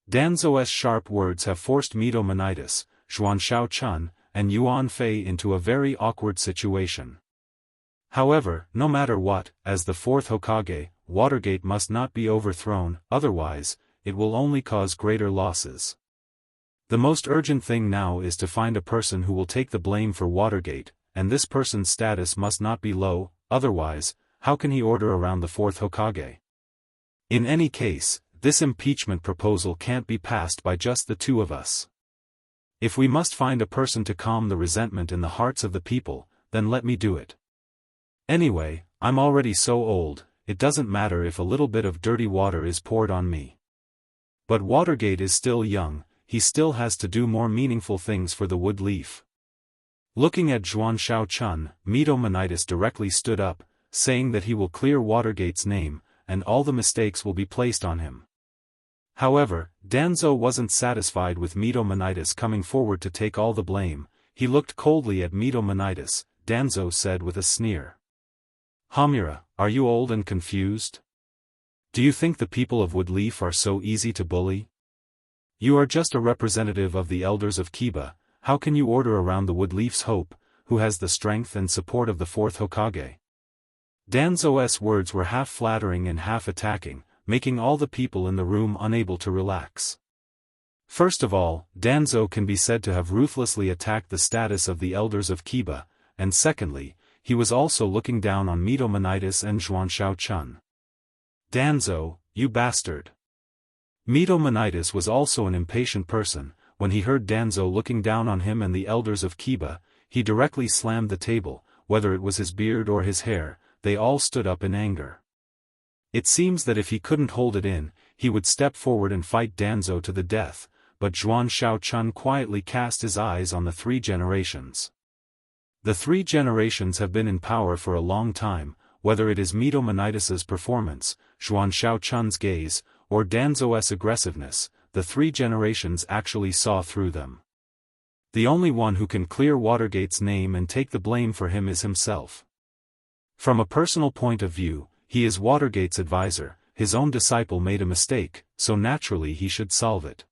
Danzo's sharp words have forced Mitomonitis, Zhuan Shaochun, and Yuan Fei into a very awkward situation. However, no matter what, as the 4th Hokage, Watergate must not be overthrown, otherwise, it will only cause greater losses. The most urgent thing now is to find a person who will take the blame for Watergate, and this person's status must not be low, otherwise, how can he order around the 4th Hokage? In any case, this impeachment proposal can't be passed by just the 2 of us. If we must find a person to calm the resentment in the hearts of the people, then let me do it. Anyway, I'm already so old, it doesn't matter if a little bit of dirty water is poured on me. But Watergate is still young, he still has to do more meaningful things for the Woodleaf. Looking at Zhuan Shaochun, Mitomonitis directly stood up, saying that he will clear Watergate's name, and all the mistakes will be placed on him. However, Danzo wasn't satisfied with Mitomonitis coming forward to take all the blame. He looked coldly at Mitomonitis. Danzo said with a sneer. Hamura, are you old and confused? Do you think the people of Woodleaf are so easy to bully? You are just a representative of the elders of Kiba. How can you order around the Woodleaf's hope, who has the strength and support of the 4th Hokage? Danzo's words were half flattering and half attacking, making all the people in the room unable to relax. First of all, Danzo can be said to have ruthlessly attacked the status of the elders of Kiba, and secondly, he was also looking down on Mitomonitis and Zhuan Shaochun. Danzo, you bastard! Mitomonitis was also an impatient person. When he heard Danzo looking down on him and the elders of Kiba, he directly slammed the table. Whether it was his beard or his hair, they all stood up in anger. It seems that if he couldn't hold it in, he would step forward and fight Danzo to the death, but Zhuan Shaochun quietly cast his eyes on the 3 generations. The three generations have been in power for a long time, whether it is Mito Manidas's performance, Zhuan Shaochun's gaze, or Danzo's aggressiveness, the three generations actually saw through them. The only one who can clear Watergate's name and take the blame for him is himself. From a personal point of view, he is Watergate's advisor, his own disciple made a mistake, so naturally he should solve it.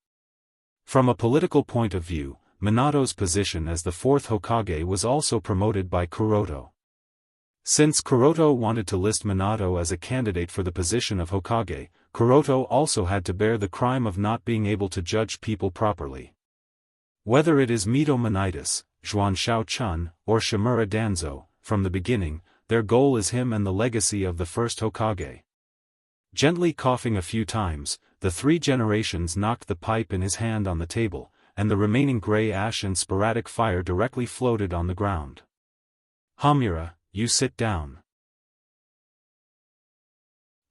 From a political point of view, Minato's position as the fourth Hokage was also promoted by Kuroto. Since Kuroto wanted to list Minato as a candidate for the position of Hokage, Kuroto also had to bear the crime of not being able to judge people properly. Whether it is Mito Manidas, Zhuan Shaochun, or Shimura Danzo, from the beginning, their goal is him and the legacy of the first Hokage. Gently coughing a few times, the three generations knocked the pipe in his hand on the table, and the remaining gray ash and sporadic fire directly floated on the ground. Hamura, you sit down.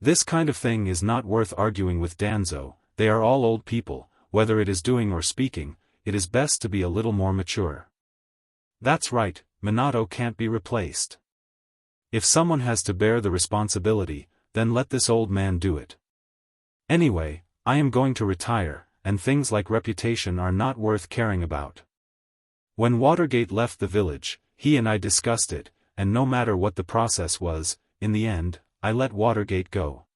This kind of thing is not worth arguing with Danzo, they are all old people, whether it is doing or speaking, it is best to be a little more mature. That's right, Minato can't be replaced. If someone has to bear the responsibility, then let this old man do it. Anyway, I am going to retire, and things like reputation are not worth caring about. When Watergate left the village, he and I discussed it, and no matter what the process was, in the end, I let Watergate go.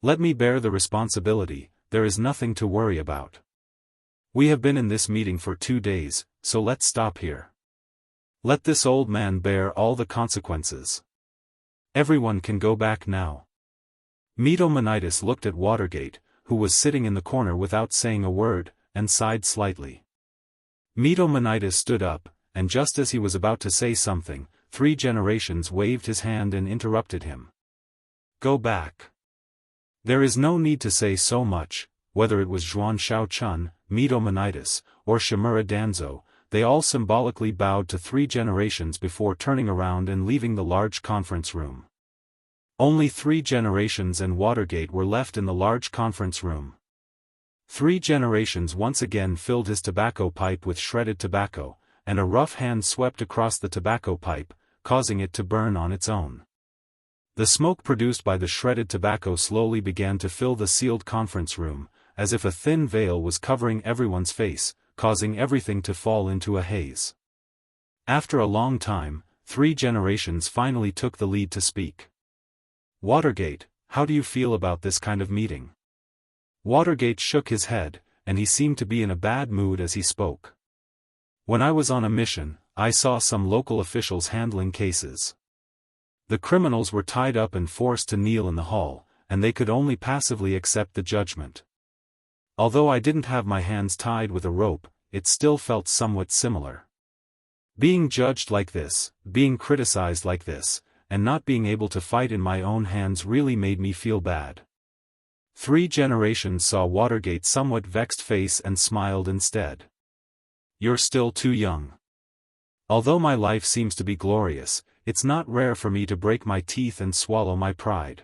Let me bear the responsibility, there is nothing to worry about. We have been in this meeting for 2 days, so let's stop here. Let this old man bear all the consequences. Everyone can go back now. Mito Manidas looked at Watergate, who was sitting in the corner without saying a word, and sighed slightly. Mito Manidas stood up, and just as he was about to say something, three generations waved his hand and interrupted him. Go back. There is no need to say so much, whether it was Zhuan Shaochun, Mito Manidas, or Shimura Danzo, they all symbolically bowed to three generations before turning around and leaving the large conference room. Only three generations and Watergate were left in the large conference room. Three generations once again filled his tobacco pipe with shredded tobacco, and a rough hand swept across the tobacco pipe, causing it to burn on its own. The smoke produced by the shredded tobacco slowly began to fill the sealed conference room, as if a thin veil was covering everyone's face, causing everything to fall into a haze. After a long time, three generations finally took the lead to speak. Watergate, how do you feel about this kind of meeting? Watergate shook his head, and he seemed to be in a bad mood as he spoke. When I was on a mission, I saw some local officials handling cases. The criminals were tied up and forced to kneel in the hall, and they could only passively accept the judgment. Although I didn't have my hands tied with a rope, it still felt somewhat similar. Being judged like this, being criticized like this, and not being able to fight in my own hands really made me feel bad. Three generations saw Watergate's somewhat vexed face and smiled instead. You're still too young. Although my life seems to be glorious, it's not rare for me to break my teeth and swallow my pride.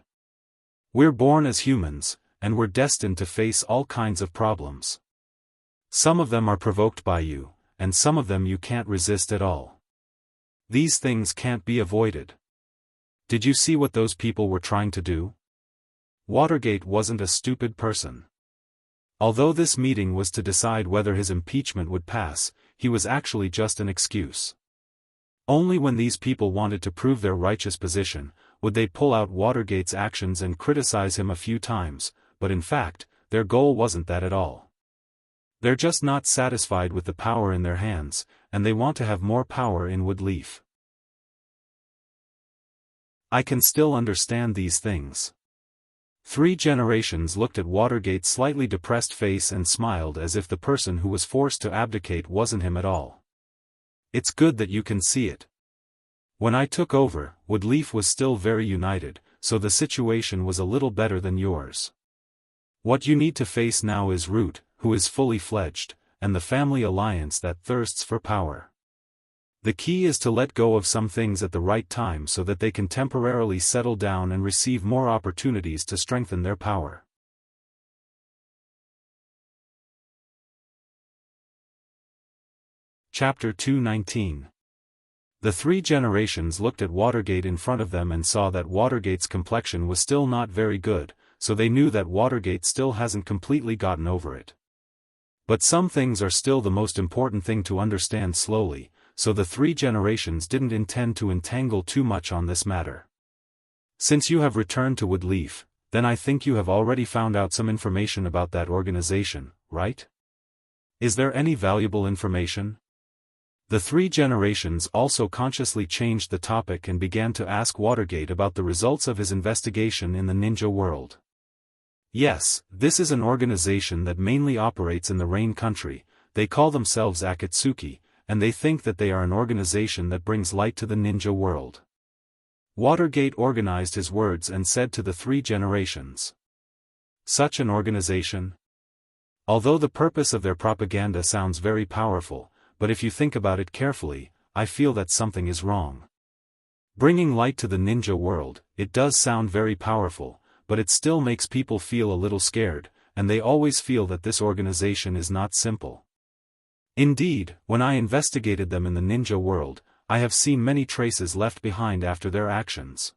We're born as humans, and we're destined to face all kinds of problems. Some of them are provoked by you, and some of them you can't resist at all. These things can't be avoided. Did you see what those people were trying to do? Watergate wasn't a stupid person. Although this meeting was to decide whether his impeachment would pass, he was actually just an excuse. Only when these people wanted to prove their righteous position, would they pull out Watergate's actions and criticize him a few times, but in fact, their goal wasn't that at all. They're just not satisfied with the power in their hands, and they want to have more power in Woodleaf. I can still understand these things. Three generations looked at Watergate's slightly depressed face and smiled as if the person who was forced to abdicate wasn't him at all. It's good that you can see it. When I took over, Woodleaf was still very united, so the situation was a little better than yours. What you need to face now is Root, who is fully fledged, and the family alliance that thirsts for power. The key is to let go of some things at the right time so that they can temporarily settle down and receive more opportunities to strengthen their power. Chapter 219. The three generations looked at Watergate in front of them and saw that Watergate's complexion was still not very good, so they knew that Watergate still hasn't completely gotten over it. But some things are still the most important thing to understand slowly, so the three generations didn't intend to entangle too much on this matter. Since you have returned to Woodleaf, then I think you have already found out some information about that organization, right? Is there any valuable information? The three generations also consciously changed the topic and began to ask Watergate about the results of his investigation in the ninja world. Yes, this is an organization that mainly operates in the Rain Country. They call themselves Akatsuki, and they think that they are an organization that brings light to the ninja world. Watergate organized his words and said to the three generations. Such an organization? Although the purpose of their propaganda sounds very powerful, but if you think about it carefully, I feel that something is wrong. Bringing light to the ninja world, it does sound very powerful, but it still makes people feel a little scared, and they always feel that this organization is not simple. Indeed, when I investigated them in the ninja world, I have seen many traces left behind after their actions.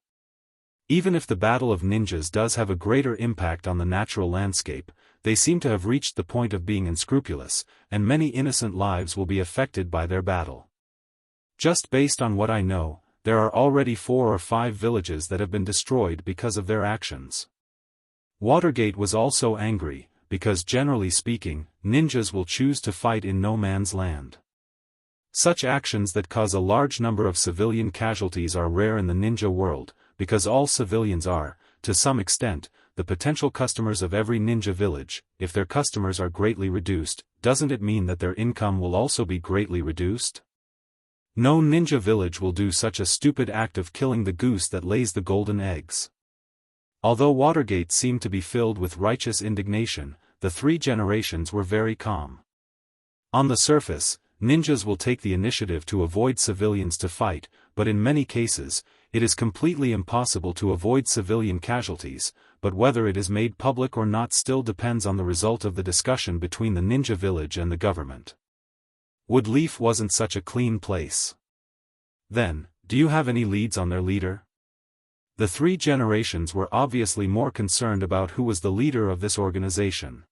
Even if the battle of ninjas does have a greater impact on the natural landscape, they seem to have reached the point of being unscrupulous, and many innocent lives will be affected by their battle. Just based on what I know, there are already 4 or 5 villages that have been destroyed because of their actions. Watergate was also angry, because generally speaking, ninjas will choose to fight in no man's land. Such actions that cause a large number of civilian casualties are rare in the ninja world, because all civilians are, to some extent, the potential customers of every ninja village. If their customers are greatly reduced, doesn't it mean that their income will also be greatly reduced? No ninja village will do such a stupid act of killing the goose that lays the golden eggs. Although Watergate seemed to be filled with righteous indignation, the three generations were very calm. On the surface, ninjas will take the initiative to avoid civilians to fight, but in many cases, it is completely impossible to avoid civilian casualties, but whether it is made public or not still depends on the result of the discussion between the ninja village and the government. Woodleaf wasn't such a clean place. Then, do you have any leads on their leader? The three generations were obviously more concerned about who was the leader of this organization.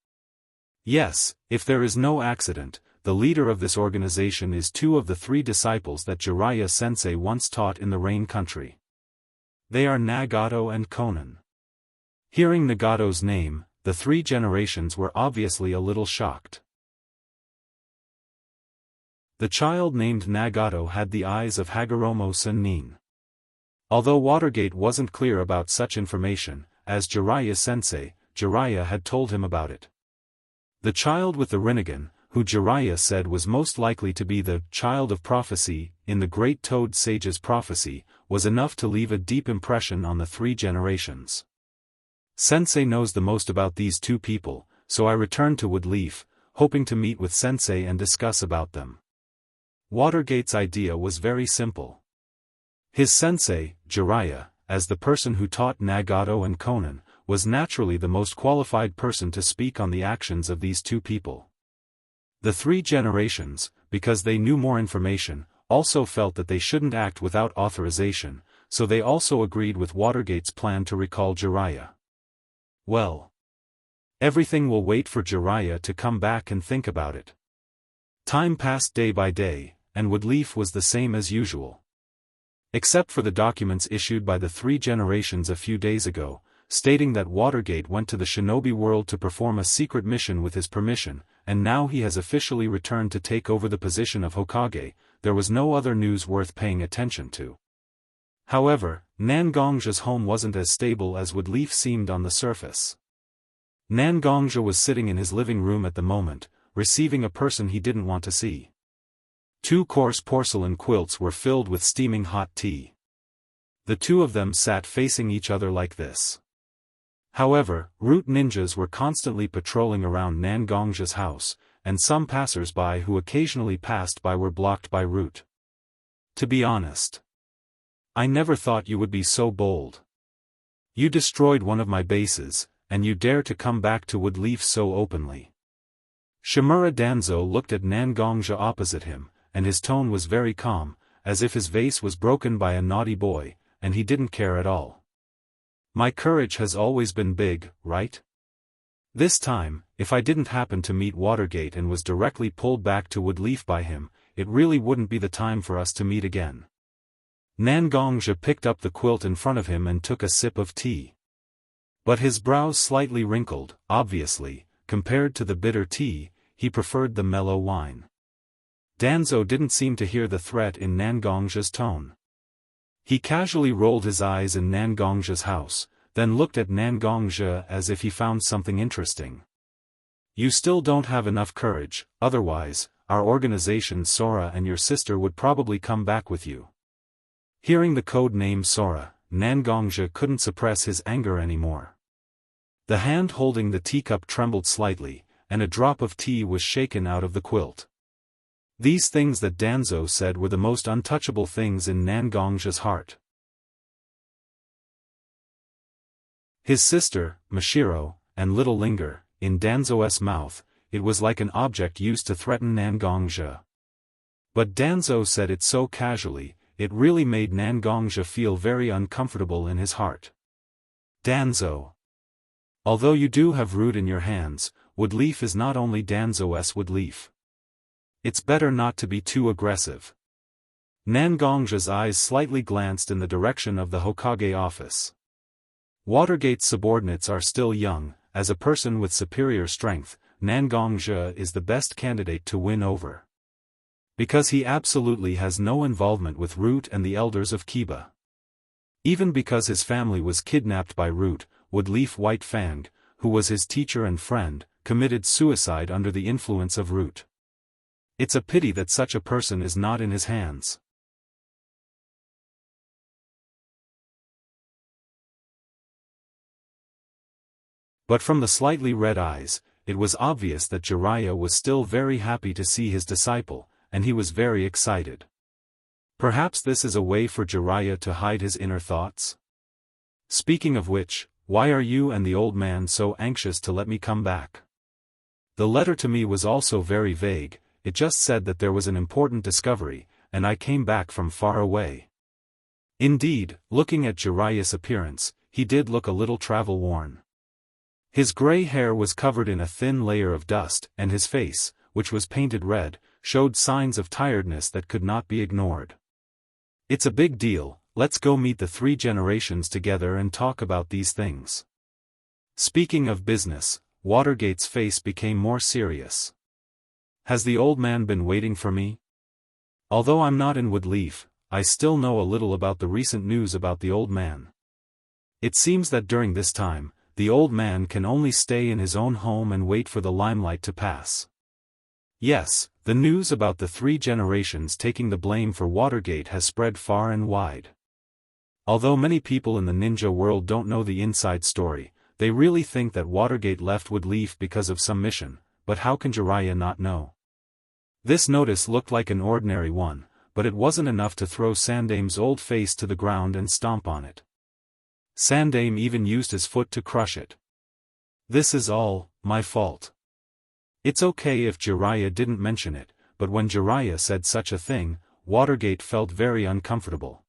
Yes, if there is no accident, the leader of this organization is 2 of the 3 disciples that Jiraiya sensei once taught in the Rain Country. They are Nagato and Conan. Hearing Nagato's name, the 3 generations were obviously a little shocked. The child named Nagato had the eyes of Hagoromo Sennin. Although Watergate wasn't clear about such information, as Jiraiya sensei, Jiraiya had told him about it. The child with the Rinnegan, who Jiraiya said was most likely to be the child of prophecy in the Great Toad Sage's prophecy, was enough to leave a deep impression on the 3 generations. Sensei knows the most about these 2 people, so I returned to Woodleaf, hoping to meet with Sensei and discuss about them. Watergate's idea was very simple. His sensei, Jiraiya, as the person who taught Nagato and Conan, was naturally the most qualified person to speak on the actions of these 2 people. The 3 generations, because they knew more information, also felt that they shouldn't act without authorization, so they also agreed with Watergate's plan to recall Jiraiya. Well, everything will wait for Jiraiya to come back and think about it. Time passed day by day, and Woodleaf was the same as usual. Except for the documents issued by the 3 generations a few days ago, stating that Watergate went to the shinobi world to perform a secret mission with his permission, and now he has officially returned to take over the position of Hokage, there was no other news worth paying attention to. However, Nangongja's home wasn't as stable as Woodleaf seemed on the surface. Nangongja was sitting in his living room at the moment, receiving a person he didn't want to see. 2 coarse porcelain quilts were filled with steaming hot tea. The 2 of them sat facing each other like this. However, root ninjas were constantly patrolling around Nangongja's house, and some passers-by who occasionally passed by were blocked by root. To be honest, I never thought you would be so bold. You destroyed one of my bases, and you dare to come back to Woodleaf so openly. Shimura Danzo looked at Nangongja opposite him, and his tone was very calm, as if his vase was broken by a naughty boy, and he didn't care at all. My courage has always been big, right? This time, if I didn't happen to meet Watergate and was directly pulled back to Woodleaf by him, it really wouldn't be the time for us to meet again. Nangongja picked up the quilt in front of him and took a sip of tea. But his brows slightly wrinkled, obviously, compared to the bitter tea, he preferred the mellow wine. Danzo didn't seem to hear the threat in Nangongja's tone. He casually rolled his eyes in Nangongja's house, then looked at Nangongja as if he found something interesting. You still don't have enough courage, otherwise, our organization Sora and your sister would probably come back with you. Hearing the code name Sora, Nangongja couldn't suppress his anger anymore. The hand holding the teacup trembled slightly, and a drop of tea was shaken out of the quilt. These things that Danzo said were the most untouchable things in Nangongja's heart. His sister, Mashiro, and little Linger, in Danzo's mouth, it was like an object used to threaten Nangongja. But Danzo said it so casually, it really made Nangongja feel very uncomfortable in his heart. Danzo. Although you do have root in your hands, Woodleaf is not only Danzo's Woodleaf. It's better not to be too aggressive. Nangongja's eyes slightly glanced in the direction of the Hokage office. Watergate's subordinates are still young. As a person with superior strength, Nangongja is the best candidate to win over. Because he absolutely has no involvement with Root and the elders of Kiba. Even because his family was kidnapped by Root, Woodleaf White Fang, who was his teacher and friend, committed suicide under the influence of Root. It's a pity that such a person is not in his hands. But from the slightly red eyes, it was obvious that Jiraiya was still very happy to see his disciple, and he was very excited. Perhaps this is a way for Jiraiya to hide his inner thoughts? Speaking of which, why are you and the old man so anxious to let me come back? The letter to me was also very vague, it just said that there was an important discovery, and I came back from far away. Indeed, looking at Jiraiya's appearance, he did look a little travel-worn. His gray hair was covered in a thin layer of dust, and his face, which was painted red, showed signs of tiredness that could not be ignored. It's a big deal, let's go meet the 3 generations together and talk about these things. Speaking of business, Watergate's face became more serious. Has the old man been waiting for me? Although I'm not in Woodleaf, I still know a little about the recent news about the old man. It seems that during this time, the old man can only stay in his own home and wait for the limelight to pass. Yes, the news about the 3 generations taking the blame for Watergate has spread far and wide. Although many people in the ninja world don't know the inside story, they really think that Watergate left Woodleaf because of some mission, but how can Jiraiya not know? This notice looked like an ordinary one, but it wasn't enough to throw Sandame's old face to the ground and stomp on it. Sandame even used his foot to crush it. This is all my fault. It's okay if Jiraiya didn't mention it, but when Jiraiya said such a thing, Watergate felt very uncomfortable.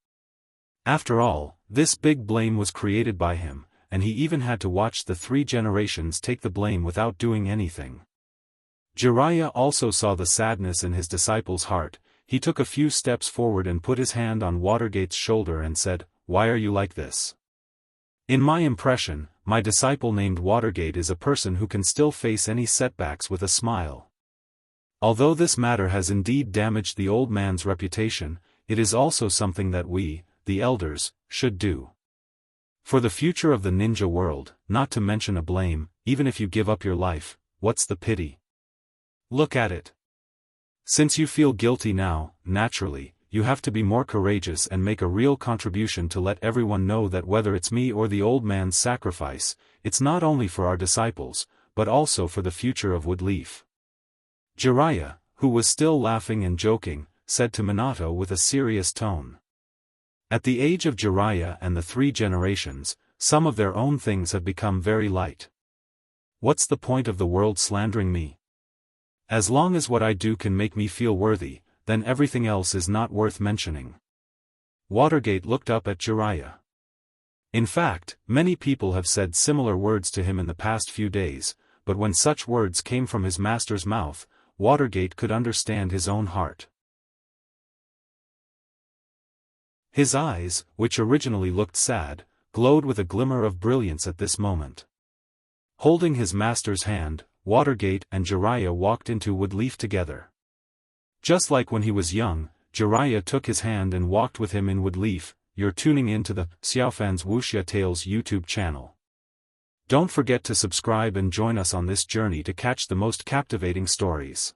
After all, this big blame was created by him, and he even had to watch the 3 generations take the blame without doing anything. Jiraiya also saw the sadness in his disciple's heart. He took a few steps forward and put his hand on Watergate's shoulder and said, "Why are you like this?" In my impression, my disciple named Watergate is a person who can still face any setbacks with a smile. Although this matter has indeed damaged the old man's reputation, it is also something that we, the elders, should do. For the future of the ninja world, not to mention a blame, even if you give up your life, what's the pity? Look at it. Since you feel guilty now, naturally, you have to be more courageous and make a real contribution to let everyone know that whether it's me or the old man's sacrifice, it's not only for our disciples, but also for the future of Woodleaf. Jiraiya, who was still laughing and joking, said to Minato with a serious tone. At the age of Jiraiya and the 3 generations, some of their own things have become very light. What's the point of the world slandering me? As long as what I do can make me feel worthy, then everything else is not worth mentioning. Watergate looked up at Jiraiya. In fact, many people have said similar words to him in the past few days, but when such words came from his master's mouth, Watergate could understand his own heart. His eyes, which originally looked sad, glowed with a glimmer of brilliance at this moment. Holding his master's hand, Watergate and Jiraiya walked into Woodleaf together. Just like when he was young, Jiraiya took his hand and walked with him in Woodleaf. You're tuning in to the Xiaofan's Wuxia Tales YouTube channel. Don't forget to subscribe and join us on this journey to catch the most captivating stories.